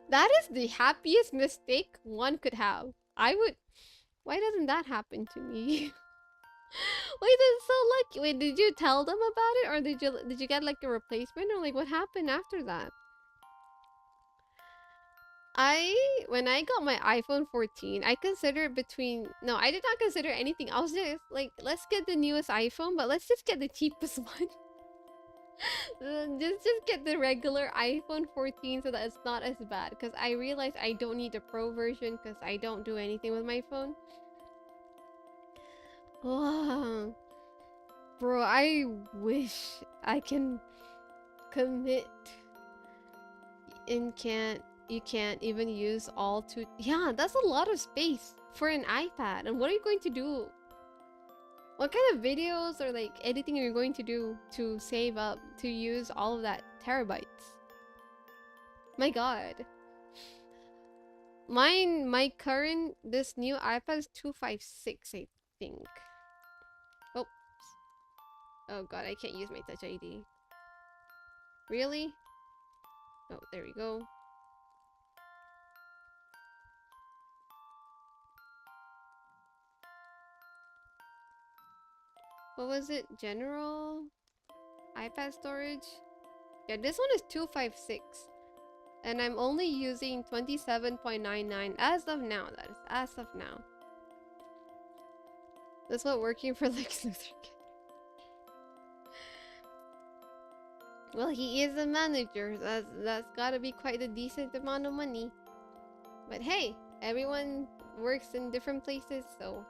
Speaker 1: That is the happiest mistake one could have. Why doesn't that happen to me? Wait, that's so lucky. Wait, did you tell them about it, or did you get like a replacement, or like what happened after that? When I got my iPhone 14, I considered I did not consider anything. I was just like, let's get the newest iPhone, but let's just get the cheapest one. just get the regular iPhone 14 so that it's not as bad, because I realized I don't need the Pro version because I don't do anything with my phone. Wow. Bro, I wish I can commit and you can't even use all two. Yeah, that's a lot of space for an iPad. And what are you going to do? What kind of videos or like editing are you going to do to save up to use all of that terabytes? My god. This new iPad is 256, I think. Oops. Oh god, I can't use my Touch ID. Really? Oh, there we go. What was it? General iPad storage? Yeah, this one is 256. And I'm only using 27.99 as of now. That is as of now. That's what working for Lex Luthor can. Well, he is a manager. That's gotta be quite a decent amount of money. But hey, everyone works in different places, so.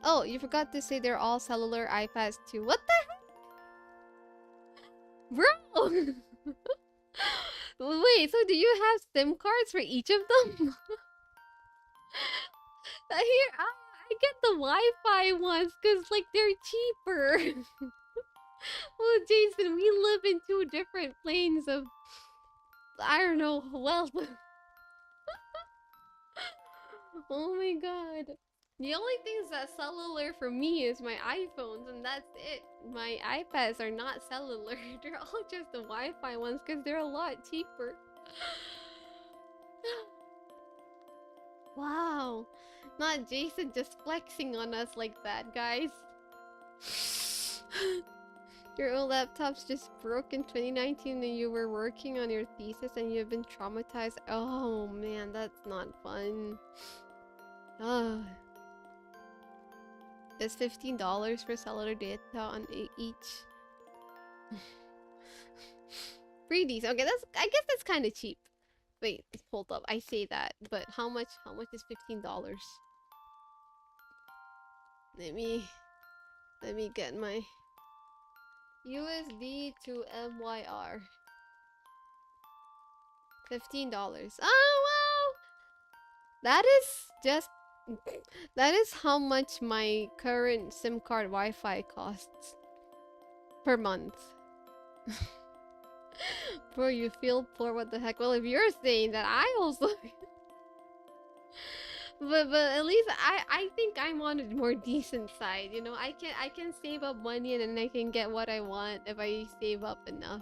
Speaker 1: Oh, you forgot to say they're all cellular iPads too. What the heck? Bro! Wait, so do you have SIM cards for each of them? Here, I get the Wi-Fi ones because, like, they're cheaper. Well, Jason, we live in two different planes of, I don't know, wealth. Oh my god. The only things that cellular for me is my iPhones, and that's it. My iPads are not cellular. They're all just the Wi-Fi ones because they're a lot cheaper. Wow. Not Jason just flexing on us like that, guys. Your old laptop's just broke in 2019 and you were working on your thesis and you've been traumatized. Oh man, that's not fun. It's $15 for cellular data on each. Freebies. Okay, I guess that's kind of cheap. Wait, hold up. I say that, but how much is $15? Let me get my USD to MYR. $15. Oh wow! That is how much my current SIM card Wi-Fi costs per month. Bro, you feel poor, what the heck? Well, if you're saying that, I also but at least I think I'm on a more decent side, you know? I can save up money and then I can get what I want if I save up enough.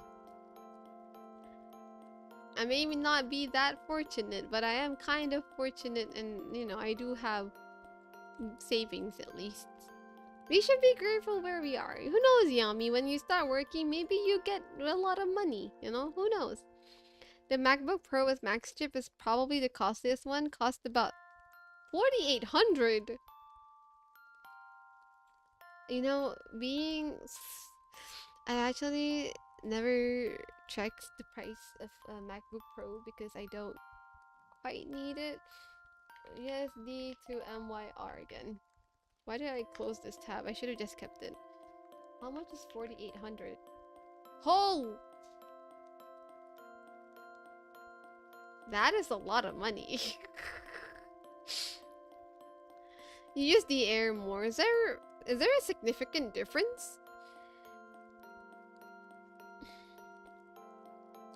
Speaker 1: I may not be that fortunate, but I am kind of fortunate, and you know, I do have savings at least. We should be grateful where we are. Who knows, Yami? When you start working, maybe you get a lot of money, you know? Who knows? The MacBook Pro with Max chip is probably the costliest one. Cost about 4,800. You know, I actually never checked the price of a MacBook Pro because I don't quite need it. USD to MYR again. Why did I close this tab? I should have just kept it. How much is 4,800? Oh! That is a lot of money. You use the Air more. Is there a significant difference?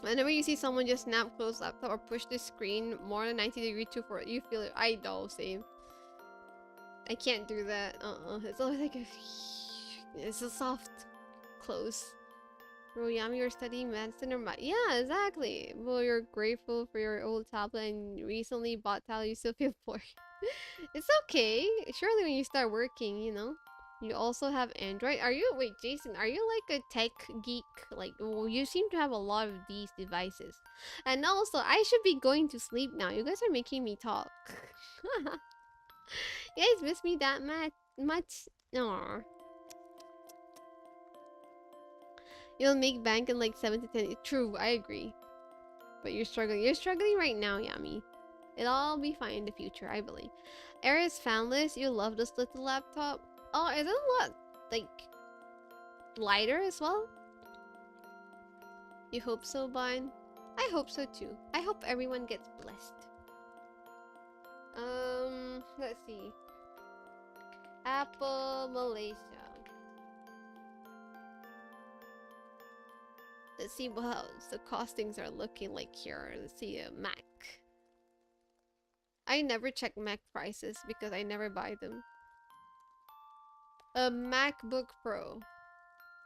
Speaker 1: Whenever you see someone just snap close laptop or push the screen more than 90 degrees to you feel it. I know, same. I can't do that. It's always like it's a soft close. Bro, Yami, you're studying medicine or yeah, exactly. Well, you're grateful for your old tablet and recently bought tablet, you still feel poor. It's okay. Surely when you start working, you know. You also have Android. Wait, Jason, are you like a tech geek? Like, well, you seem to have a lot of these devices. And also, I should be going to sleep now. You guys are making me talk. You guys miss me that much? Aww. You'll make bank in like 7 to 10. True, I agree. But you're struggling. You're struggling right now, Yami. It'll all be fine in the future, I believe. Air is fanless. You love this little laptop. Oh, is it a lot, like, lighter as well? You hope so, Bon? I hope so too. I hope everyone gets blessed. Let's see. Apple, Malaysia. Let's see what the costings are looking like here. Let's see a Mac. I never check Mac prices because I never buy them. A MacBook Pro.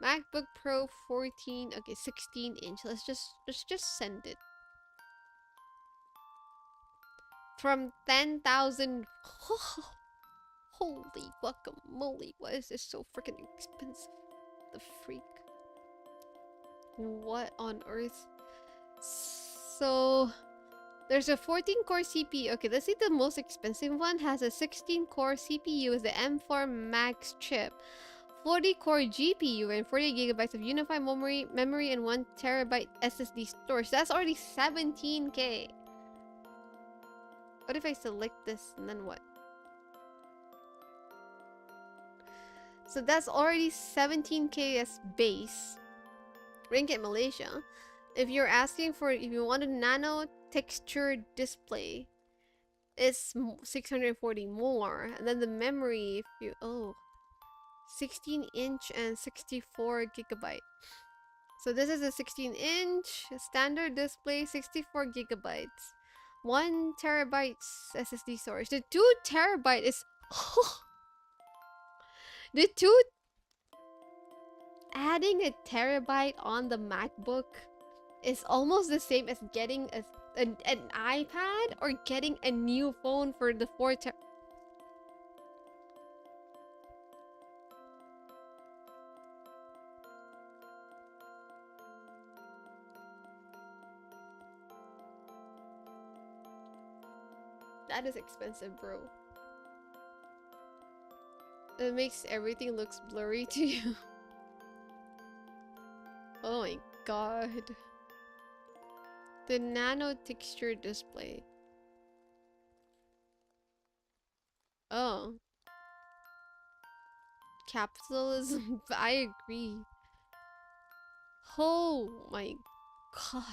Speaker 1: MacBook Pro 14, okay, 16 inch. Let's just send it. From 10,000. Holy guacamole. Why is this so freaking expensive? The freak. What on earth? So there's a 14-core CPU. Okay, let's see the most expensive one has a 16-core CPU with the M4 Max chip, 40-core GPU, and 48 GB of unified memory and 1 TB SSD storage. That's already 17K. What if I select this and then what? So that's already 17K as base. Ringgit Malaysia. If you're asking for, if you want a nano texture display, it's 640 more. And then the memory, if you 16 inch and 64 GB. So this is a 16 inch standard display, 64 GB, 1 TB SSD storage. The 2 TB is the 2 adding a terabyte on the MacBook is almost the same as getting an iPad or getting a new phone for the 4 TB. That is expensive, bro. It makes everything looks blurry to you. Oh my god. The nano texture display. Oh. Capitalism. I agree. Oh my god.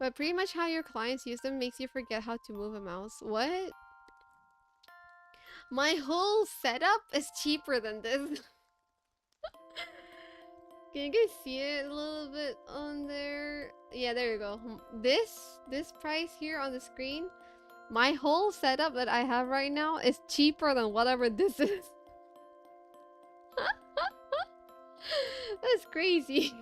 Speaker 1: But pretty much how your clients use them makes you forget how to move a mouse. What? My whole setup is cheaper than this. Can you guys see it a little bit on there? Yeah, there you go. This price here on the screen, my whole setup that I have right now is cheaper than whatever this is. That's crazy.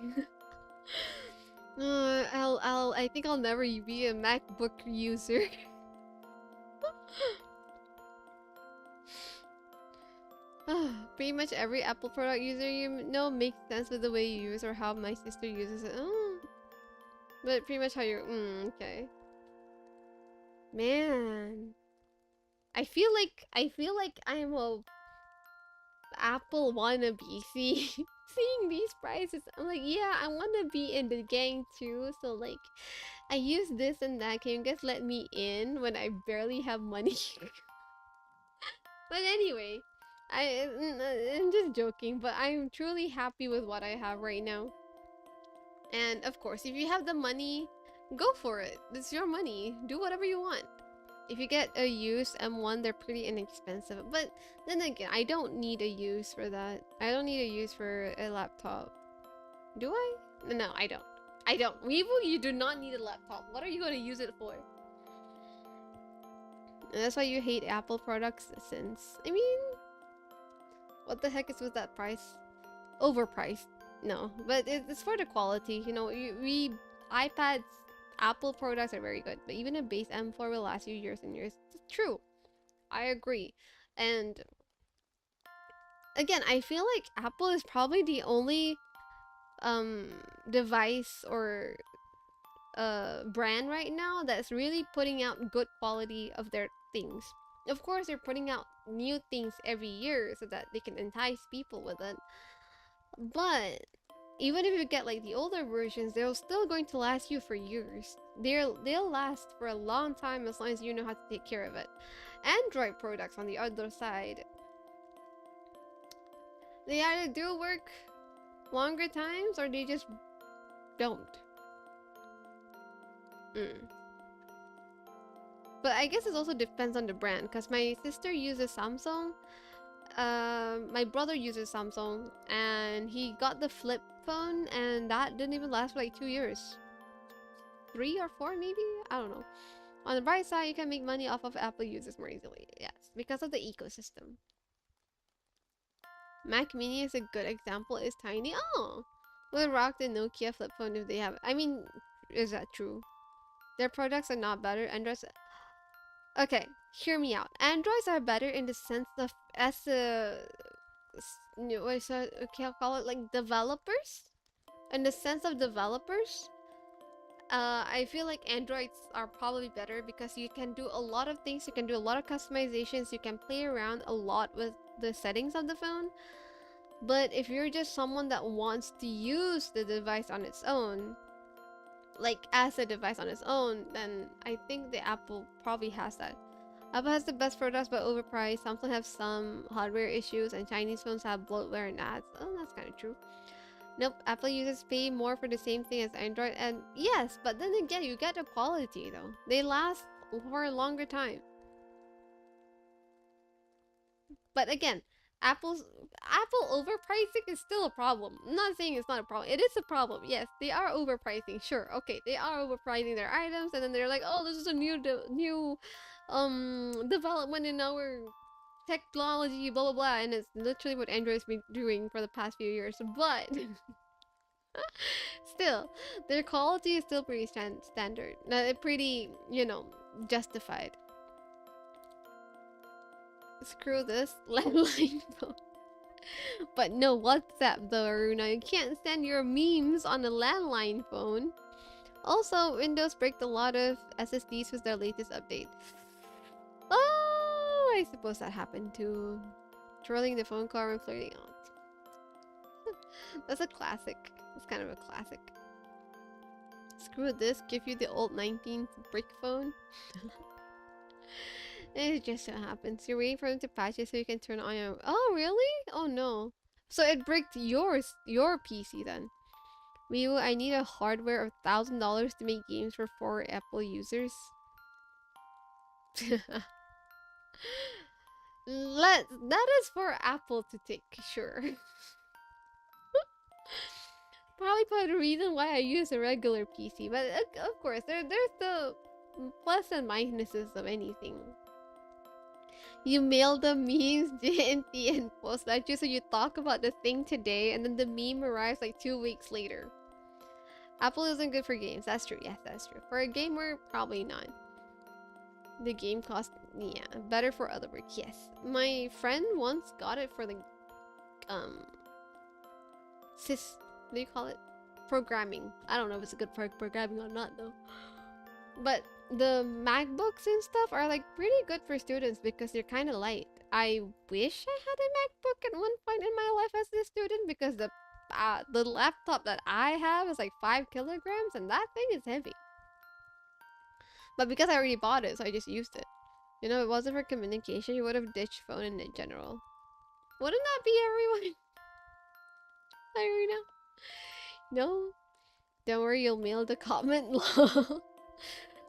Speaker 1: I think I'll never be a MacBook user. Pretty much every Apple product user you know makes sense with the way you use or how my sister uses it. Oh. But pretty much how you're okay. Man. I feel like I'm a Apple wannabe. Seeing these prices, I'm like, yeah, I wanna be in the gang too. So like, I use this and that. Can you guys let me in when I barely have money? But anyway, I'm just joking. But I'm truly happy with what I have right now. And of course, if you have the money, go for it. It's your money. Do whatever you want. If you get a used M1, they're pretty inexpensive. But then again, I don't need a use for that. I don't need a use for a laptop. Do I? No, I don't. I don't. Weevu, you do not need a laptop. What are you going to use it for? And that's why you hate Apple products since... I mean... What the heck is with that price? Overpriced. No, but it's for the quality. You know, iPads... Apple products are very good, but even a base M4 will last you years and years. It's true. I agree. And again, I feel like Apple is probably the only device or brand right now that's really putting out good quality of their things. Of course, they're putting out new things every year so that they can entice people with it. But even if you get like the older versions, they're still going to last you for years. They'll last for a long time as long as you know how to take care of it. Android products on the other side, they either do work longer times or they just don't. But I guess it also depends on the brand, because my sister uses Samsung. My brother uses Samsung, and he got the flip phone, and that didn't even last for like 2 years. 3 or 4 maybe? I don't know. On the bright side, you can make money off of Apple users more easily. Yes, because of the ecosystem. Mac Mini is a good example. It's tiny. Oh! Will rock the Nokia flip phone if they have it. I mean, is that true? Their products are not better. Androids... Okay, hear me out. Androids are better in the sense of as a... okay, I'll call it like developers? In the sense of developers, I feel like Androids are probably better because you can do a lot of things. You can do a lot of customizations. You can play around a lot with the settings of the phone. But if you're just someone that wants to use the device on its own, like as a device on its own, then I think the Apple probably has that. Apple has the best products but overpriced. Samsung have some hardware issues, and Chinese phones have bloatware and ads. Oh, that's kind of true. Nope, Apple users pay more for the same thing as Android, and yes, but then again, you get the quality though. They last for a longer time. But again, Apple overpricing is still a problem. I'm not saying it's not a problem. It is a problem. Yes, they are overpricing. Sure, okay, they are overpricing their items, and then they're like, oh, this is a new development in our technology, blah blah blah, and it's literally what Android's been doing for the past few years. But still, their quality is still pretty standard. Pretty, you know, justified. Screw this landline phone. But no WhatsApp though, Aruna. You can't send your memes on a landline phone. Also, Windows break a lot of SSDs with their latest update. Oh, I suppose that happened too. Trolling the phone call and flirting on. That's a classic. That's kind of a classic. Screw this, give you the old 19th brick phone. It just so happens. You're waiting for them to patch it so you can turn on your... Oh, really? Oh, no. So it bricked your PC then. Miu, I need a hardware of $1,000 to make games for 4 Apple users. That is for Apple to take, sure. Probably part of the reason why I use a regular PC. But of course, there's the plus and minuses of anything. You mail the memes, DNT, and post that just so you talk about the thing today, and then the meme arrives like 2 weeks later. Apple isn't good for games. That's true. Yes, that's true. For a gamer, probably not. The game cost, yeah, better for other work. Yes, my friend once got it for the what do you call it? Programming. I don't know if it's a good for programming or not though. But the MacBooks and stuff are like pretty good for students because they're kind of light. I wish I had a MacBook at one point in my life as a student because the laptop that I have is like 5 kilograms and that thing is heavy. But because I already bought it, so I just used it. You know, if it wasn't for communication, you would have ditched phone in general. Wouldn't that be everyone? Irina? No? Don't worry, you'll mail the comment.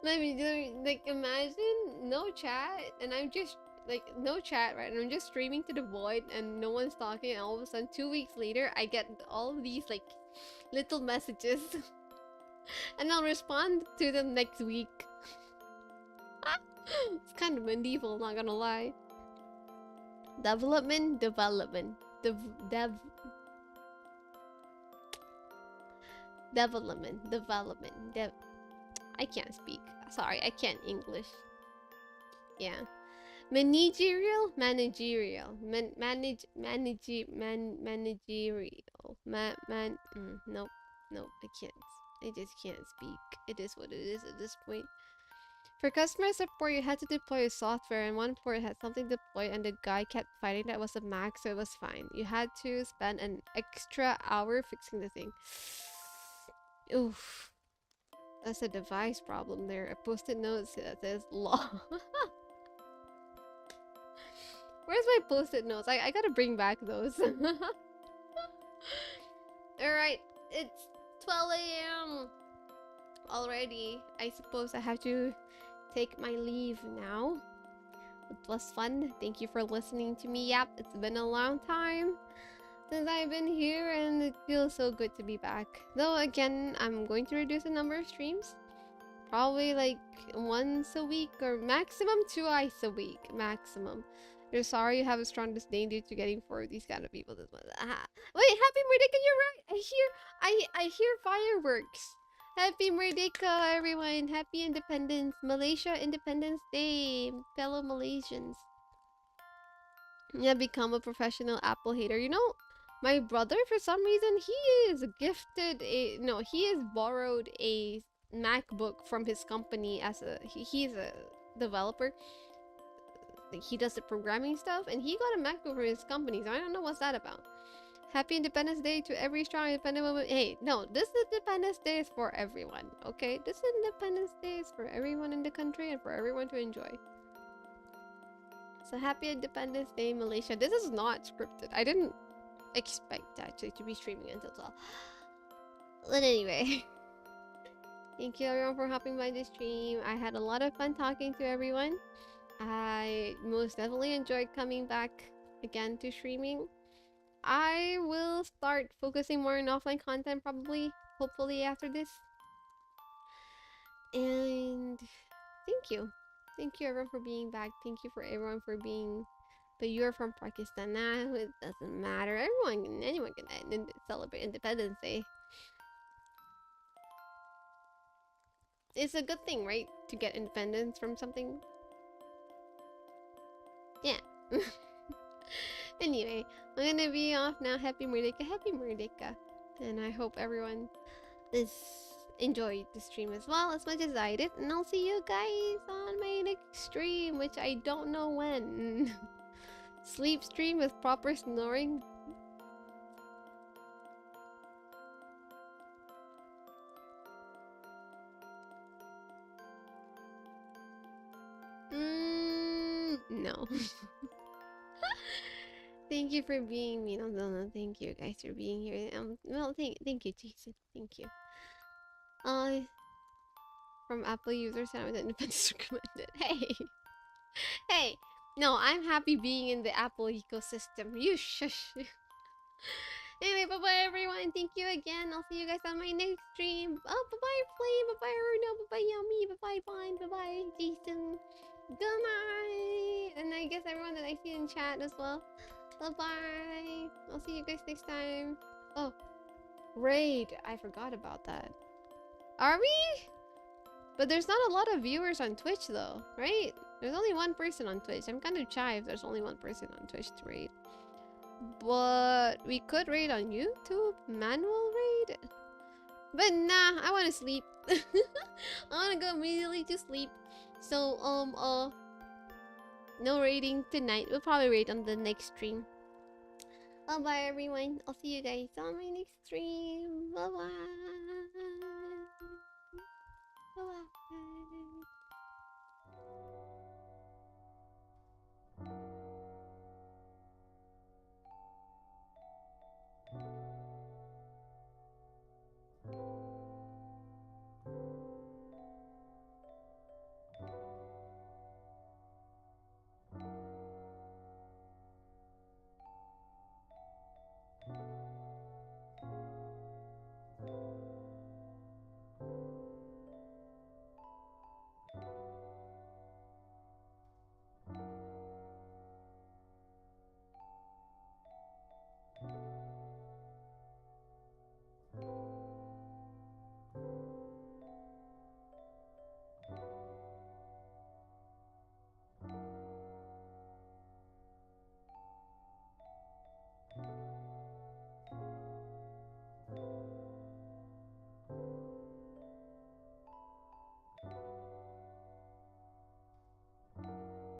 Speaker 1: Let me do, like, imagine no chat, and I'm just, like, no chat, right? And I'm just streaming to the void, and no one's talking, and all of a sudden, 2 weeks later, I get all of these, like, little messages. And I'll respond to them next week. It's kind of medieval, not gonna lie. Development. I can't speak. Sorry, I can't English. Yeah. Managerial. Managerial. Nope. Nope, I can't. I just can't speak. It is what it is at this point. For customer support, you had to deploy a software, and one port had something deployed, and the guy kept fighting that was a Mac, so it was fine. You had to spend an extra hour fixing the thing. Oof. That's a device problem there. A post-it note that says law. Where's my post-it notes? I gotta bring back those. Alright, it's 12 a.m. already. I suppose I have to take my leave now. It was fun. Thank you for listening to me. Yep, it's been a long time since I've been here, and it feels so good to be back. Though again, I'm going to reduce the number of streams. Probably like once a week, or maximum twice a week. Maximum. You're sorry you have a strong disdain due to getting for these kind of people. This month. Wait, happy Merdeka, you're right. I hear fireworks. Happy Merdeka, everyone. Happy Independence. Malaysia Independence Day, fellow Malaysians. Yeah, become a professional Apple hater. You know, my brother, for some reason, he is gifted he has borrowed a MacBook from his company as he's a developer. Like, he does the programming stuff, and he got a MacBook from his company, so I don't know what's that about. Happy Independence Day to every strong independent woman. Hey, no, this Independence Day is for everyone, okay? This Independence Day is for everyone in the country and for everyone to enjoy. So happy Independence Day, Malaysia. This is not scripted. I didn't expect actually to be streaming until 12. But anyway. Thank you everyone for hopping by this stream. I had a lot of fun talking to everyone. I most definitely enjoyed coming back again to streaming. I will start focusing more on offline content probably, hopefully after this. And thank you. Thank you everyone for being back. Thank you for everyone for being... But you're from Pakistan now, it doesn't matter. Anyone can celebrate Independence Day. It's a good thing, right? To get independence from something. Yeah. Anyway, I'm gonna be off now. Happy Merdeka, happy Merdeka. And I hope everyone is enjoyed the stream as well as much as I did. And I'll see you guys on my next stream, which I don't know when. Sleep stream with proper snoring. No. Thank you for being me. No. Thank you guys for being here. Well, thank you, Jason. Thank you. From Apple users, I was independence recommended. Hey. No, I'm happy being in the Apple ecosystem. You shush. Anyway, bye-bye everyone. Thank you again. I'll see you guys on my next stream. Oh, bye-bye Flame. Bye-bye Aruna. Bye-bye Yummy. Bye-bye Bond. Bye-bye Jason. Good night. And I guess everyone that I see in chat as well. Bye-bye. I'll see you guys next time. Oh, raid. I forgot about that. Are we? But there's not a lot of viewers on Twitch though, right? There's only one person on Twitch. I'm kind of shy if there's only one person on Twitch to raid. But we could raid on YouTube, manual raid. But nah, I want to sleep. I want to go immediately to sleep. So no raiding tonight. We'll probably raid on the next stream. Bye bye everyone. I'll see you guys on my next stream. Bye bye.